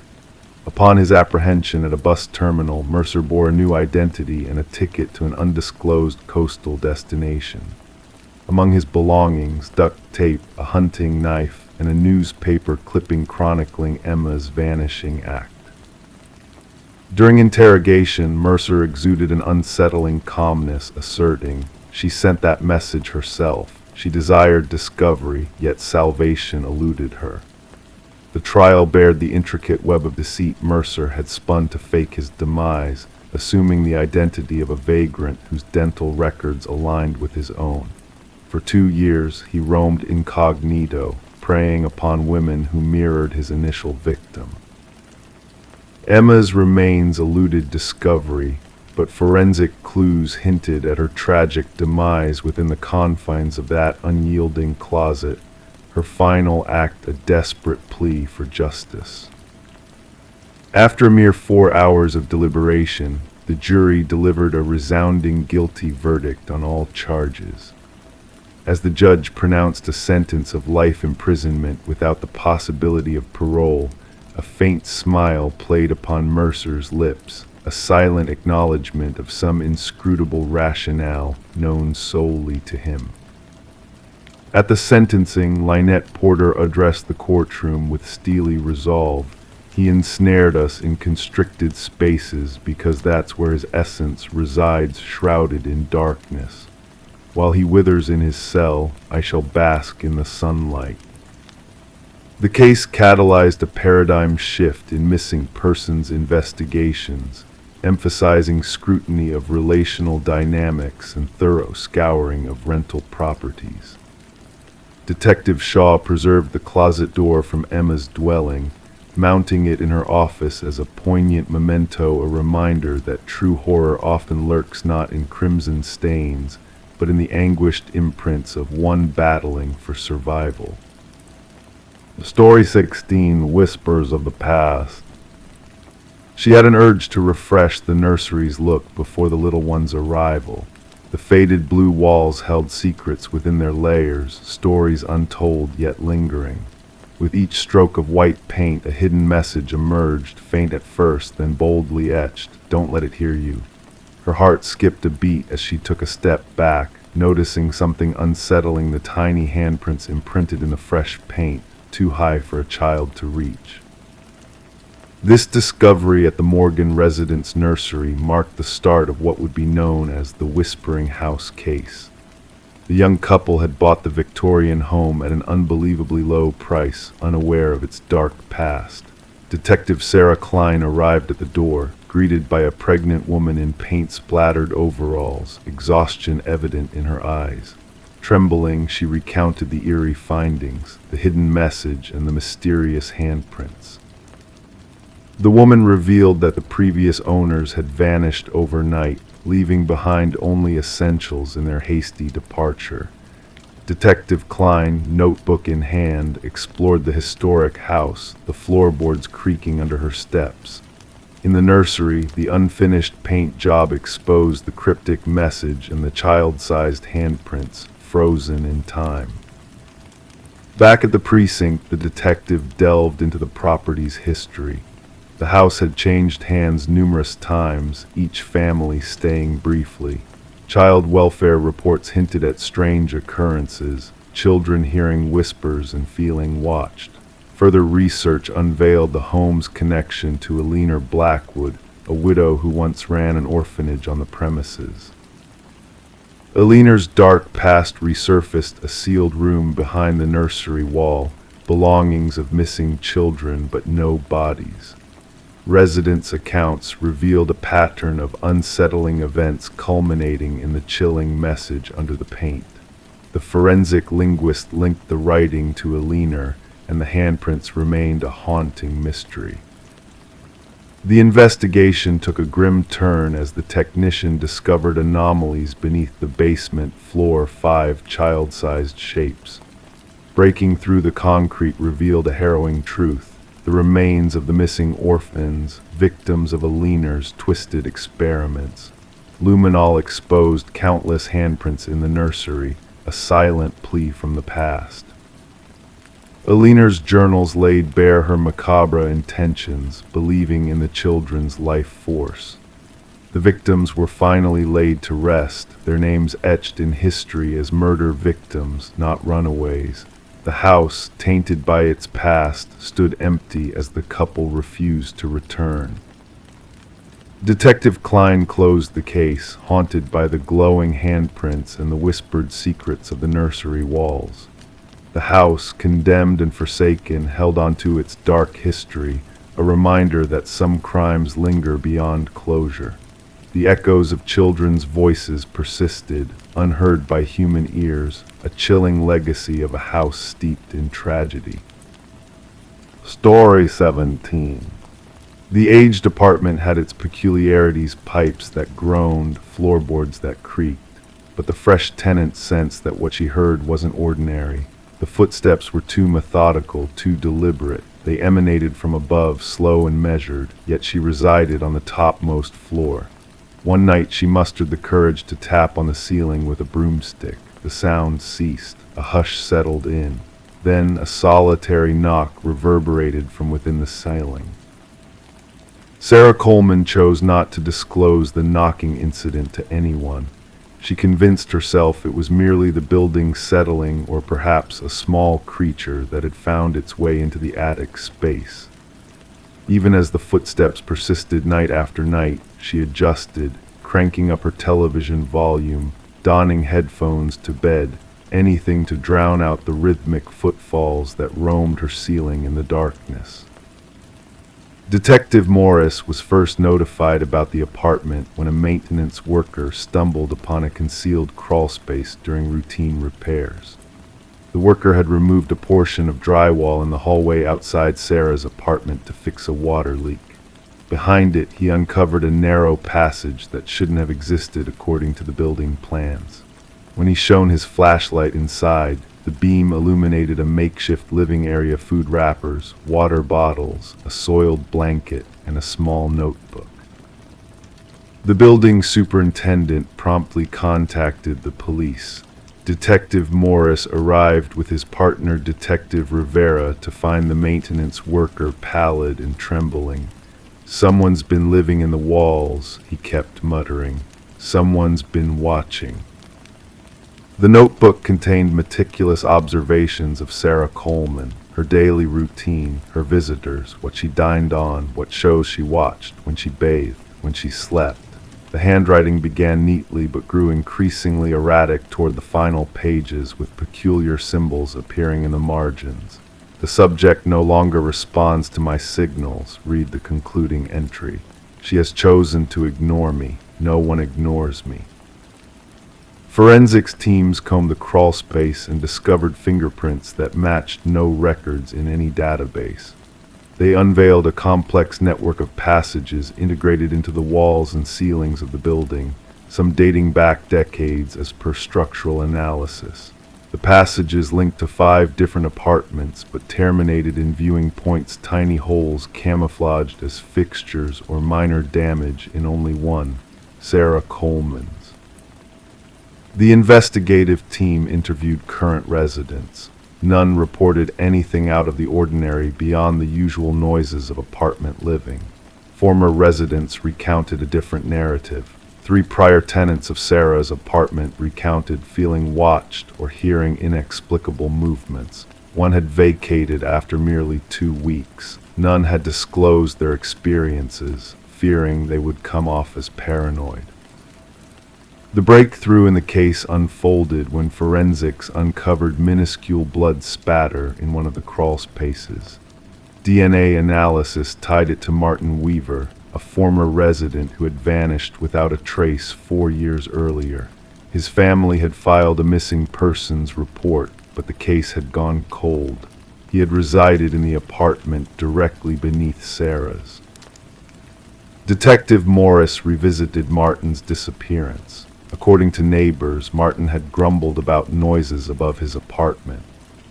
Upon his apprehension at a bus terminal, Mercer bore a new identity and a ticket to an undisclosed coastal destination. Among his belongings, duct tape, a hunting knife, and a newspaper clipping chronicling Emma's vanishing act. During interrogation, Mercer exuded an unsettling calmness, asserting she sent that message herself. She desired discovery, yet salvation eluded her. The trial bared the intricate web of deceit Mercer had spun to fake his demise, assuming the identity of a vagrant whose dental records aligned with his own. For 2 years, he roamed incognito, preying upon women who mirrored his initial victim. Emma's remains eluded discovery, but forensic clues hinted at her tragic demise within the confines of that unyielding closet, her final act a desperate plea for justice. After a mere 4 hours of deliberation, the jury delivered a resounding guilty verdict on all charges. As the judge pronounced a sentence of life imprisonment without the possibility of parole, a faint smile played upon Mercer's lips, a silent acknowledgement of some inscrutable rationale known solely to him. At the sentencing, Lynette Porter addressed the courtroom with steely resolve. He ensnared us in constricted spaces because that's where his essence resides, shrouded in darkness. While he withers in his cell, I shall bask in the sunlight. The case catalyzed a paradigm shift in missing persons investigations, emphasizing scrutiny of relational dynamics and thorough scouring of rental properties. Detective Shaw preserved the closet door from Emma's dwelling, mounting it in her office as a poignant memento, a reminder that true horror often lurks not in crimson stains, but in the anguished imprints of one battling for survival. Story 16, Whispers of the Past. She had an urge to refresh the nursery's look before the little one's arrival. The faded blue walls held secrets within their layers, stories untold yet lingering. With each stroke of white paint, a hidden message emerged, faint at first, then boldly etched, "Don't let it hear you." Her heart skipped a beat as she took a step back, noticing something unsettling, the tiny handprints imprinted in the fresh paint, too high for a child to reach. This discovery at the Morgan residence nursery marked the start of what would be known as the Whispering House case. The young couple had bought the Victorian home at an unbelievably low price, unaware of its dark past. Detective Sarah Klein arrived at the door, greeted by a pregnant woman in paint-splattered overalls, exhaustion evident in her eyes. Trembling, she recounted the eerie findings, the hidden message, and the mysterious handprints. The woman revealed that the previous owners had vanished overnight, leaving behind only essentials in their hasty departure. Detective Klein, notebook in hand, explored the historic house, the floorboards creaking under her steps. In the nursery, the unfinished paint job exposed the cryptic message and the child-sized handprints, frozen in time. Back at the precinct, the detective delved into the property's history. The house had changed hands numerous times, each family staying briefly. Child welfare reports hinted at strange occurrences, children hearing whispers and feeling watched. Further research unveiled the home's connection to Eleanor Blackwood, a widow who once ran an orphanage on the premises. Eleanor's dark past resurfaced, a sealed room behind the nursery wall, belongings of missing children but no bodies. Residents' accounts revealed a pattern of unsettling events culminating in the chilling message under the paint. The forensic linguist linked the writing to Eleanor, and the handprints remained a haunting mystery. The investigation took a grim turn as the technician discovered anomalies beneath the basement floor, 5 child-sized shapes. Breaking through the concrete revealed a harrowing truth. The remains of the missing orphans, victims of Eleanor's twisted experiments. Luminol exposed countless handprints in the nursery, a silent plea from the past. Eleanor's journals laid bare her macabre intentions, believing in the children's life force. The victims were finally laid to rest, their names etched in history as murder victims, not runaways. The house, tainted by its past, stood empty as the couple refused to return. Detective Klein closed the case, haunted by the glowing handprints and the whispered secrets of the nursery walls. The house, condemned and forsaken, held onto its dark history, a reminder that some crimes linger beyond closure. The echoes of children's voices persisted, unheard by human ears, a chilling legacy of a house steeped in tragedy. Story 17. The aged apartment had its peculiarities: pipes that groaned, floorboards that creaked, but the fresh tenant sensed that what she heard wasn't ordinary. The footsteps were too methodical, too deliberate. They emanated from above, slow and measured, yet she resided on the topmost floor. One night she mustered the courage to tap on the ceiling with a broomstick. The sound ceased, a hush settled in. Then a solitary knock reverberated from within the ceiling. Sarah Coleman chose not to disclose the knocking incident to anyone. She convinced herself it was merely the building settling, or perhaps a small creature that had found its way into the attic space. Even as the footsteps persisted night after night, she adjusted, cranking up her television volume, donning headphones to bed, anything to drown out the rhythmic footfalls that roamed her ceiling in the darkness. Detective Morris was first notified about the apartment when a maintenance worker stumbled upon a concealed crawlspace during routine repairs. The worker had removed a portion of drywall in the hallway outside Sarah's apartment to fix a water leak. Behind it, he uncovered a narrow passage that shouldn't have existed according to the building plans. When he shone his flashlight inside, the beam illuminated a makeshift living area: food wrappers, water bottles, a soiled blanket, and a small notebook. The building superintendent promptly contacted the police. Detective Morris arrived with his partner, Detective Rivera, to find the maintenance worker pallid and trembling. "Someone's been living in the walls," he kept muttering. "Someone's been watching." The notebook contained meticulous observations of Sarah Coleman, her daily routine, her visitors, what she dined on, what shows she watched, when she bathed, when she slept. The handwriting began neatly but grew increasingly erratic toward the final pages, with peculiar symbols appearing in the margins. "The subject no longer responds to my signals," read the concluding entry. "She has chosen to ignore me. No one ignores me." Forensics teams combed the crawlspace and discovered fingerprints that matched no records in any database. They unveiled a complex network of passages integrated into the walls and ceilings of the building, some dating back decades as per structural analysis. The passages linked to 5 different apartments, but terminated in viewing points: tiny holes camouflaged as fixtures or minor damage in only one: Sarah Coleman's. The investigative team interviewed current residents. None reported anything out of the ordinary beyond the usual noises of apartment living. Former residents recounted a different narrative. 3 prior tenants of Sarah's apartment recounted feeling watched or hearing inexplicable movements. One had vacated after merely 2 weeks. None had disclosed their experiences, fearing they would come off as paranoid. The breakthrough in the case unfolded when forensics uncovered minuscule blood spatter in one of the crawl spaces. DNA analysis tied it to Martin Weaver, a former resident who had vanished without a trace 4 years earlier. His family had filed a missing persons report, but the case had gone cold. He had resided in the apartment directly beneath Sarah's. Detective Morris revisited Martin's disappearance. According to neighbors, Martin had grumbled about noises above his apartment.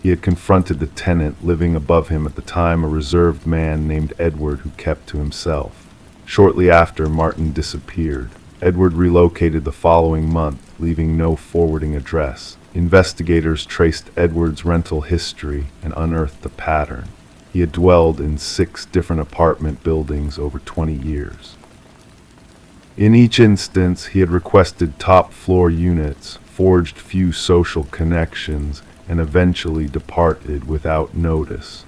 He had confronted the tenant living above him at the time, a reserved man named Edward who kept to himself. Shortly after, Martin disappeared. Edward relocated the following month, leaving no forwarding address. Investigators traced Edward's rental history and unearthed a pattern. He had dwelled in 6 different apartment buildings over 20 years. In each instance, he had requested top-floor units, forged few social connections, and eventually departed without notice.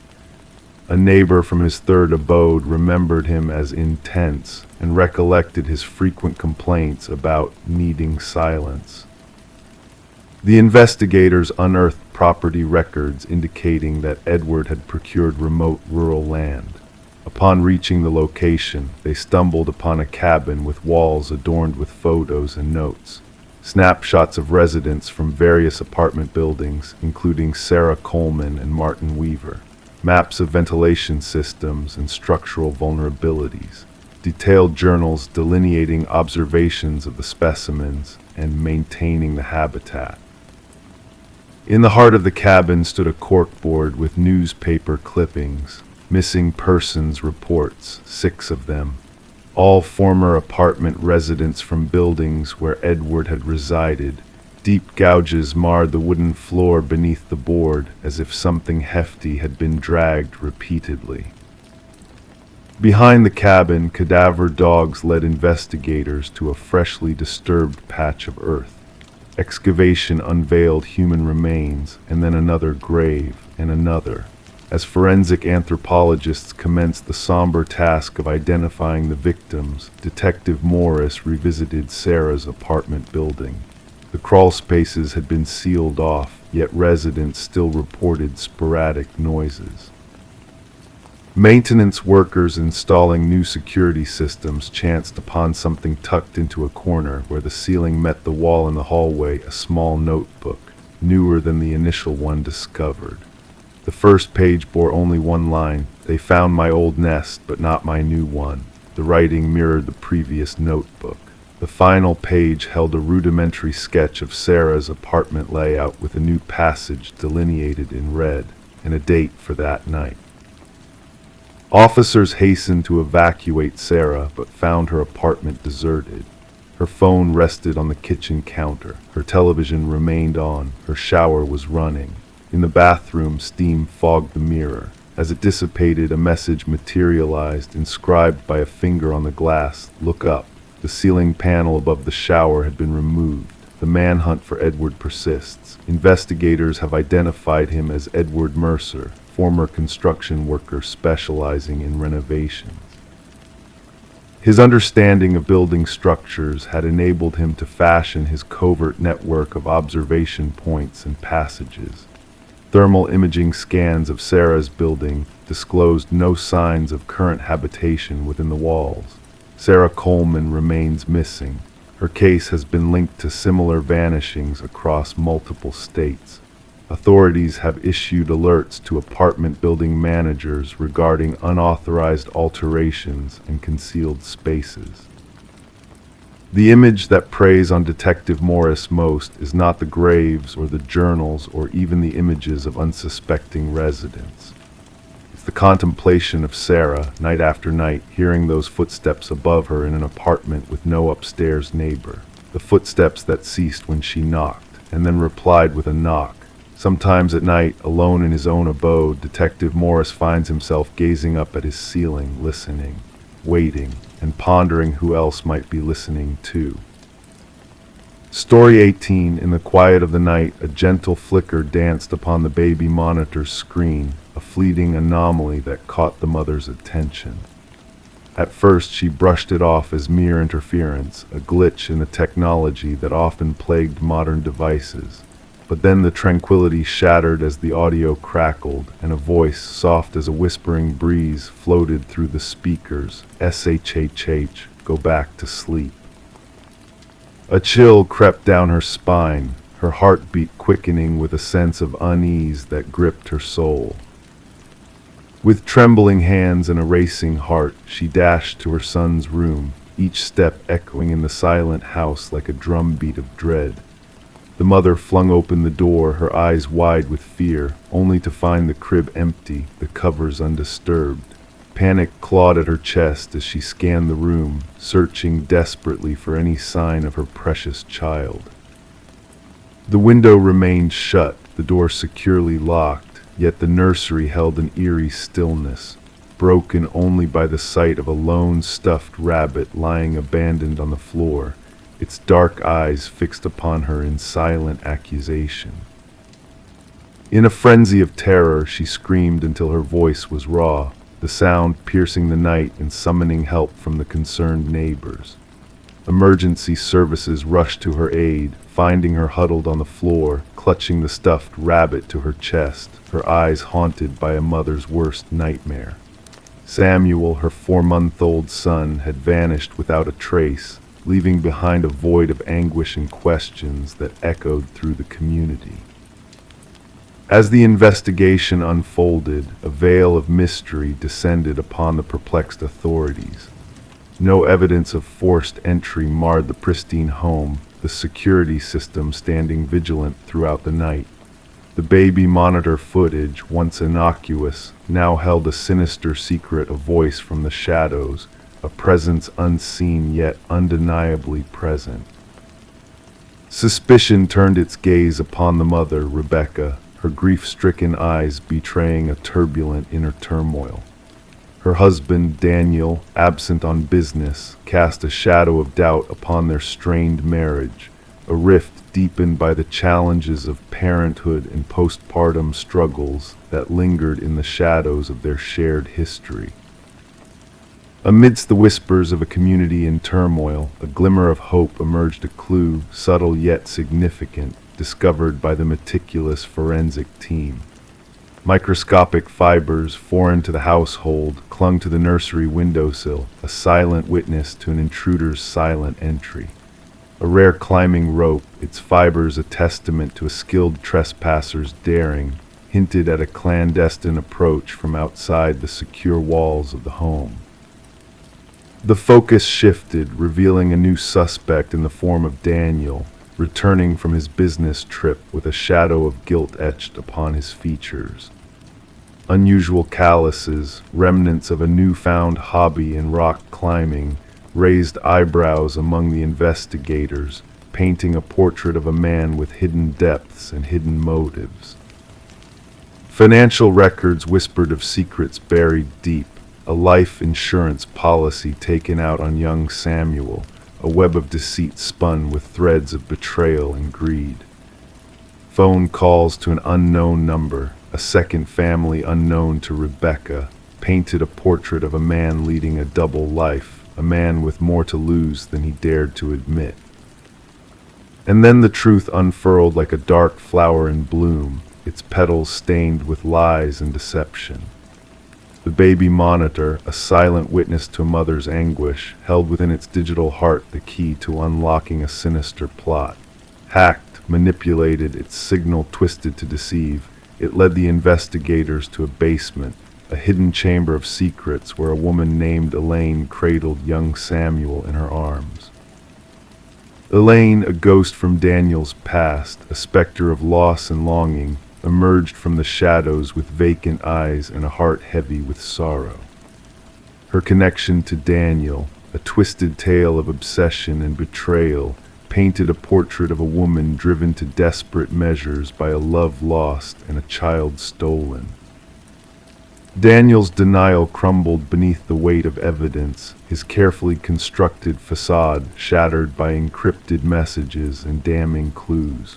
A neighbor from his third abode remembered him as intense and recollected his frequent complaints about needing silence. The investigators unearthed property records indicating that Edward had procured remote rural land. Upon reaching the location, they stumbled upon a cabin with walls adorned with photos and notes. Snapshots of residents from various apartment buildings, including Sarah Coleman and Martin Weaver. Maps of ventilation systems and structural vulnerabilities. Detailed journals delineating observations of the specimens and maintaining the habitat. In the heart of the cabin stood a corkboard with newspaper clippings, missing persons reports, 6 of them, all former apartment residents from buildings where Edward had resided. Deep gouges marred the wooden floor beneath the board, as if something hefty had been dragged repeatedly. Behind the cabin, cadaver dogs led investigators to a freshly disturbed patch of earth. Excavation unveiled human remains, and then another grave, and another. As forensic anthropologists commenced the somber task of identifying the victims, Detective Morris revisited Sarah's apartment building. The crawl spaces had been sealed off, yet residents still reported sporadic noises. Maintenance workers installing new security systems chanced upon something tucked into a corner where the ceiling met the wall in the hallway, a small notebook, newer than the initial one discovered. The first page bore only one line: "They found my old nest, but not my new one." The writing mirrored the previous notebook. The final page held a rudimentary sketch of Sarah's apartment layout with a new passage delineated in red, and a date for that night. Officers hastened to evacuate Sarah, but found her apartment deserted. Her phone rested on the kitchen counter. Her television remained on. Her shower was running. In the bathroom, steam fogged the mirror. As it dissipated, a message materialized, inscribed by a finger on the glass: "Look up." The ceiling panel above the shower had been removed. The manhunt for Edward persists. Investigators have identified him as Edward Mercer, former construction worker specializing in renovations. His understanding of building structures had enabled him to fashion his covert network of observation points and passages. Thermal imaging scans of Sarah's building disclosed no signs of current habitation within the walls. Sarah Coleman remains missing. Her case has been linked to similar vanishings across multiple states. Authorities have issued alerts to apartment building managers regarding unauthorized alterations and concealed spaces. The image that preys on Detective Morris most is not the graves or the journals or even the images of unsuspecting residents. It's the contemplation of Sarah, night after night, hearing those footsteps above her in an apartment with no upstairs neighbor. The footsteps that ceased when she knocked, and then replied with a knock. Sometimes at night, alone in his own abode, Detective Morris finds himself gazing up at his ceiling, listening, waiting, and pondering who else might be listening too. Story 18. In the quiet of the night, a gentle flicker danced upon the baby monitor's screen, a fleeting anomaly that caught the mother's attention. At first, she brushed it off as mere interference, a glitch in the technology that often plagued modern devices. But then the tranquility shattered as the audio crackled, and a voice, soft as a whispering breeze, floated through the speakers. "SHHH, go back to sleep." A chill crept down her spine, her heartbeat quickening with a sense of unease that gripped her soul. With trembling hands and a racing heart, she dashed to her son's room, each step echoing in the silent house like a drumbeat of dread. The mother flung open the door, her eyes wide with fear, only to find the crib empty, the covers undisturbed. Panic clawed at her chest as she scanned the room, searching desperately for any sign of her precious child. The window remained shut, the door securely locked, yet the nursery held an eerie stillness, broken only by the sight of a lone stuffed rabbit lying abandoned on the floor, its dark eyes fixed upon her in silent accusation. In a frenzy of terror, she screamed until her voice was raw, the sound piercing the night and summoning help from the concerned neighbors. Emergency services rushed to her aid, finding her huddled on the floor, clutching the stuffed rabbit to her chest, her eyes haunted by a mother's worst nightmare. Samuel, her 4-month-old son, had vanished without a trace, leaving behind a void of anguish and questions that echoed through the community. As the investigation unfolded, a veil of mystery descended upon the perplexed authorities. No evidence of forced entry marred the pristine home, the security system standing vigilant throughout the night. The baby monitor footage, once innocuous, now held a sinister secret, a voice from the shadows, a presence unseen yet undeniably present. Suspicion turned its gaze upon the mother, Rebecca, her grief-stricken eyes betraying a turbulent inner turmoil. Her husband, Daniel, absent on business, cast a shadow of doubt upon their strained marriage, a rift deepened by the challenges of parenthood and postpartum struggles that lingered in the shadows of their shared history. Amidst the whispers of a community in turmoil, a glimmer of hope emerged, a clue, subtle yet significant, discovered by the meticulous forensic team. Microscopic fibers, foreign to the household, clung to the nursery windowsill, a silent witness to an intruder's silent entry. A rare climbing rope, its fibers a testament to a skilled trespasser's daring, hinted at a clandestine approach from outside the secure walls of the home. The focus shifted, revealing a new suspect in the form of Daniel, returning from his business trip with a shadow of guilt etched upon his features. Unusual calluses, remnants of a newfound hobby in rock climbing, raised eyebrows among the investigators, painting a portrait of a man with hidden depths and hidden motives. Financial records whispered of secrets buried deep, a life insurance policy taken out on young Samuel, a web of deceit spun with threads of betrayal and greed. Phone calls to an unknown number, a second family unknown to Rebecca, painted a portrait of a man leading a double life, a man with more to lose than he dared to admit. And then the truth unfurled like a dark flower in bloom, its petals stained with lies and deception. The baby monitor, a silent witness to a mother's anguish, held within its digital heart the key to unlocking a sinister plot. Hacked, manipulated, its signal twisted to deceive, it led the investigators to a basement, a hidden chamber of secrets where a woman named Elaine cradled young Samuel in her arms. Elaine, a ghost from Daniel's past, a specter of loss and longing, emerged from the shadows with vacant eyes and a heart heavy with sorrow. Her connection to Daniel, a twisted tale of obsession and betrayal, painted a portrait of a woman driven to desperate measures by a love lost and a child stolen. Daniel's denial crumbled beneath the weight of evidence, his carefully constructed facade shattered by encrypted messages and damning clues.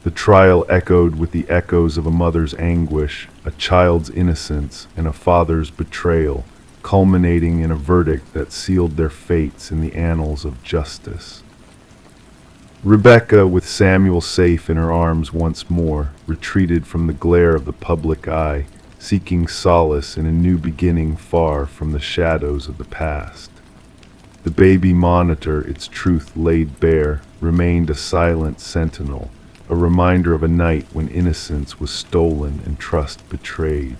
The trial echoed with the echoes of a mother's anguish, a child's innocence, and a father's betrayal, culminating in a verdict that sealed their fates in the annals of justice. Rebecca, with Samuel safe in her arms once more, retreated from the glare of the public eye, seeking solace in a new beginning far from the shadows of the past. The baby monitor, its truth laid bare, remained a silent sentinel, a reminder of a night when innocence was stolen and trust betrayed.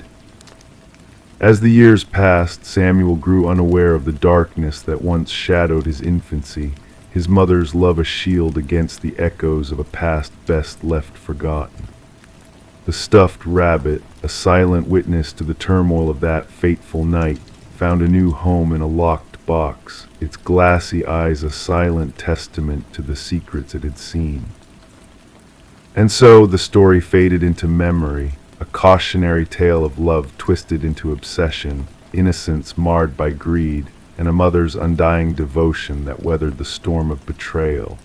As the years passed, Samuel grew unaware of the darkness that once shadowed his infancy, his mother's love a shield against the echoes of a past best left forgotten. The stuffed rabbit, a silent witness to the turmoil of that fateful night, found a new home in a locked box, its glassy eyes a silent testament to the secrets it had seen. And so the story faded into memory, a cautionary tale of love twisted into obsession, innocence marred by greed, and a mother's undying devotion that weathered the storm of betrayal.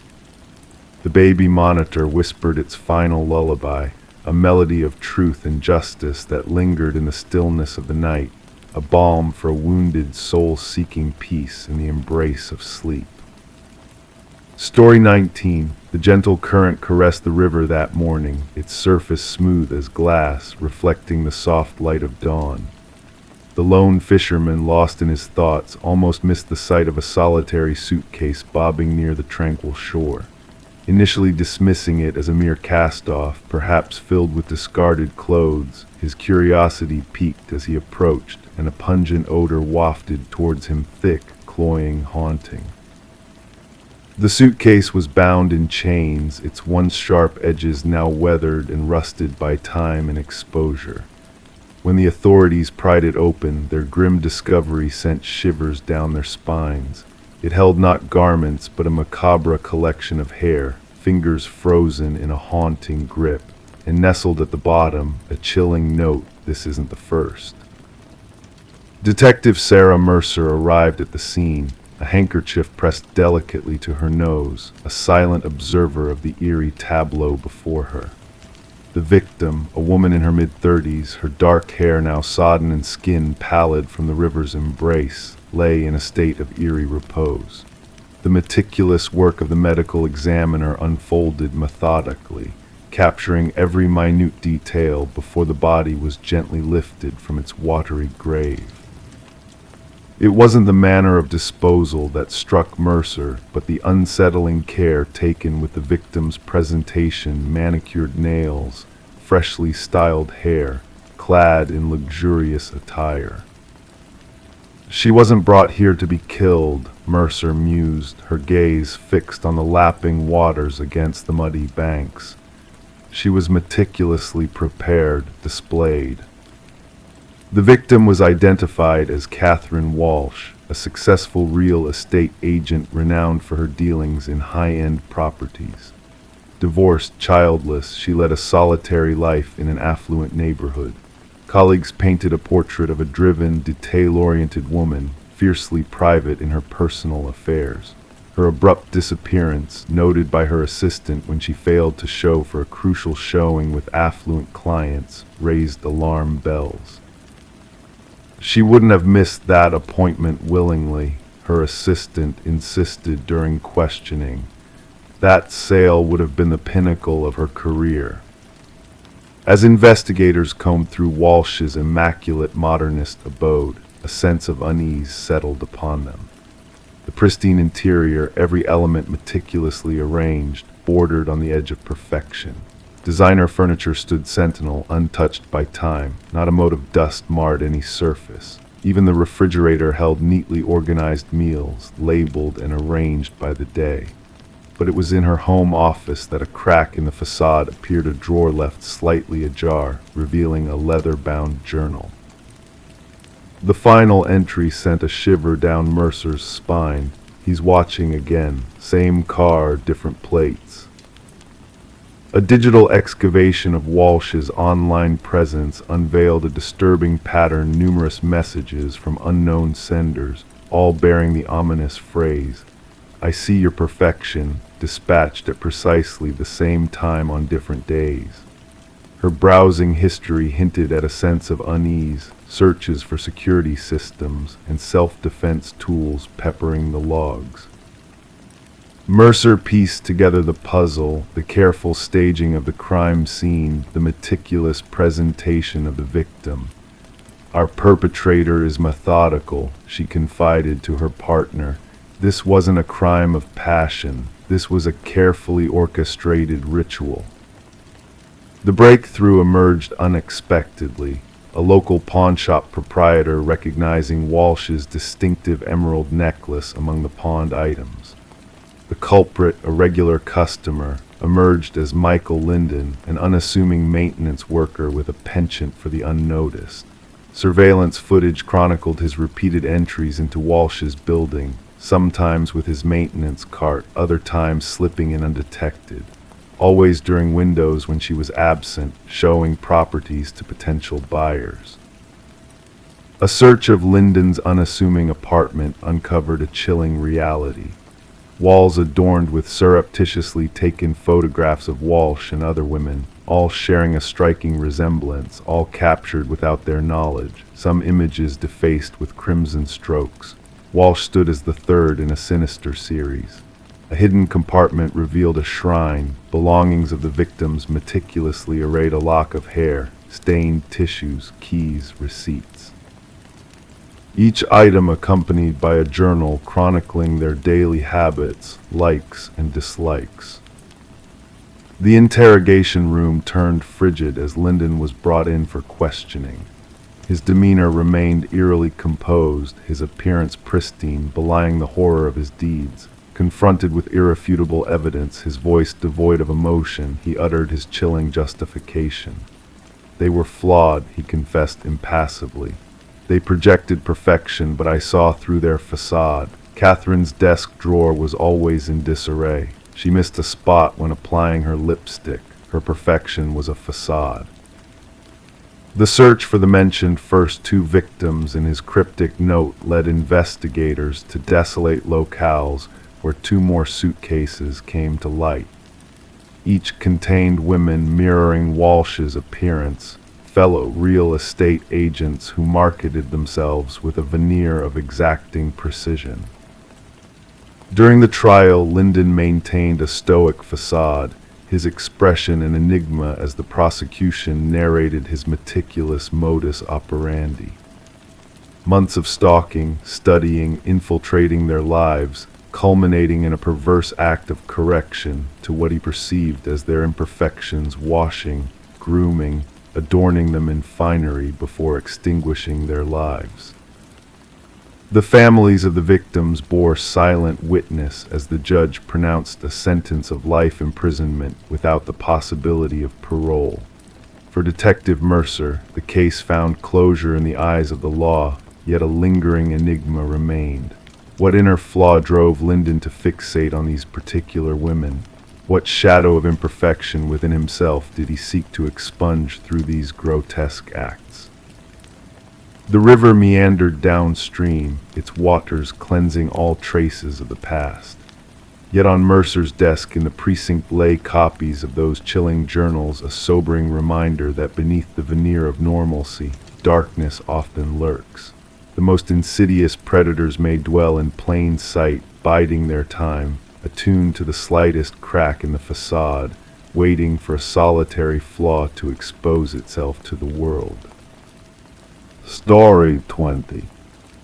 The baby monitor whispered its final lullaby, a melody of truth and justice that lingered in the stillness of the night, a balm for a wounded soul seeking peace in the embrace of sleep. Story 19. The gentle current caressed the river that morning, its surface smooth as glass, reflecting the soft light of dawn. The lone fisherman, lost in his thoughts, almost missed the sight of a solitary suitcase bobbing near the tranquil shore. Initially dismissing it as a mere cast-off, perhaps filled with discarded clothes, his curiosity piqued as he approached, and a pungent odor wafted towards him, thick, cloying, haunting. The suitcase was bound in chains, its once sharp edges now weathered and rusted by time and exposure. When the authorities pried it open, their grim discovery sent shivers down their spines. It held not garments, but a macabre collection of hair, fingers frozen in a haunting grip, and nestled at the bottom, a chilling note: this isn't the first. Detective Sarah Mercer arrived at the scene, a handkerchief pressed delicately to her nose, a silent observer of the eerie tableau before her. The victim, a woman in her mid-30s, her dark hair now sodden and skin pallid from the river's embrace, lay in a state of eerie repose. The meticulous work of the medical examiner unfolded methodically, capturing every minute detail before the body was gently lifted from its watery grave. It wasn't the manner of disposal that struck Mercer, but the unsettling care taken with the victim's presentation: manicured nails, freshly styled hair, clad in luxurious attire. She wasn't brought here to be killed, Mercer mused, her gaze fixed on the lapping waters against the muddy banks. She was meticulously prepared, displayed. The victim was identified as Catherine Walsh, a successful real estate agent renowned for her dealings in high-end properties. Divorced, childless, she led a solitary life in an affluent neighborhood. Colleagues painted a portrait of a driven, detail-oriented woman, fiercely private in her personal affairs. Her abrupt disappearance, noted by her assistant when she failed to show for a crucial showing with affluent clients, raised alarm bells. She wouldn't have missed that appointment willingly, her assistant insisted during questioning. That sale would have been the pinnacle of her career. As investigators combed through Walsh's immaculate modernist abode, a sense of unease settled upon them. The pristine interior, every element meticulously arranged, bordered on the edge of perfection. Designer furniture stood sentinel, untouched by time. Not a mote of dust marred any surface. Even the refrigerator held neatly organized meals, labeled and arranged by the day. But it was in her home office that a crack in the facade appeared, a drawer left slightly ajar, revealing a leather-bound journal. The final entry sent a shiver down Mercer's spine. He's watching again. Same car, different plates. A digital excavation of Walsh's online presence unveiled a disturbing pattern: numerous messages from unknown senders, all bearing the ominous phrase, "I see your perfection," dispatched at precisely the same time on different days. Her browsing history hinted at a sense of unease, searches for security systems and self-defense tools peppering the logs. Mercer pieced together the puzzle: the careful staging of the crime scene, the meticulous presentation of the victim. "Our perpetrator is methodical," she confided to her partner. "This wasn't a crime of passion. This was a carefully orchestrated ritual." The breakthrough emerged unexpectedly. A local pawnshop proprietor, recognizing Walsh's distinctive emerald necklace among the pawned items. The culprit, a regular customer, emerged as Michael Linden, an unassuming maintenance worker with a penchant for the unnoticed. Surveillance footage chronicled his repeated entries into Walsh's building, sometimes with his maintenance cart, other times slipping in undetected, always during windows when she was absent, showing properties to potential buyers. A search of Linden's unassuming apartment uncovered a chilling reality. Walls adorned with surreptitiously taken photographs of Walsh and other women, all sharing a striking resemblance, all captured without their knowledge, some images defaced with crimson strokes. Walsh stood as the third in a sinister series. A hidden compartment revealed a shrine, belongings of the victims meticulously arrayed, a lock of hair, stained tissues, keys, receipts. Each item accompanied by a journal chronicling their daily habits, likes, and dislikes. The interrogation room turned frigid as Lyndon was brought in for questioning. His demeanor remained eerily composed, his appearance pristine, belying the horror of his deeds. Confronted with irrefutable evidence, his voice devoid of emotion, he uttered his chilling justification. They were flawed, he confessed impassively. They projected perfection, but I saw through their facade. Catherine's desk drawer was always in disarray. She missed a spot when applying her lipstick. Her perfection was a facade. The search for the mentioned first two victims in his cryptic note led investigators to desolate locales where two more suitcases came to light. Each contained women mirroring Walsh's appearance, fellow real estate agents who marketed themselves with a veneer of exacting precision. During the trial, Lyndon maintained a stoic facade, his expression an enigma as the prosecution narrated his meticulous modus operandi. Months of stalking, studying, infiltrating their lives, culminating in a perverse act of correction to what he perceived as their imperfections, washing, grooming, adorning them in finery before extinguishing their lives. The families of the victims bore silent witness as the judge pronounced a sentence of life imprisonment without the possibility of parole. For Detective Mercer, the case found closure in the eyes of the law, yet a lingering enigma remained. What inner flaw drove Lyndon to fixate on these particular women? What shadow of imperfection within himself did he seek to expunge through these grotesque acts? The river meandered downstream, its waters cleansing all traces of the past. Yet on Mercer's desk in the precinct lay copies of those chilling journals, a sobering reminder that beneath the veneer of normalcy, darkness often lurks. The most insidious predators may dwell in plain sight, biding their time, attuned to the slightest crack in the facade, waiting for a solitary flaw to expose itself to the world. Story 20.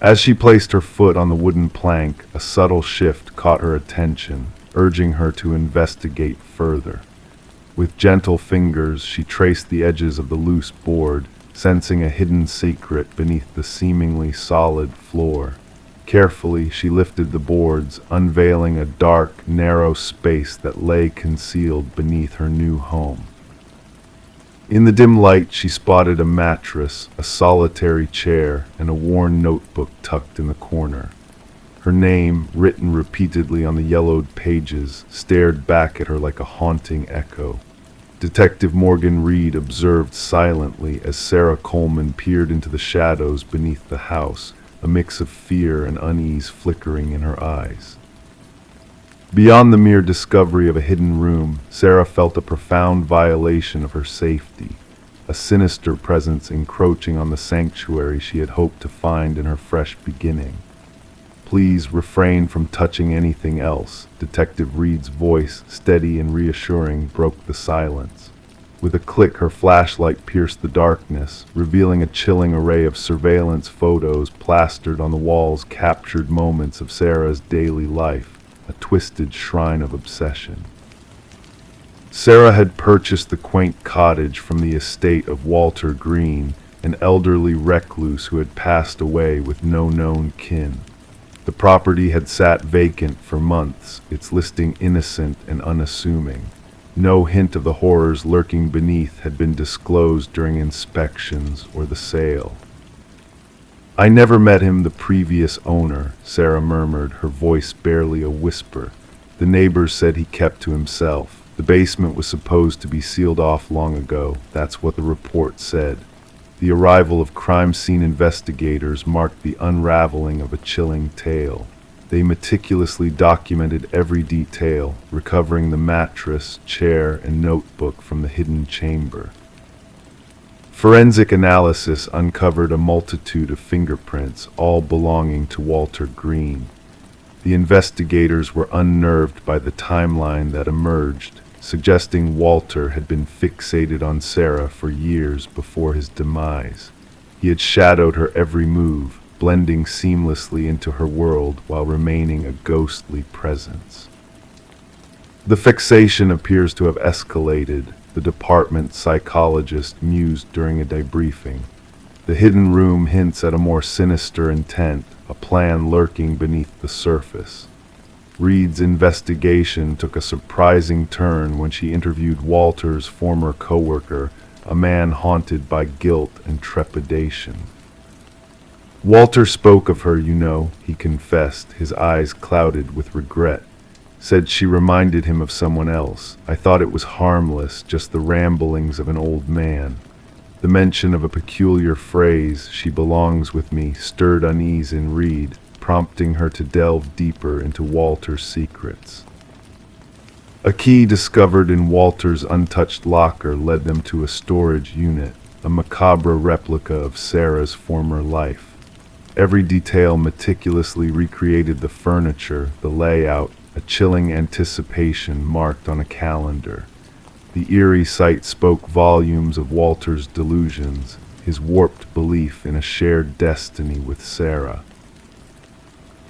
As she placed her foot on the wooden plank, a subtle shift caught her attention, urging her to investigate further. With gentle fingers, she traced the edges of the loose board, sensing a hidden secret beneath the seemingly solid floor. Carefully, she lifted the boards, unveiling a dark, narrow space that lay concealed beneath her new home. In the dim light, she spotted a mattress, a solitary chair, and a worn notebook tucked in the corner. Her name, written repeatedly on the yellowed pages, stared back at her like a haunting echo. Detective Morgan Reed observed silently as Sarah Coleman peered into the shadows beneath the house, a mix of fear and unease flickering in her eyes. Beyond the mere discovery of a hidden room, Sarah felt a profound violation of her safety, a sinister presence encroaching on the sanctuary she had hoped to find in her fresh beginning. "Please refrain from touching anything else," Detective Reed's voice, steady and reassuring, broke the silence. With a click, her flashlight pierced the darkness, revealing a chilling array of surveillance photos plastered on the walls, captured moments of Sarah's daily life, a twisted shrine of obsession. Sarah had purchased the quaint cottage from the estate of Walter Green, an elderly recluse who had passed away with no known kin. The property had sat vacant for months, its listing innocent and unassuming. No hint of the horrors lurking beneath had been disclosed during inspections or the sale. "I never met him, the previous owner," Sarah murmured, her voice barely a whisper. "The neighbors said he kept to himself. The basement was supposed to be sealed off long ago. That's what the report said." The arrival of crime scene investigators marked the unraveling of a chilling tale. They meticulously documented every detail, recovering the mattress, chair, and notebook from the hidden chamber. Forensic analysis uncovered a multitude of fingerprints, all belonging to Walter Green. The investigators were unnerved by the timeline that emerged, suggesting Walter had been fixated on Sarah for years before his demise. He had shadowed her every move, blending seamlessly into her world while remaining a ghostly presence. The fixation appears to have escalated, the department psychologist mused during a debriefing. The hidden room hints at a more sinister intent, a plan lurking beneath the surface. Reed's investigation took a surprising turn when she interviewed Walter's former coworker, a man haunted by guilt and trepidation. Walter spoke of her, he confessed, his eyes clouded with regret. Said she reminded him of someone else. I thought it was harmless, just the ramblings of an old man. The mention of a peculiar phrase, "she belongs with me," stirred unease in Reed, prompting her to delve deeper into Walter's secrets. A key discovered in Walter's untouched locker led them to a storage unit, a macabre replica of Sarah's former life. Every detail meticulously recreated: the furniture, the layout, a chilling anticipation marked on a calendar. The eerie sight spoke volumes of Walter's delusions, his warped belief in a shared destiny with Sarah.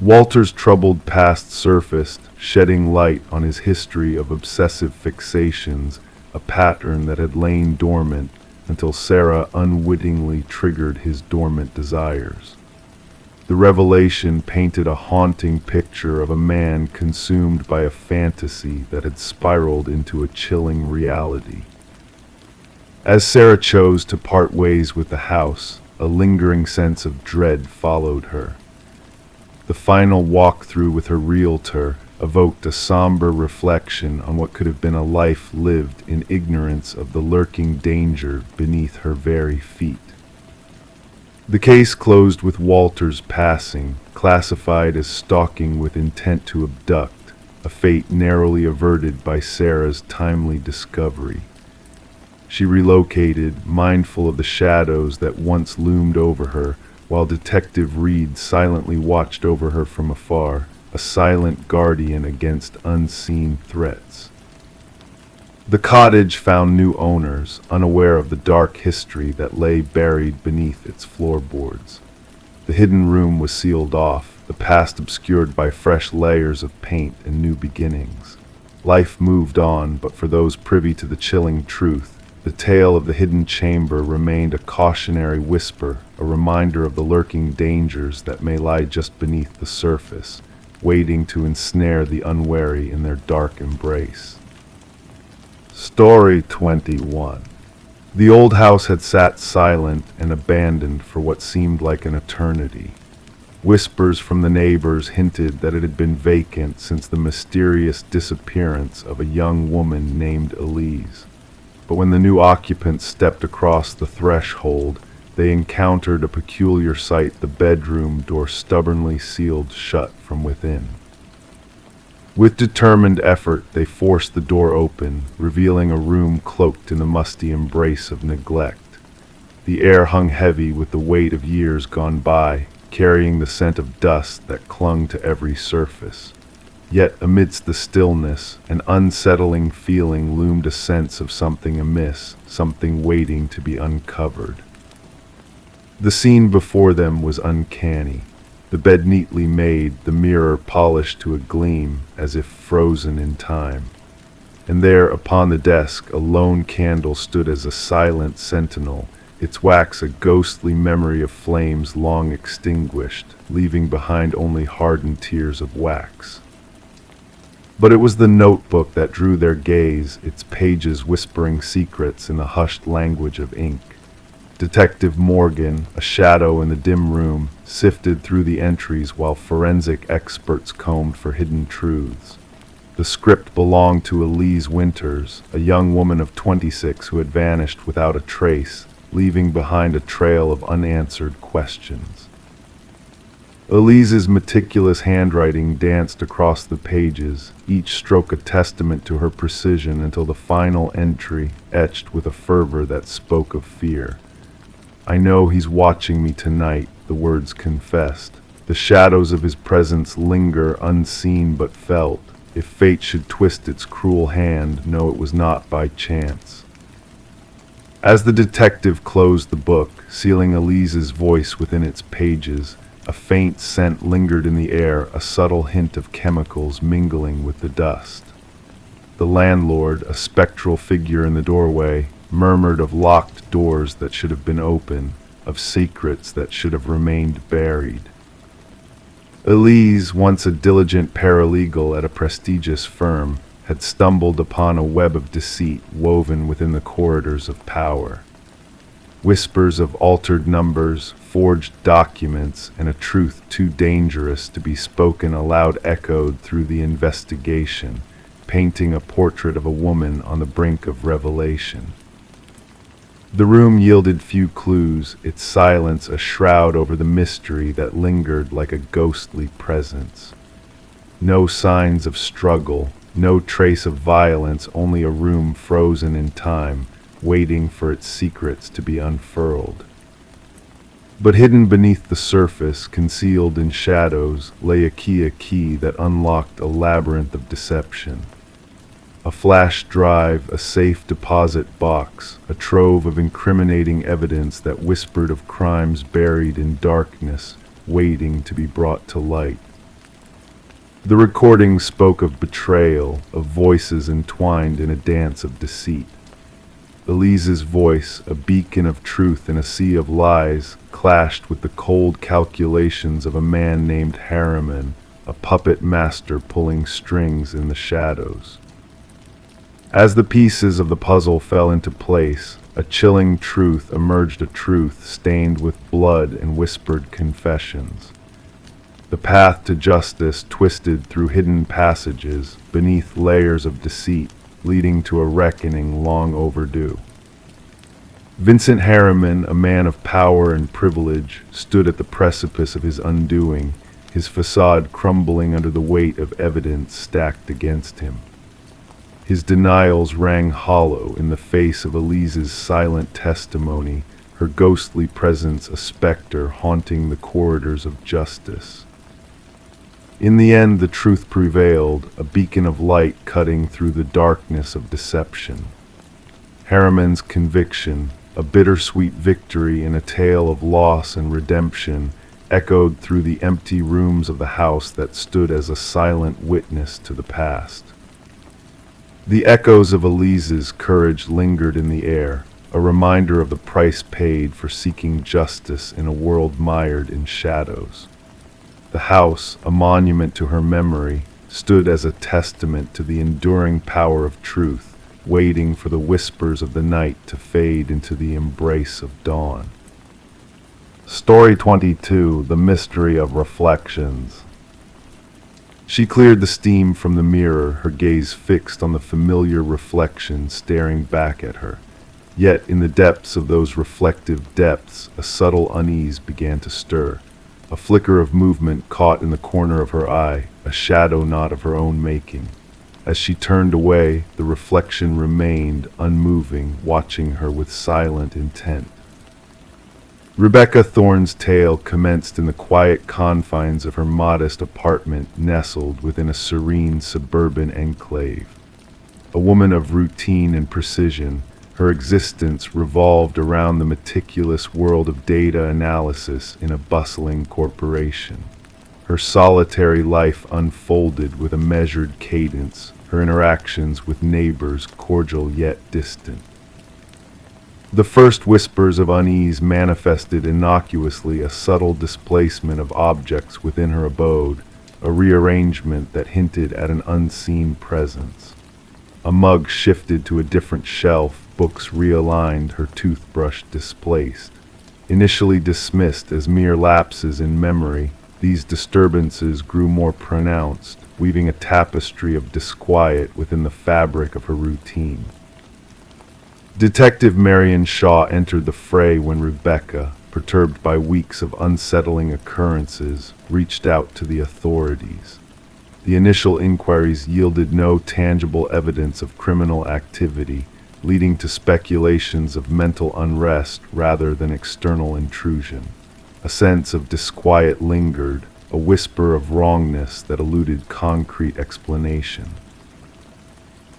Walter's troubled past surfaced, shedding light on his history of obsessive fixations, a pattern that had lain dormant until Sarah unwittingly triggered his dormant desires. The revelation painted a haunting picture of a man consumed by a fantasy that had spiraled into a chilling reality. As Sarah chose to part ways with the house, a lingering sense of dread followed her. The final walkthrough with her realtor evoked a somber reflection on what could have been a life lived in ignorance of the lurking danger beneath her very feet. The case closed with Walter's passing, classified as stalking with intent to abduct, a fate narrowly averted by Sarah's timely discovery. She relocated, mindful of the shadows that once loomed over her, while Detective Reed silently watched over her from afar, a silent guardian against unseen threats. The cottage found new owners, unaware of the dark history that lay buried beneath its floorboards. The hidden room was sealed off, the past obscured by fresh layers of paint and new beginnings. Life moved on, but for those privy to the chilling truth, the tale of the hidden chamber remained a cautionary whisper, a reminder of the lurking dangers that may lie just beneath the surface, waiting to ensnare the unwary in their dark embrace. Story 21. The old house had sat silent and abandoned for what seemed like an eternity. Whispers from the neighbors hinted that it had been vacant since the mysterious disappearance of a young woman named Elise. But when the new occupants stepped across the threshold, they encountered a peculiar sight: the bedroom door stubbornly sealed shut from within. With determined effort, they forced the door open, revealing a room cloaked in the musty embrace of neglect. The air hung heavy with the weight of years gone by, carrying the scent of dust that clung to every surface. Yet amidst the stillness, an unsettling feeling loomed: a sense of something amiss, something waiting to be uncovered. The scene before them was uncanny. The bed neatly made, the mirror polished to a gleam, as if frozen in time. And there, upon the desk, a lone candle stood as a silent sentinel, its wax a ghostly memory of flames long extinguished, leaving behind only hardened tears of wax. But it was the notebook that drew their gaze, its pages whispering secrets in the hushed language of ink. Detective Morgan, a shadow in the dim room, sifted through the entries while forensic experts combed for hidden truths. The script belonged to Elise Winters, a young woman of 26 who had vanished without a trace, leaving behind a trail of unanswered questions. Elise's meticulous handwriting danced across the pages, each stroke a testament to her precision until the final entry etched with a fervor that spoke of fear. "I know he's watching me tonight," the words confessed. "The shadows of his presence linger unseen but felt. If fate should twist its cruel hand, know it was not by chance." As the detective closed the book, sealing Elise's voice within its pages, a faint scent lingered in the air, a subtle hint of chemicals mingling with the dust. The landlord, a spectral figure in the doorway, murmured of locked doors that should have been open, of secrets that should have remained buried. Elise, once a diligent paralegal at a prestigious firm, had stumbled upon a web of deceit woven within the corridors of power. Whispers of altered numbers, forged documents, and a truth too dangerous to be spoken aloud echoed through the investigation, painting a portrait of a woman on the brink of revelation. The room yielded few clues, its silence a shroud over the mystery that lingered like a ghostly presence. No signs of struggle, no trace of violence, only a room frozen in time, waiting for its secrets to be unfurled. But hidden beneath the surface, concealed in shadows, lay a key that unlocked a labyrinth of deception. A flash drive, a safe deposit box, a trove of incriminating evidence that whispered of crimes buried in darkness, waiting to be brought to light. The recording spoke of betrayal, of voices entwined in a dance of deceit. Elise's voice, a beacon of truth in a sea of lies, clashed with the cold calculations of a man named Harriman, a puppet master pulling strings in the shadows. As the pieces of the puzzle fell into place, a chilling truth emerged, a truth stained with blood and whispered confessions. The path to justice twisted through hidden passages, beneath layers of deceit, leading to a reckoning long overdue. Vincent Harriman, a man of power and privilege, stood at the precipice of his undoing, his facade crumbling under the weight of evidence stacked against him. His denials rang hollow in the face of Elise's silent testimony, her ghostly presence a specter haunting the corridors of justice. In the end, the truth prevailed, a beacon of light cutting through the darkness of deception. Harriman's conviction, a bittersweet victory in a tale of loss and redemption, echoed through the empty rooms of the house that stood as a silent witness to the past. The echoes of Elise's courage lingered in the air, a reminder of the price paid for seeking justice in a world mired in shadows. The house, a monument to her memory, stood as a testament to the enduring power of truth, waiting for the whispers of the night to fade into the embrace of dawn. Story 22, The Mystery of Reflections. She cleared the steam from the mirror, her gaze fixed on the familiar reflection staring back at her. Yet in the depths of those reflective depths, a subtle unease began to stir. A flicker of movement caught in the corner of her eye, a shadow not of her own making. As she turned away, the reflection remained unmoving, watching her with silent intent. Rebecca Thorne's tale commenced in the quiet confines of her modest apartment nestled within a serene suburban enclave. A woman of routine and precision, her existence revolved around the meticulous world of data analysis in a bustling corporation. Her solitary life unfolded with a measured cadence, her interactions with neighbors cordial yet distant. The first whispers of unease manifested innocuously, a subtle displacement of objects within her abode, a rearrangement that hinted at an unseen presence. A mug shifted to a different shelf, books realigned, her toothbrush displaced. Initially dismissed as mere lapses in memory, these disturbances grew more pronounced, weaving a tapestry of disquiet within the fabric of her routine. Detective Marion Shaw entered the fray when Rebecca, perturbed by weeks of unsettling occurrences, reached out to the authorities. The initial inquiries yielded no tangible evidence of criminal activity, leading to speculations of mental unrest rather than external intrusion. A sense of disquiet lingered, a whisper of wrongness that eluded concrete explanation.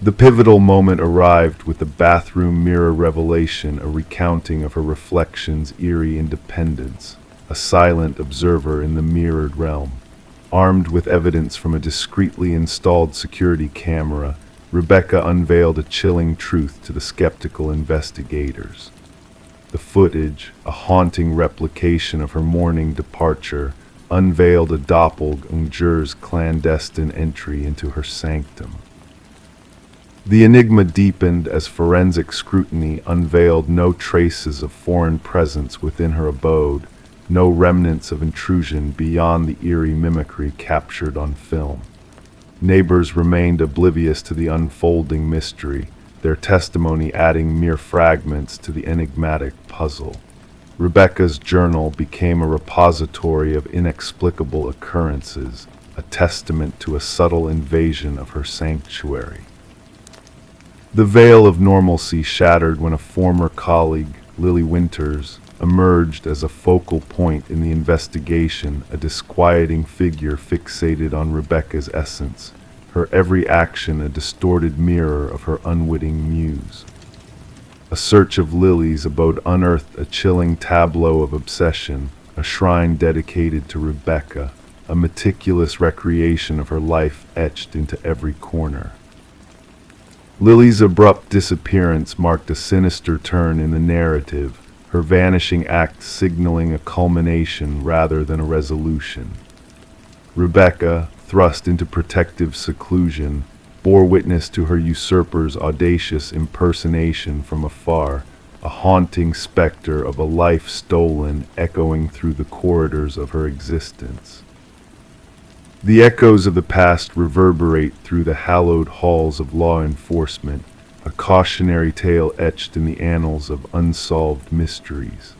The pivotal moment arrived with the bathroom mirror revelation, a recounting of her reflection's eerie independence, a silent observer in the mirrored realm. Armed with evidence from a discreetly installed security camera, Rebecca unveiled a chilling truth to the skeptical investigators. The footage, a haunting replication of her morning departure, unveiled a doppelganger's clandestine entry into her sanctum. The enigma deepened as forensic scrutiny unveiled no traces of foreign presence within her abode, no remnants of intrusion beyond the eerie mimicry captured on film. Neighbors remained oblivious to the unfolding mystery, their testimony adding mere fragments to the enigmatic puzzle. Rebecca's journal became a repository of inexplicable occurrences, a testament to a subtle invasion of her sanctuary. The veil of normalcy shattered when a former colleague, Lily Winters, emerged as a focal point in the investigation, a disquieting figure fixated on Rebecca's essence, her every action a distorted mirror of her unwitting muse. A search of Lily's abode unearthed a chilling tableau of obsession, a shrine dedicated to Rebecca, a meticulous recreation of her life etched into every corner. Lily's abrupt disappearance marked a sinister turn in the narrative, her vanishing act signaling a culmination rather than a resolution. Rebecca, thrust into protective seclusion, bore witness to her usurper's audacious impersonation from afar, a haunting specter of a life stolen echoing through the corridors of her existence. The echoes of the past reverberate through the hallowed halls of law enforcement, a cautionary tale etched in the annals of unsolved mysteries.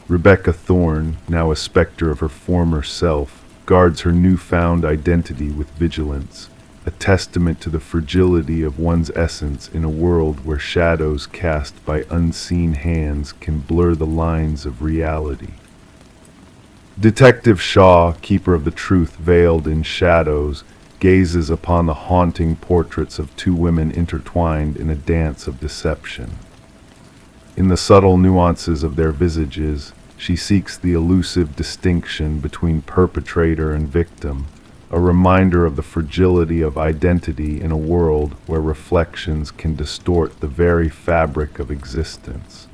Rebecca Thorne, now a specter of her former self, guards her newfound identity with vigilance, a testament to the fragility of one's essence in a world where shadows cast by unseen hands can blur the lines of reality. Detective Shaw, keeper of the truth veiled in shadows, gazes upon the haunting portraits of two women intertwined in a dance of deception. In the subtle nuances of their visages, she seeks the elusive distinction between perpetrator and victim, a reminder of the fragility of identity in a world where reflections can distort the very fabric of existence.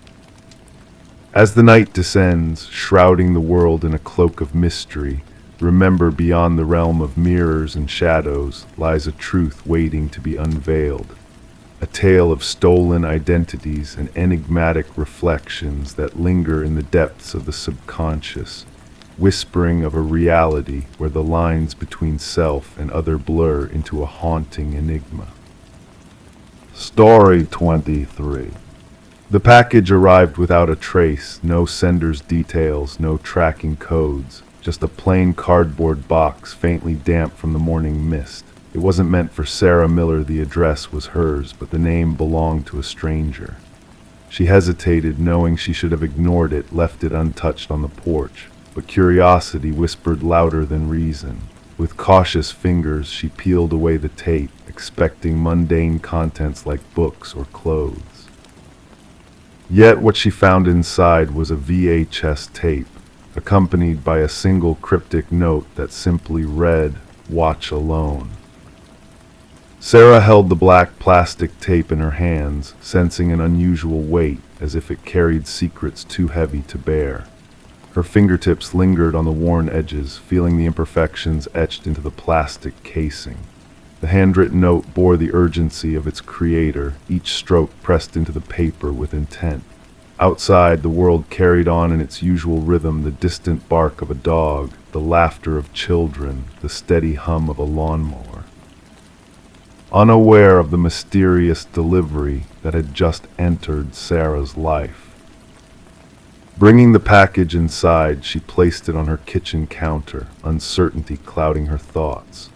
As the night descends, shrouding the world in a cloak of mystery, remember beyond the realm of mirrors and shadows lies a truth waiting to be unveiled, a tale of stolen identities and enigmatic reflections that linger in the depths of the subconscious, whispering of a reality where the lines between self and other blur into a haunting enigma. Story 23. The package arrived without a trace, no sender's details, no tracking codes, just a plain cardboard box faintly damp from the morning mist. It wasn't meant for Sarah Miller. The address was hers, but the name belonged to a stranger. She hesitated, knowing she should have ignored it, left it untouched on the porch, but curiosity whispered louder than reason. With cautious fingers, she peeled away the tape, expecting mundane contents like books or clothes. Yet what she found inside was a VHS tape, accompanied by a single cryptic note that simply read, "Watch alone." Sarah held the black plastic tape in her hands, sensing an unusual weight, as if it carried secrets too heavy to bear. Her fingertips lingered on the worn edges, feeling the imperfections etched into the plastic casing. The handwritten note bore the urgency of its creator, each stroke pressed into the paper with intent. Outside, the world carried on in its usual rhythm, the distant bark of a dog, the laughter of children, the steady hum of a lawnmower. Unaware of the mysterious delivery that had just entered Sarah's life. Bringing the package inside, she placed it on her kitchen counter, uncertainty clouding her thoughts.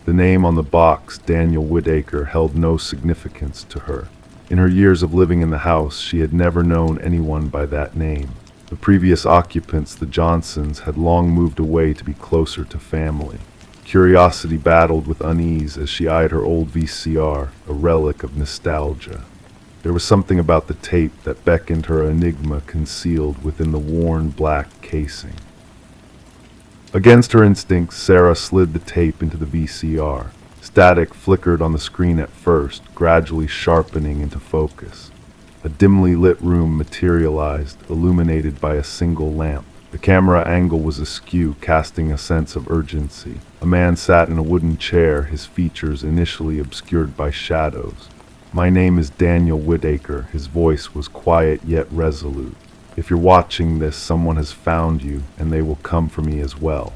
The name on the box, Daniel Whitaker, held no significance to her. In her years of living in the house, she had never known anyone by that name. The previous occupants, the Johnsons, had long moved away to be closer to family. Curiosity battled with unease as she eyed her old VCR, a relic of nostalgia. There was something about the tape that beckoned her enigma concealed within the worn black casing. Against her instincts, Sarah slid the tape into the VCR. Static flickered on the screen at first, gradually sharpening into focus. A dimly lit room materialized, illuminated by a single lamp. The camera angle was askew, casting a sense of urgency. A man sat in a wooden chair, his features initially obscured by shadows. "My name is Daniel Whitaker." His voice was quiet yet resolute. "If you're watching this, someone has found you, and they will come for me as well."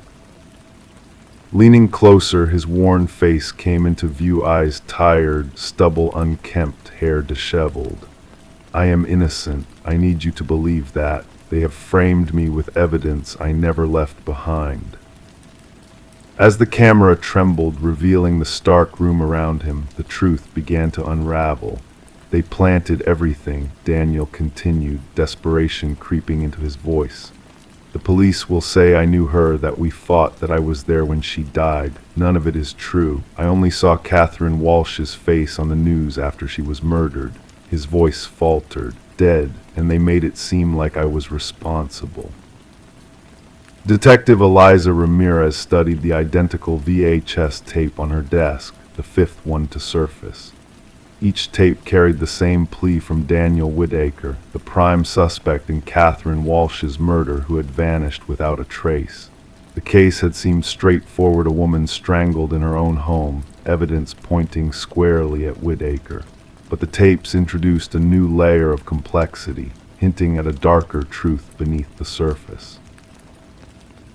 Leaning closer, his worn face came into view, eyes tired, stubble unkempt, hair disheveled. "I am innocent. I need you to believe that. They have framed me with evidence I never left behind." As the camera trembled, revealing the stark room around him, the truth began to unravel. "They planted everything," Daniel continued, desperation creeping into his voice. "The police will say I knew her, that we fought, that I was there when she died. None of it is true. I only saw Catherine Walsh's face on the news after she was murdered." His voice faltered. "Dead, and they made it seem like I was responsible." Detective Eliza Ramirez studied the identical VHS tape on her desk, the fifth one to surface. Each tape carried the same plea from Daniel Whitaker, the prime suspect in Catherine Walsh's murder, who had vanished without a trace. The case had seemed straightforward: a woman strangled in her own home, evidence pointing squarely at Whitaker. But the tapes introduced a new layer of complexity, hinting at a darker truth beneath the surface.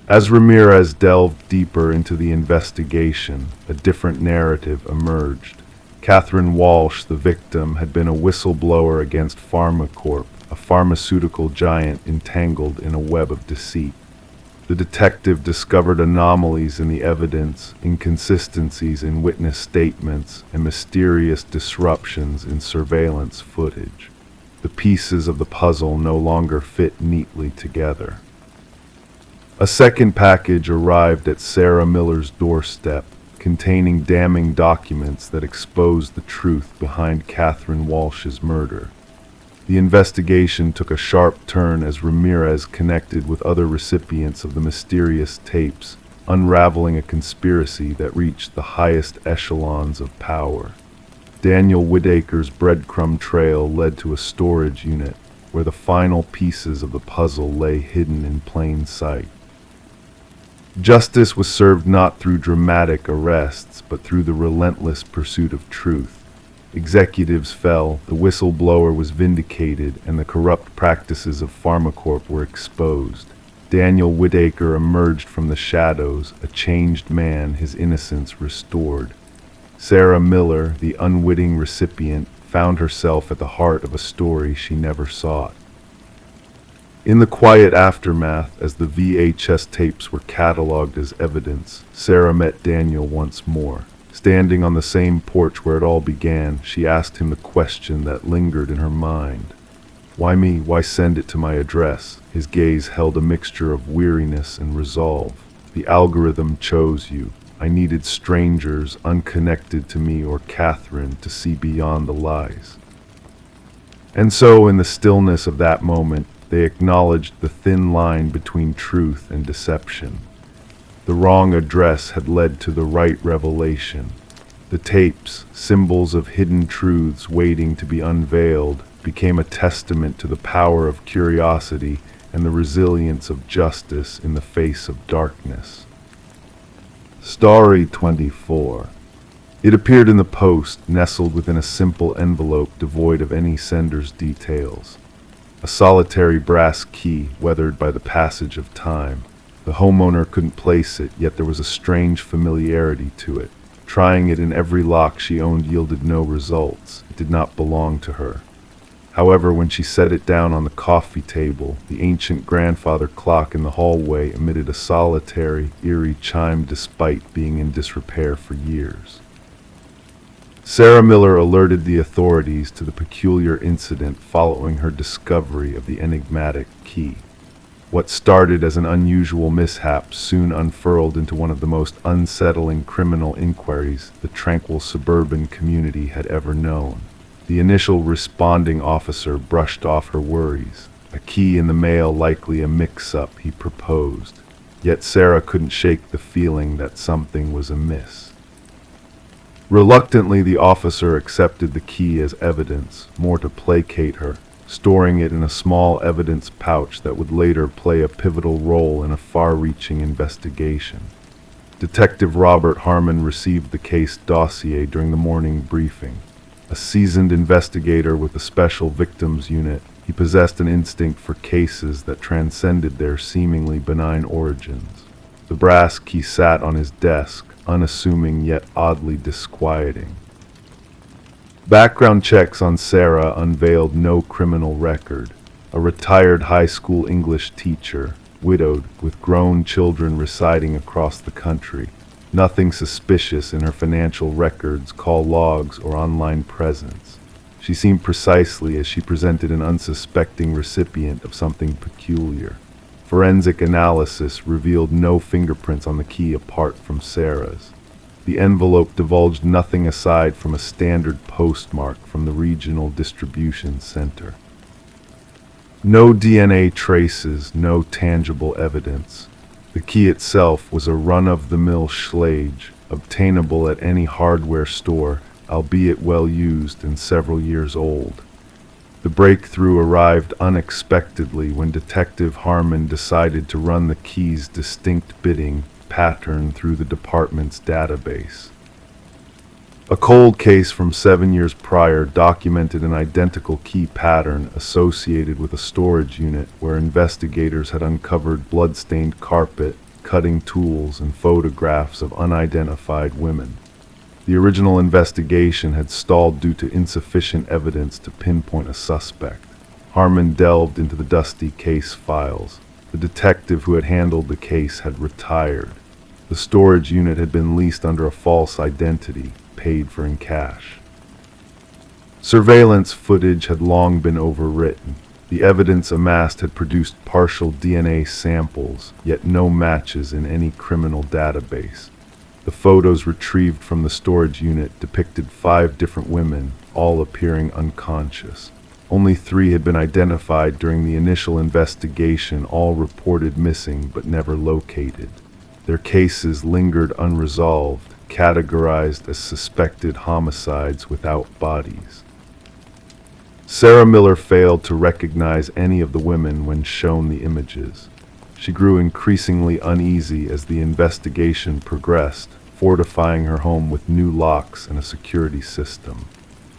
As Ramirez delved deeper into the investigation, a different narrative emerged. Catherine Walsh, the victim, had been a whistleblower against PharmaCorp, a pharmaceutical giant entangled in a web of deceit. The detective discovered anomalies in the evidence, inconsistencies in witness statements, and mysterious disruptions in surveillance footage. The pieces of the puzzle no longer fit neatly together. A second package arrived at Sarah Miller's doorstep, containing damning documents that exposed the truth behind Catherine Walsh's murder. The investigation took a sharp turn as Ramirez connected with other recipients of the mysterious tapes, unraveling a conspiracy that reached the highest echelons of power. Daniel Whitaker's breadcrumb trail led to a storage unit, where the final pieces of the puzzle lay hidden in plain sight. Justice was served not through dramatic arrests, but through the relentless pursuit of truth. Executives fell, the whistleblower was vindicated, and the corrupt practices of PharmaCorp were exposed. Daniel Whitaker emerged from the shadows, a changed man, his innocence restored. Sarah Miller, the unwitting recipient, found herself at the heart of a story she never sought. In the quiet aftermath, as the VHS tapes were cataloged as evidence, Sarah met Daniel once more. Standing on the same porch where it all began, she asked him the question that lingered in her mind. "Why me? Why send it to my address?" His gaze held a mixture of weariness and resolve. "The algorithm chose you. I needed strangers, unconnected to me or Catherine, to see beyond the lies." And so, in the stillness of that moment, they acknowledged the thin line between truth and deception. The wrong address had led to the right revelation. The tapes, symbols of hidden truths waiting to be unveiled, became a testament to the power of curiosity and the resilience of justice in the face of darkness. Story 24. It appeared in the post, nestled within a simple envelope devoid of any sender's details. A solitary brass key, weathered by the passage of time. The homeowner couldn't place it, yet there was a strange familiarity to it. Trying it in every lock she owned yielded no results. It did not belong to her. However, when she set it down on the coffee table, the ancient grandfather clock in the hallway emitted a solitary, eerie chime despite being in disrepair for years. Sarah Miller alerted the authorities to the peculiar incident following her discovery of the enigmatic key. What started as an unusual mishap soon unfurled into one of the most unsettling criminal inquiries the tranquil suburban community had ever known. The initial responding officer brushed off her worries. A key in the mail, likely a mix-up, he proposed. Yet Sarah couldn't shake the feeling that something was amiss. Reluctantly, the officer accepted the key as evidence, more to placate her, storing it in a small evidence pouch that would later play a pivotal role in a far-reaching investigation. Detective Robert Harmon received the case dossier during the morning briefing. A seasoned investigator with a special victims unit, he possessed an instinct for cases that transcended their seemingly benign origins. The brass key sat on his desk, unassuming yet oddly disquieting. Background checks on Sarah unveiled no criminal record. A retired high school English teacher, widowed, with grown children residing across the country. Nothing suspicious in her financial records, call logs, or online presence. She seemed precisely as she presented an unsuspecting recipient of something peculiar. Forensic analysis revealed no fingerprints on the key apart from Sarah's. The envelope divulged nothing aside from a standard postmark from the regional distribution center. No DNA traces, no tangible evidence. The key itself was a run-of-the-mill Schlage, obtainable at any hardware store, albeit well used and several years old. The breakthrough arrived unexpectedly when Detective Harmon decided to run the key's distinct bidding pattern through the department's database. A cold case from 7 years prior documented an identical key pattern associated with a storage unit where investigators had uncovered blood-stained carpet, cutting tools, and photographs of unidentified women. The original investigation had stalled due to insufficient evidence to pinpoint a suspect. Harmon delved into the dusty case files. The detective who had handled the case had retired. The storage unit had been leased under a false identity, paid for in cash. Surveillance footage had long been overwritten. The evidence amassed had produced partial DNA samples, yet no matches in any criminal database. The photos retrieved from the storage unit depicted 5 different women, all appearing unconscious. Only 3 had been identified during the initial investigation, all reported missing but never located. Their cases lingered unresolved, categorized as suspected homicides without bodies. Sarah Miller failed to recognize any of the women when shown the images. She grew increasingly uneasy as the investigation progressed, fortifying her home with new locks and a security system.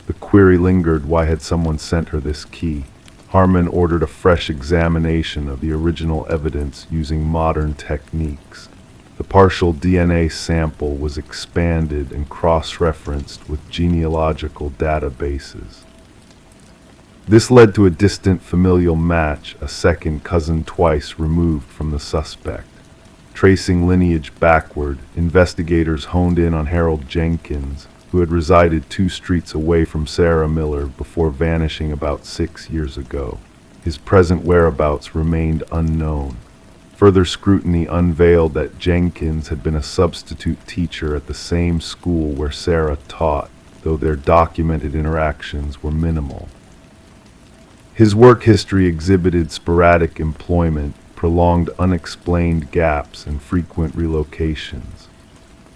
The query lingered: why had someone sent her this key? Harmon ordered a fresh examination of the original evidence using modern techniques. The partial DNA sample was expanded and cross-referenced with genealogical databases. This led to a distant familial match, a second cousin twice removed from the suspect. Tracing lineage backward, investigators honed in on Harold Jenkins, who had resided 2 streets away from Sarah Miller before vanishing about 6 years ago. His present whereabouts remained unknown. Further scrutiny unveiled that Jenkins had been a substitute teacher at the same school where Sarah taught, though their documented interactions were minimal. His work history exhibited sporadic employment, prolonged unexplained gaps, and frequent relocations.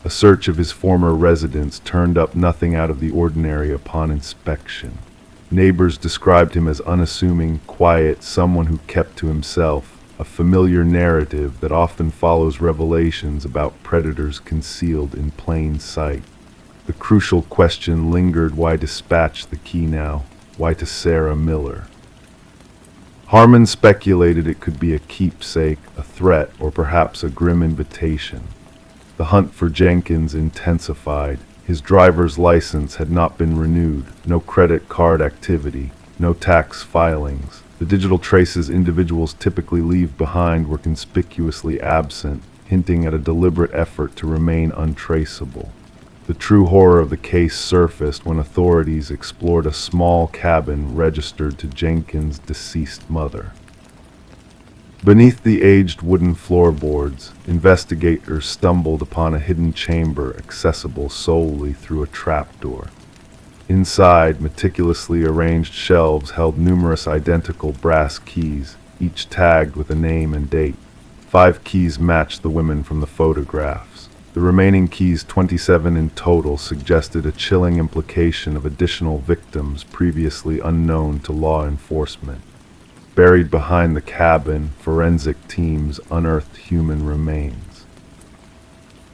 A search of his former residence turned up nothing out of the ordinary upon inspection. Neighbors described him as unassuming, quiet, someone who kept to himself, a familiar narrative that often follows revelations about predators concealed in plain sight. The crucial question lingered: why dispatch the key now? Why to Sarah Miller? Harmon speculated it could be a keepsake, a threat, or perhaps a grim invitation. The hunt for Jenkins intensified. His driver's license had not been renewed, no credit card activity, no tax filings. The digital traces individuals typically leave behind were conspicuously absent, hinting at a deliberate effort to remain untraceable. The true horror of the case surfaced when authorities explored a small cabin registered to Jenkins' deceased mother. Beneath the aged wooden floorboards, investigators stumbled upon a hidden chamber accessible solely through a trapdoor. Inside, meticulously arranged shelves held numerous identical brass keys, each tagged with a name and date. 5 keys matched the women from the photographs. The remaining keys, 27 in total, suggested a chilling implication of additional victims previously unknown to law enforcement. Buried behind the cabin, forensic teams unearthed human remains.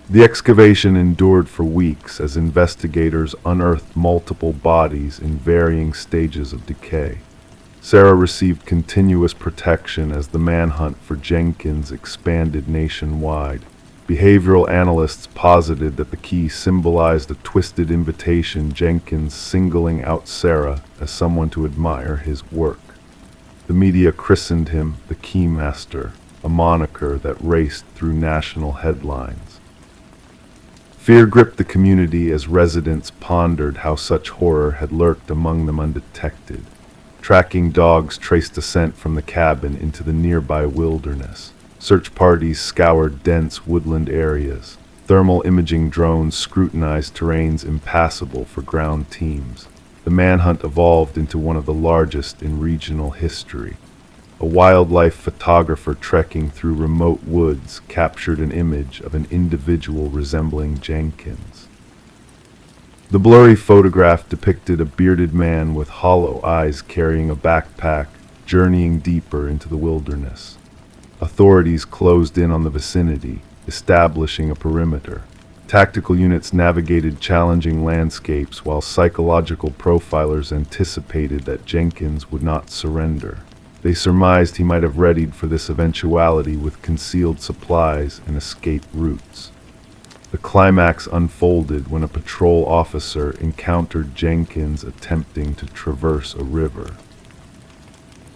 The excavation endured for weeks as investigators unearthed multiple bodies in varying stages of decay. Sarah received continuous protection as the manhunt for Jenkins expanded nationwide. Behavioral analysts posited that the key symbolized a twisted invitation, Jenkins singling out Sarah as someone to admire his work. The media christened him the Keymaster, a moniker that raced through national headlines. Fear gripped the community as residents pondered how such horror had lurked among them undetected. Tracking dogs traced a scent from the cabin into the nearby wilderness. Search parties scoured dense woodland areas. Thermal imaging drones scrutinized terrains impassable for ground teams. The manhunt evolved into one of the largest in regional history. A wildlife photographer trekking through remote woods captured an image of an individual resembling Jenkins. The blurry photograph depicted a bearded man with hollow eyes carrying a backpack, journeying deeper into the wilderness. Authorities closed in on the vicinity, establishing a perimeter. Tactical units navigated challenging landscapes while psychological profilers anticipated that Jenkins would not surrender. They surmised he might have readied for this eventuality with concealed supplies and escape routes. The climax unfolded when a patrol officer encountered Jenkins attempting to traverse a river.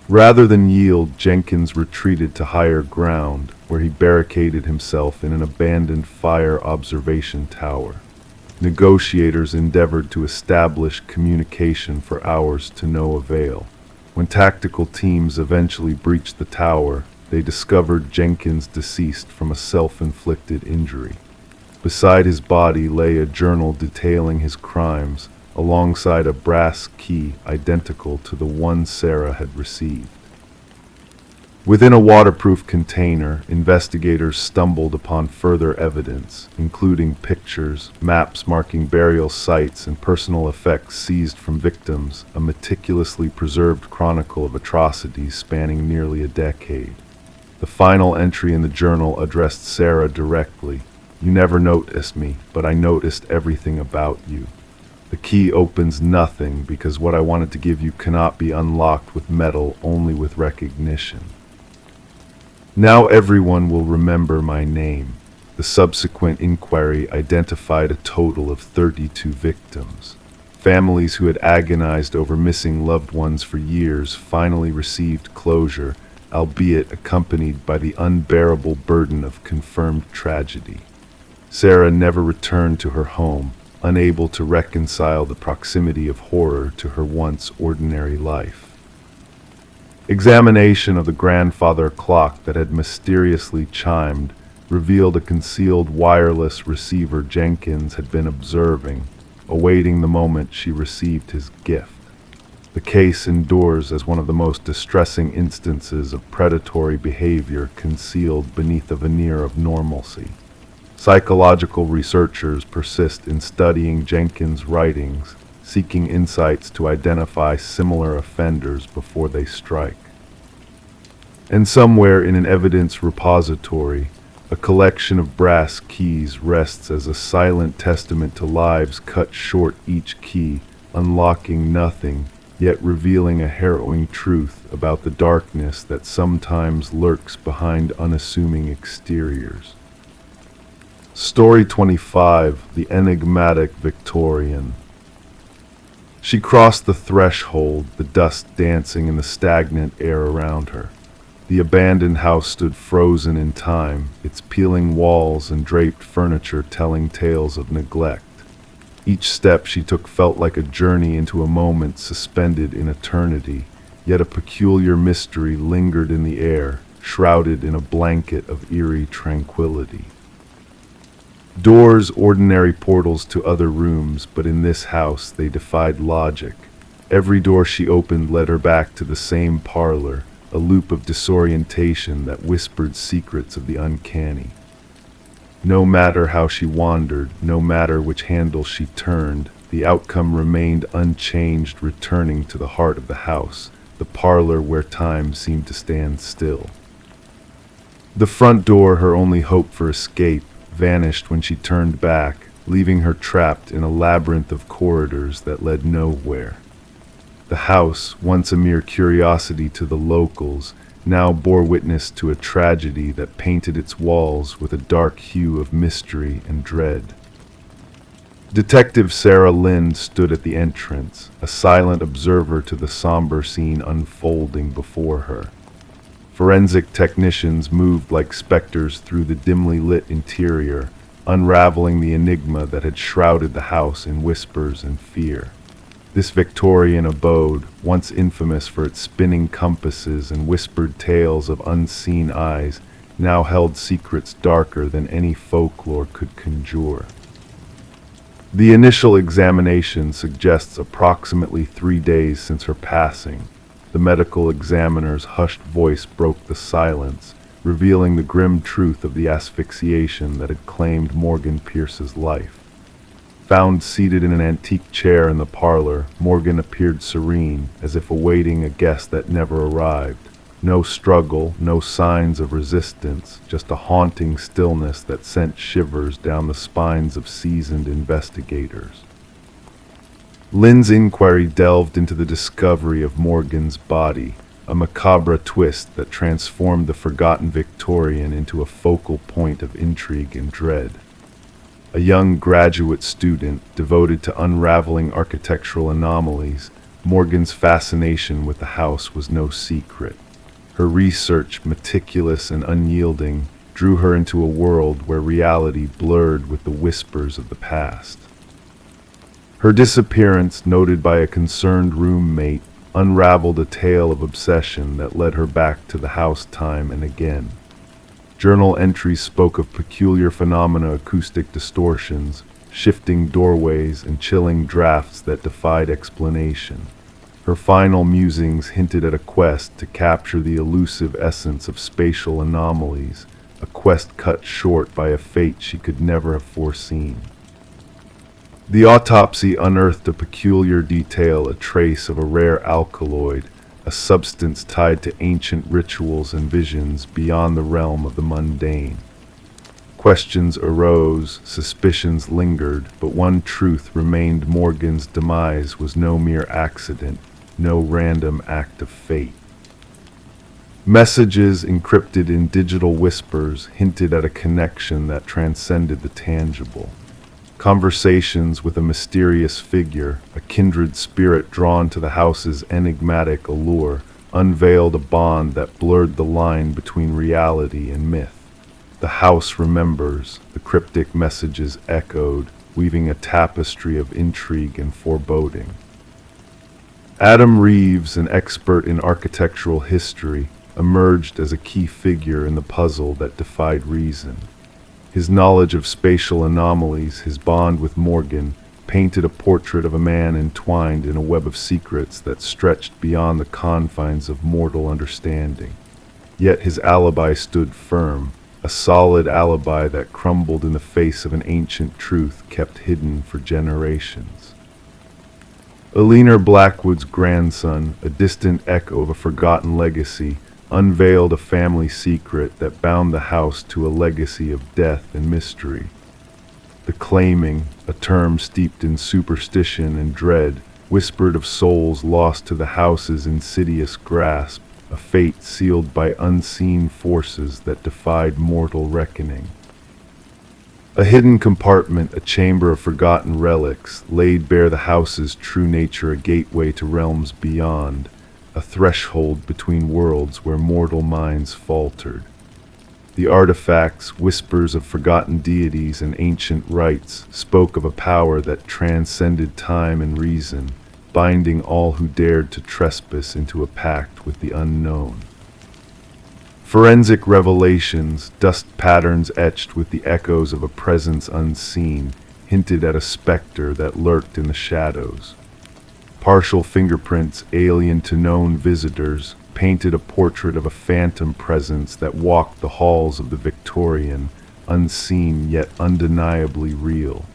Rather than yield, Jenkins retreated to higher ground, where he barricaded himself in an abandoned fire observation tower. Negotiators endeavored to establish communication for hours to no avail. When tactical teams eventually breached the tower, they discovered Jenkins deceased from a self-inflicted injury. Beside his body lay a journal detailing his crimes, alongside a brass key identical to the one Sarah had received. Within a waterproof container, investigators stumbled upon further evidence, including pictures, maps marking burial sites, and personal effects seized from victims, a meticulously preserved chronicle of atrocities spanning nearly a decade. The final entry in the journal addressed Sarah directly. "You never noticed me, but I noticed everything about you. The key opens nothing because what I wanted to give you cannot be unlocked with metal, only with recognition. Now everyone will remember my name." The subsequent inquiry identified a total of 32 victims. Families who had agonized over missing loved ones for years finally received closure, albeit accompanied by the unbearable burden of confirmed tragedy. Sarah never returned to her home, unable to reconcile the proximity of horror to her once ordinary life. Examination of the grandfather clock that had mysteriously chimed revealed a concealed wireless receiver Jenkins had been observing, awaiting the moment she received his gift. The case endures as one of the most distressing instances of predatory behavior concealed beneath a veneer of normalcy. Psychological researchers persist in studying Jenkins' writings, seeking insights to identify similar offenders before they strike. And somewhere in an evidence repository, a collection of brass keys rests as a silent testament to lives cut short, each key unlocking nothing, yet revealing a harrowing truth about the darkness that sometimes lurks behind unassuming exteriors. Story 25: The Enigmatic Victorian. She crossed the threshold, the dust dancing in the stagnant air around her. The abandoned house stood frozen in time, its peeling walls and draped furniture telling tales of neglect. Each step she took felt like a journey into a moment suspended in eternity, yet a peculiar mystery lingered in the air, shrouded in a blanket of eerie tranquility. Doors, ordinary portals to other rooms, but in this house they defied logic. Every door she opened led her back to the same parlor, a loop of disorientation that whispered secrets of the uncanny. No matter how she wandered, no matter which handle she turned, the outcome remained unchanged, returning to the heart of the house, the parlor where time seemed to stand still. The front door, her only hope for escape, vanished when she turned back, leaving her trapped in a labyrinth of corridors that led nowhere. The house, once a mere curiosity to the locals, now bore witness to a tragedy that painted its walls with a dark hue of mystery and dread. Detective Sarah Lind stood at the entrance, a silent observer to the somber scene unfolding before her. Forensic technicians moved like specters through the dimly lit interior, unraveling the enigma that had shrouded the house in whispers and fear. This Victorian abode, once infamous for its spinning compasses and whispered tales of unseen eyes, now held secrets darker than any folklore could conjure. The initial examination suggests approximately 3 days since her passing. The medical examiner's hushed voice broke the silence, revealing the grim truth of the asphyxiation that had claimed Morgan Pierce's life. Found seated in an antique chair in the parlor, Morgan appeared serene, as if awaiting a guest that never arrived. No struggle, no signs of resistance, just a haunting stillness that sent shivers down the spines of seasoned investigators. Lynn's inquiry delved into the discovery of Morgan's body, a macabre twist that transformed the forgotten Victorian into a focal point of intrigue and dread. A young graduate student devoted to unraveling architectural anomalies, Morgan's fascination with the house was no secret. Her research, meticulous and unyielding, drew her into a world where reality blurred with the whispers of the past. Her disappearance, noted by a concerned roommate, unraveled a tale of obsession that led her back to the house time and again. Journal entries spoke of peculiar phenomena, acoustic distortions, shifting doorways, and chilling drafts that defied explanation. Her final musings hinted at a quest to capture the elusive essence of spatial anomalies, a quest cut short by a fate she could never have foreseen. The autopsy unearthed a peculiar detail, a trace of a rare alkaloid, a substance tied to ancient rituals and visions beyond the realm of the mundane. Questions arose, suspicions lingered, but one truth remained: Morgan's demise was no mere accident, no random act of fate. Messages encrypted in digital whispers hinted at a connection that transcended the tangible. Conversations with a mysterious figure, a kindred spirit drawn to the house's enigmatic allure, unveiled a bond that blurred the line between reality and myth. The house remembers, the cryptic messages echoed, weaving a tapestry of intrigue and foreboding. Adam Reeves, an expert in architectural history, emerged as a key figure in the puzzle that defied reason. His knowledge of spatial anomalies, his bond with Morgan, painted a portrait of a man entwined in a web of secrets that stretched beyond the confines of mortal understanding. Yet his alibi stood firm, a solid alibi that crumbled in the face of an ancient truth kept hidden for generations. Eleanor Blackwood's grandson, a distant echo of a forgotten legacy, unveiled a family secret that bound the house to a legacy of death and mystery. The claiming, a term steeped in superstition and dread, whispered of souls lost to the house's insidious grasp, a fate sealed by unseen forces that defied mortal reckoning. A hidden compartment, a chamber of forgotten relics, laid bare the house's true nature, a gateway to realms beyond, a threshold between worlds where mortal minds faltered. The artifacts, whispers of forgotten deities and ancient rites, spoke of a power that transcended time and reason, binding all who dared to trespass into a pact with the unknown. Forensic revelations, dust patterns etched with the echoes of a presence unseen, hinted at a specter that lurked in the shadows. Partial fingerprints, alien to known visitors, painted a portrait of a phantom presence that walked the halls of the Victorian, unseen yet undeniably real.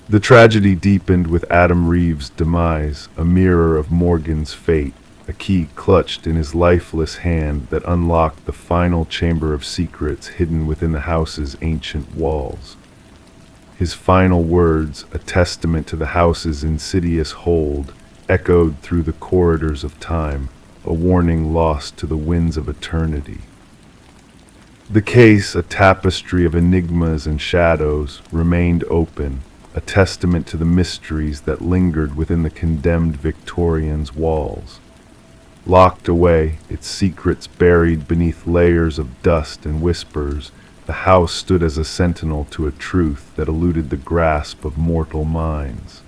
The tragedy deepened with Adam Reeves' demise, a mirror of Morgan's fate, a key clutched in his lifeless hand that unlocked the final chamber of secrets hidden within the house's ancient walls. His final words, a testament to the house's insidious hold, echoed through the corridors of time, a warning lost to the winds of eternity. The case, a tapestry of enigmas and shadows, remained open, a testament to the mysteries that lingered within the condemned Victorian's walls. Locked away, its secrets buried beneath layers of dust and whispers, the house stood as a sentinel to a truth that eluded the grasp of mortal minds.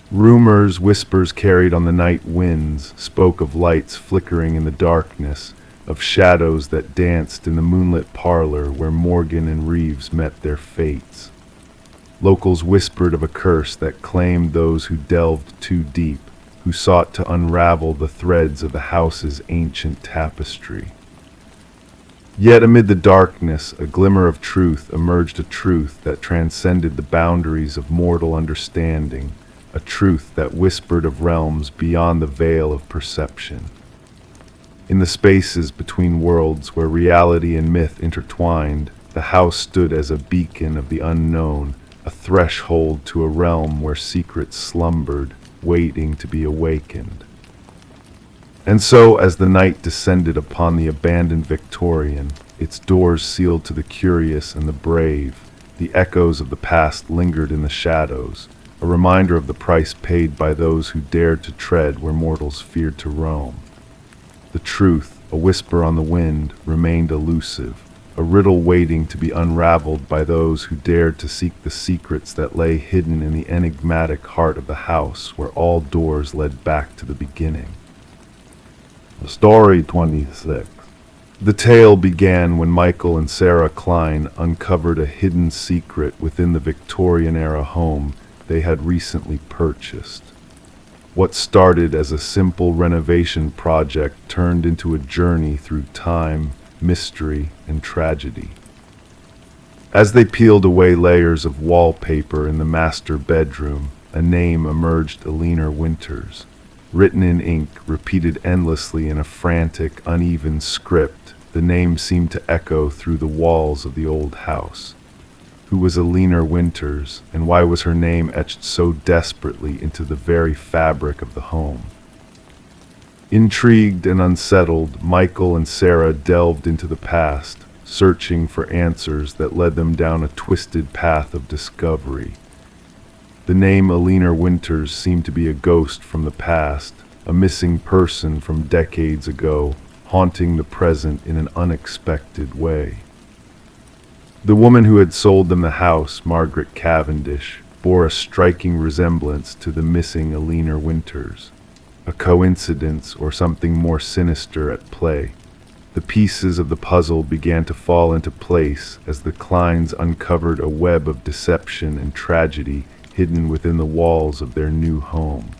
Rumors, whispers carried on the night winds, spoke of lights flickering in the darkness, of shadows that danced in the moonlit parlor where Morgan and Reeves met their fates. Locals whispered of a curse that claimed those who delved too deep, who sought to unravel the threads of the house's ancient tapestry. Yet amid the darkness, a glimmer of truth emerged, a truth that transcended the boundaries of mortal understanding, a truth that whispered of realms beyond the veil of perception. In the spaces between worlds where reality and myth intertwined, the house stood as a beacon of the unknown, a threshold to a realm where secrets slumbered, waiting to be awakened. And so, as the night descended upon the abandoned Victorian, its doors sealed to the curious and the brave, the echoes of the past lingered in the shadows, a reminder of the price paid by those who dared to tread where mortals feared to roam. The truth, a whisper on the wind, remained elusive, a riddle waiting to be unraveled by those who dared to seek the secrets that lay hidden in the enigmatic heart of the house where all doors led back to the beginning. Story 26. The tale began when Michael and Sarah Klein uncovered a hidden secret within the Victorian-era home they had recently purchased. What started as a simple renovation project turned into a journey through time, mystery, and tragedy. As they peeled away layers of wallpaper in the master bedroom, a name emerged: Eleanor Winters. Written in ink, repeated endlessly in a frantic, uneven script, the name seemed to echo through the walls of the old house. Who was Eleanor Winters, and why was her name etched so desperately into the very fabric of the home? Intrigued and unsettled, Michael and Sarah delved into the past, searching for answers that led them down a twisted path of discovery. The name Eleanor Winters seemed to be a ghost from the past, a missing person from decades ago, haunting the present in an unexpected way. The woman who had sold them the house, Margaret Cavendish, bore a striking resemblance to the missing Eleanor Winters. A coincidence or something more sinister at play? The pieces of the puzzle began to fall into place as the Kleins uncovered a web of deception and tragedy hidden within the walls of their new home.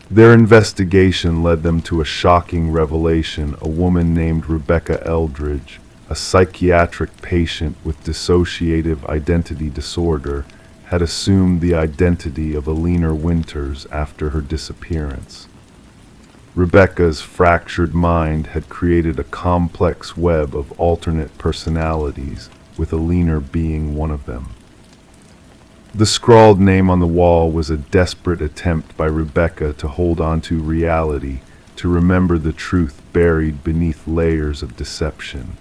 Their investigation led them to a shocking revelation: a woman named Rebecca Eldridge, a psychiatric patient with dissociative identity disorder, had assumed the identity of Eleanor Winters after her disappearance. Rebecca's fractured mind had created a complex web of alternate personalities, with Eleanor being one of them. The scrawled name on the wall was a desperate attempt by Rebecca to hold on to reality, to remember the truth buried beneath layers of deception.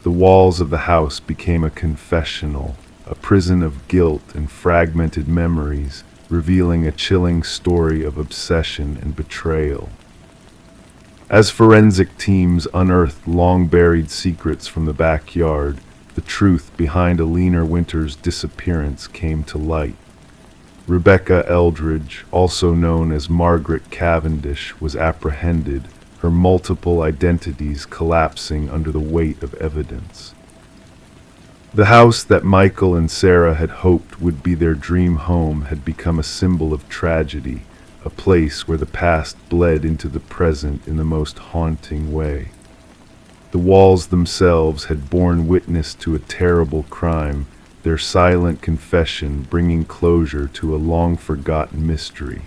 The walls of the house became a confessional, a prison of guilt and fragmented memories, revealing a chilling story of obsession and betrayal. As forensic teams unearthed long-buried secrets from the backyard, the truth behind Alina Winter's disappearance came to light. Rebecca Eldridge, also known as Margaret Cavendish, was apprehended, her multiple identities collapsing under the weight of evidence. The house that Michael and Sarah had hoped would be their dream home had become a symbol of tragedy, a place where the past bled into the present in the most haunting way. The walls themselves had borne witness to a terrible crime, their silent confession bringing closure to a long-forgotten mystery.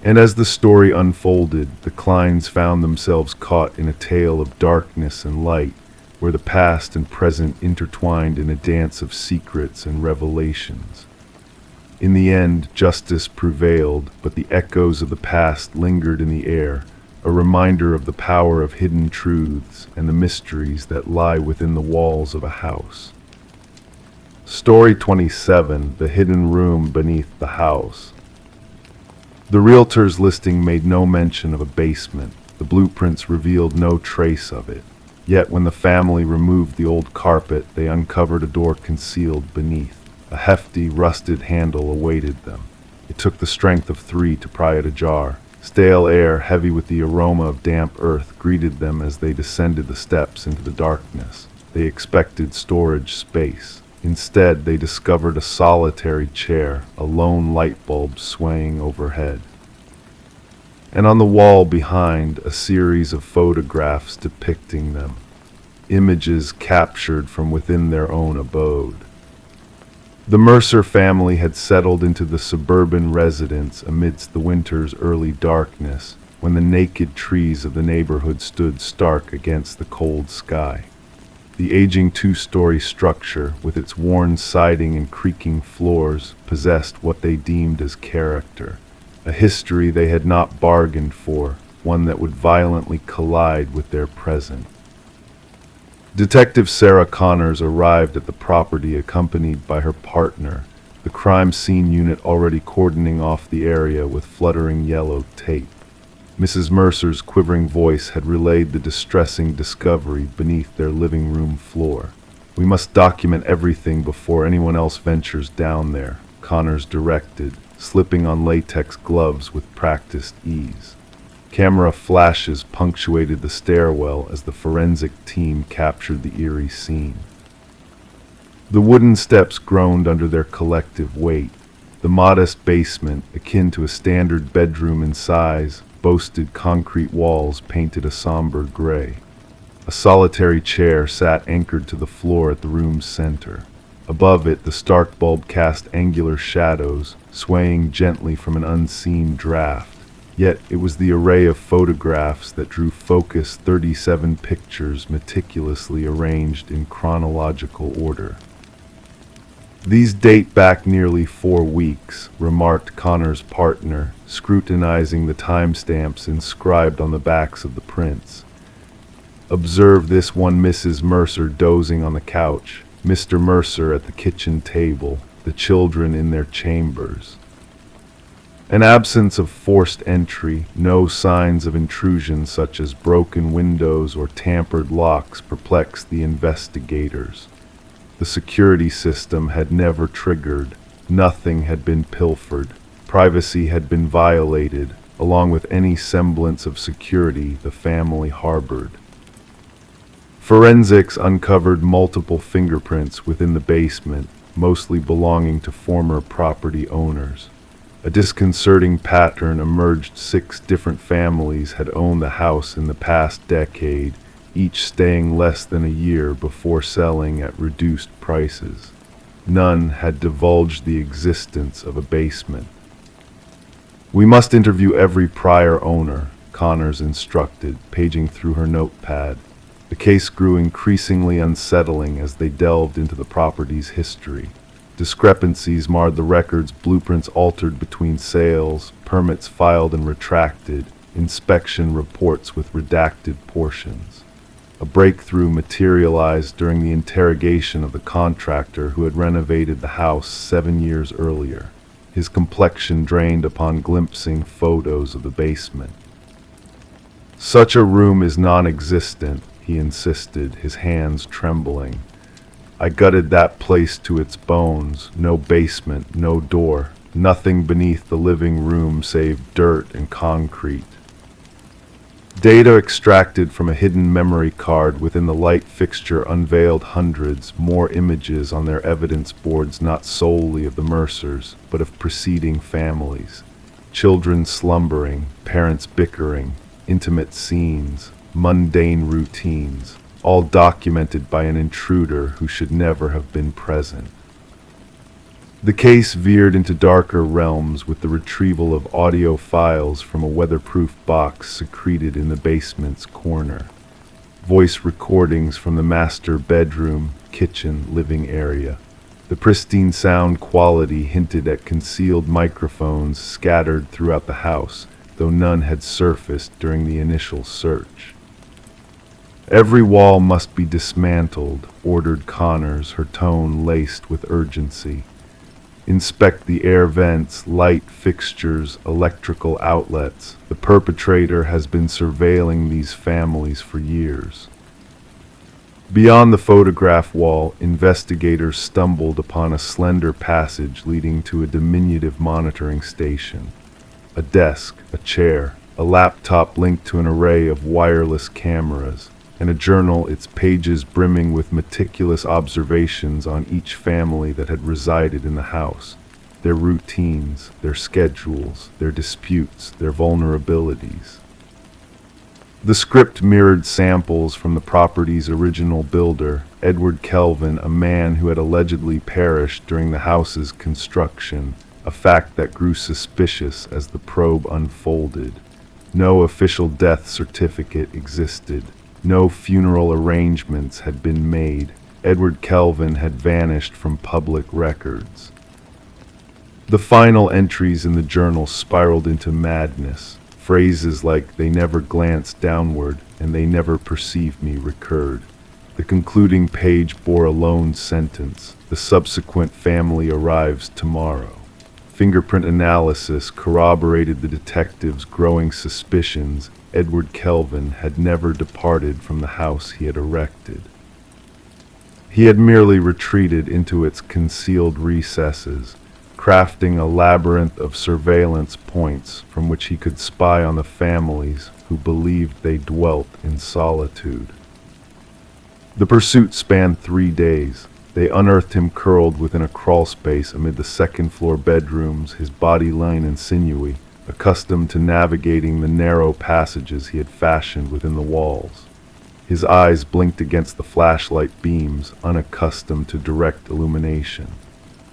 And as the story unfolded, the Kleins found themselves caught in a tale of darkness and light, where the past and present intertwined in a dance of secrets and revelations. In the end, justice prevailed, but the echoes of the past lingered in the air, a reminder of the power of hidden truths and the mysteries that lie within the walls of a house. Story 27: The Hidden Room Beneath the House. The realtor's listing made no mention of a basement. The blueprints revealed no trace of it. Yet when the family removed the old carpet, they uncovered a door concealed beneath. A hefty, rusted handle awaited them. It took the strength of 3 to pry it ajar. Stale air, heavy with the aroma of damp earth, greeted them as they descended the steps into the darkness. They expected storage space. Instead, they discovered a solitary chair, a lone light bulb swaying overhead. And on the wall behind, a series of photographs depicting them. Images captured from within their own abode. The Mercer family had settled into the suburban residence amidst the winter's early darkness, when the naked trees of the neighborhood stood stark against the cold sky. The aging 2-story structure, with its worn siding and creaking floors, possessed what they deemed as character, a history they had not bargained for, one that would violently collide with their present. Detective Sarah Connors arrived at the property accompanied by her partner, the crime scene unit already cordoning off the area with fluttering yellow tape. Mrs. Mercer's quivering voice had relayed the distressing discovery beneath their living room floor. "We must document everything before anyone else ventures down there," Connors directed, slipping on latex gloves with practiced ease. Camera flashes punctuated the stairwell as the forensic team captured the eerie scene. The wooden steps groaned under their collective weight. The modest basement, akin to a standard bedroom in size, boasted concrete walls painted a somber gray. A solitary chair sat anchored to the floor at the room's center. Above it, the stark bulb cast angular shadows, swaying gently from an unseen draft. Yet it was the array of photographs that drew focus, 37 pictures meticulously arranged in chronological order. "These date back nearly 4 weeks," remarked Connor's partner, scrutinizing the timestamps inscribed on the backs of the prints. "Observe this one: Mrs. Mercer dozing on the couch, Mr. Mercer at the kitchen table, the children in their chambers." An absence of forced entry, no signs of intrusion such as broken windows or tampered locks perplexed the investigators. The security system had never triggered, nothing had been pilfered, privacy had been violated, along with any semblance of security the family harbored. Forensics uncovered multiple fingerprints within the basement, mostly belonging to former property owners. A disconcerting pattern emerged: 6 different families had owned the house in the past decade, each staying less than a year before selling at reduced prices. None had divulged the existence of a basement. "We must interview every prior owner," Connors instructed, paging through her notepad. The case grew increasingly unsettling as they delved into the property's history. Discrepancies marred the records, blueprints altered between sales, permits filed and retracted, inspection reports with redacted portions. A breakthrough materialized during the interrogation of the contractor who had renovated the house 7 years earlier. His complexion drained upon glimpsing photos of the basement. "Such a room is non-existent," he insisted, his hands trembling. "I gutted that place to its bones. No basement, no door, nothing beneath the living room save dirt and concrete. Data extracted from a hidden memory card within the light fixture unveiled hundreds more images on their evidence boards, not solely of the Mercers, but of preceding families. Children slumbering, parents bickering, intimate scenes, mundane routines, all documented by an intruder who should never have been present. The case veered into darker realms with the retrieval of audio files from a weatherproof box secreted in the basement's corner. Voice recordings from the master bedroom, kitchen, living area. The pristine sound quality hinted at concealed microphones scattered throughout the house, though none had surfaced during the initial search. "Every wall must be dismantled," ordered Connors, her tone laced with urgency. "Inspect the air vents, light fixtures, electrical outlets. The perpetrator has been surveilling these families for years." Beyond the photograph wall, investigators stumbled upon a slender passage leading to a diminutive monitoring station. A desk, a chair, a laptop linked to an array of wireless cameras, and a journal, its pages brimming with meticulous observations on each family that had resided in the house, their routines, their schedules, their disputes, their vulnerabilities. The script mirrored samples from the property's original builder, Edward Kelvin, a man who had allegedly perished during the house's construction, a fact that grew suspicious as the probe unfolded. No official death certificate existed. No funeral arrangements had been made. Edward Kelvin had vanished from public records. The final entries in the journal spiraled into madness. Phrases like "they never glanced downward" and "they never perceived me" recurred. The concluding page bore a lone sentence: "The subsequent family arrives tomorrow." Fingerprint analysis corroborated the detectives' growing suspicions. Edward Kelvin had never departed from the house he had erected. He had merely retreated into its concealed recesses, crafting a labyrinth of surveillance points from which he could spy on the families who believed they dwelt in solitude. The pursuit spanned 3 days. They unearthed him curled within a crawlspace amid the second-floor bedrooms, his body lean and sinewy, accustomed to navigating the narrow passages he had fashioned within the walls. His eyes blinked against the flashlight beams, unaccustomed to direct illumination.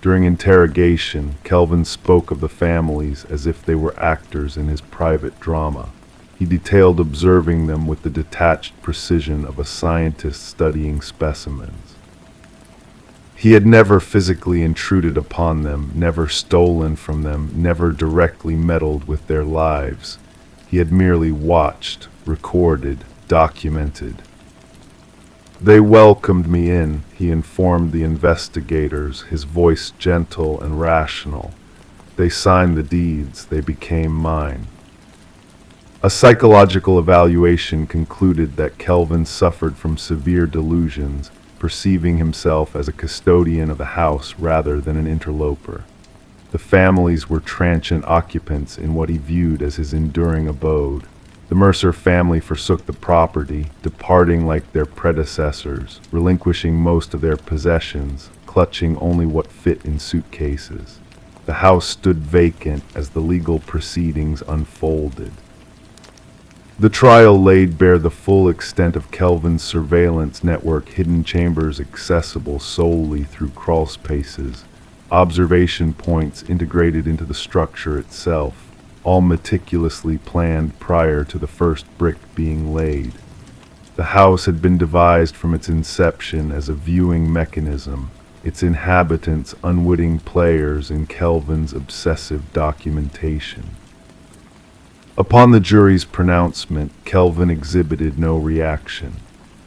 During interrogation, Kelvin spoke of the families as if they were actors in his private drama. He detailed observing them with the detached precision of a scientist studying specimens. He had never physically intruded upon them, never stolen from them, never directly meddled with their lives. He had merely watched, recorded, documented. "They welcomed me in," he informed the investigators, his voice gentle and rational. "They signed the deeds, they became mine." A psychological evaluation concluded that Kelvin suffered from severe delusions, perceiving himself as a custodian of the house rather than an interloper. The families were transient occupants in what he viewed as his enduring abode. The Mercer family forsook the property, departing like their predecessors, relinquishing most of their possessions, clutching only what fit in suitcases. The house stood vacant as the legal proceedings unfolded. The trial laid bare the full extent of Kelvin's surveillance network, hidden chambers accessible solely through crawl spaces, observation points integrated into the structure itself, all meticulously planned prior to the first brick being laid. The house had been devised from its inception as a viewing mechanism, its inhabitants unwitting players in Kelvin's obsessive documentation. Upon the jury's pronouncement, Kelvin exhibited no reaction.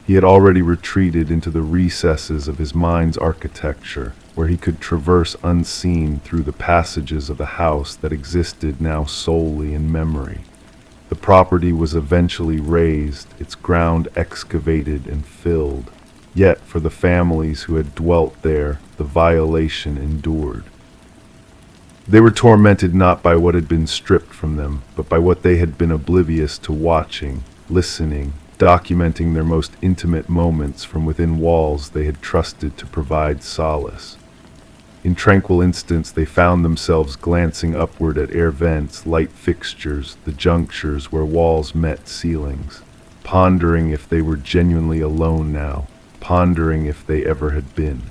He had already retreated into the recesses of his mind's architecture, where he could traverse unseen through the passages of the house that existed now solely in memory. The property was eventually razed, its ground excavated and filled. Yet for the families who had dwelt there, the violation endured. They were tormented not by what had been stripped from them, but by what they had been oblivious to, watching, listening, documenting their most intimate moments from within walls they had trusted to provide solace. In tranquil instants they found themselves glancing upward at air vents, light fixtures, the junctures where walls met ceilings, pondering if they were genuinely alone now, pondering if they ever had been.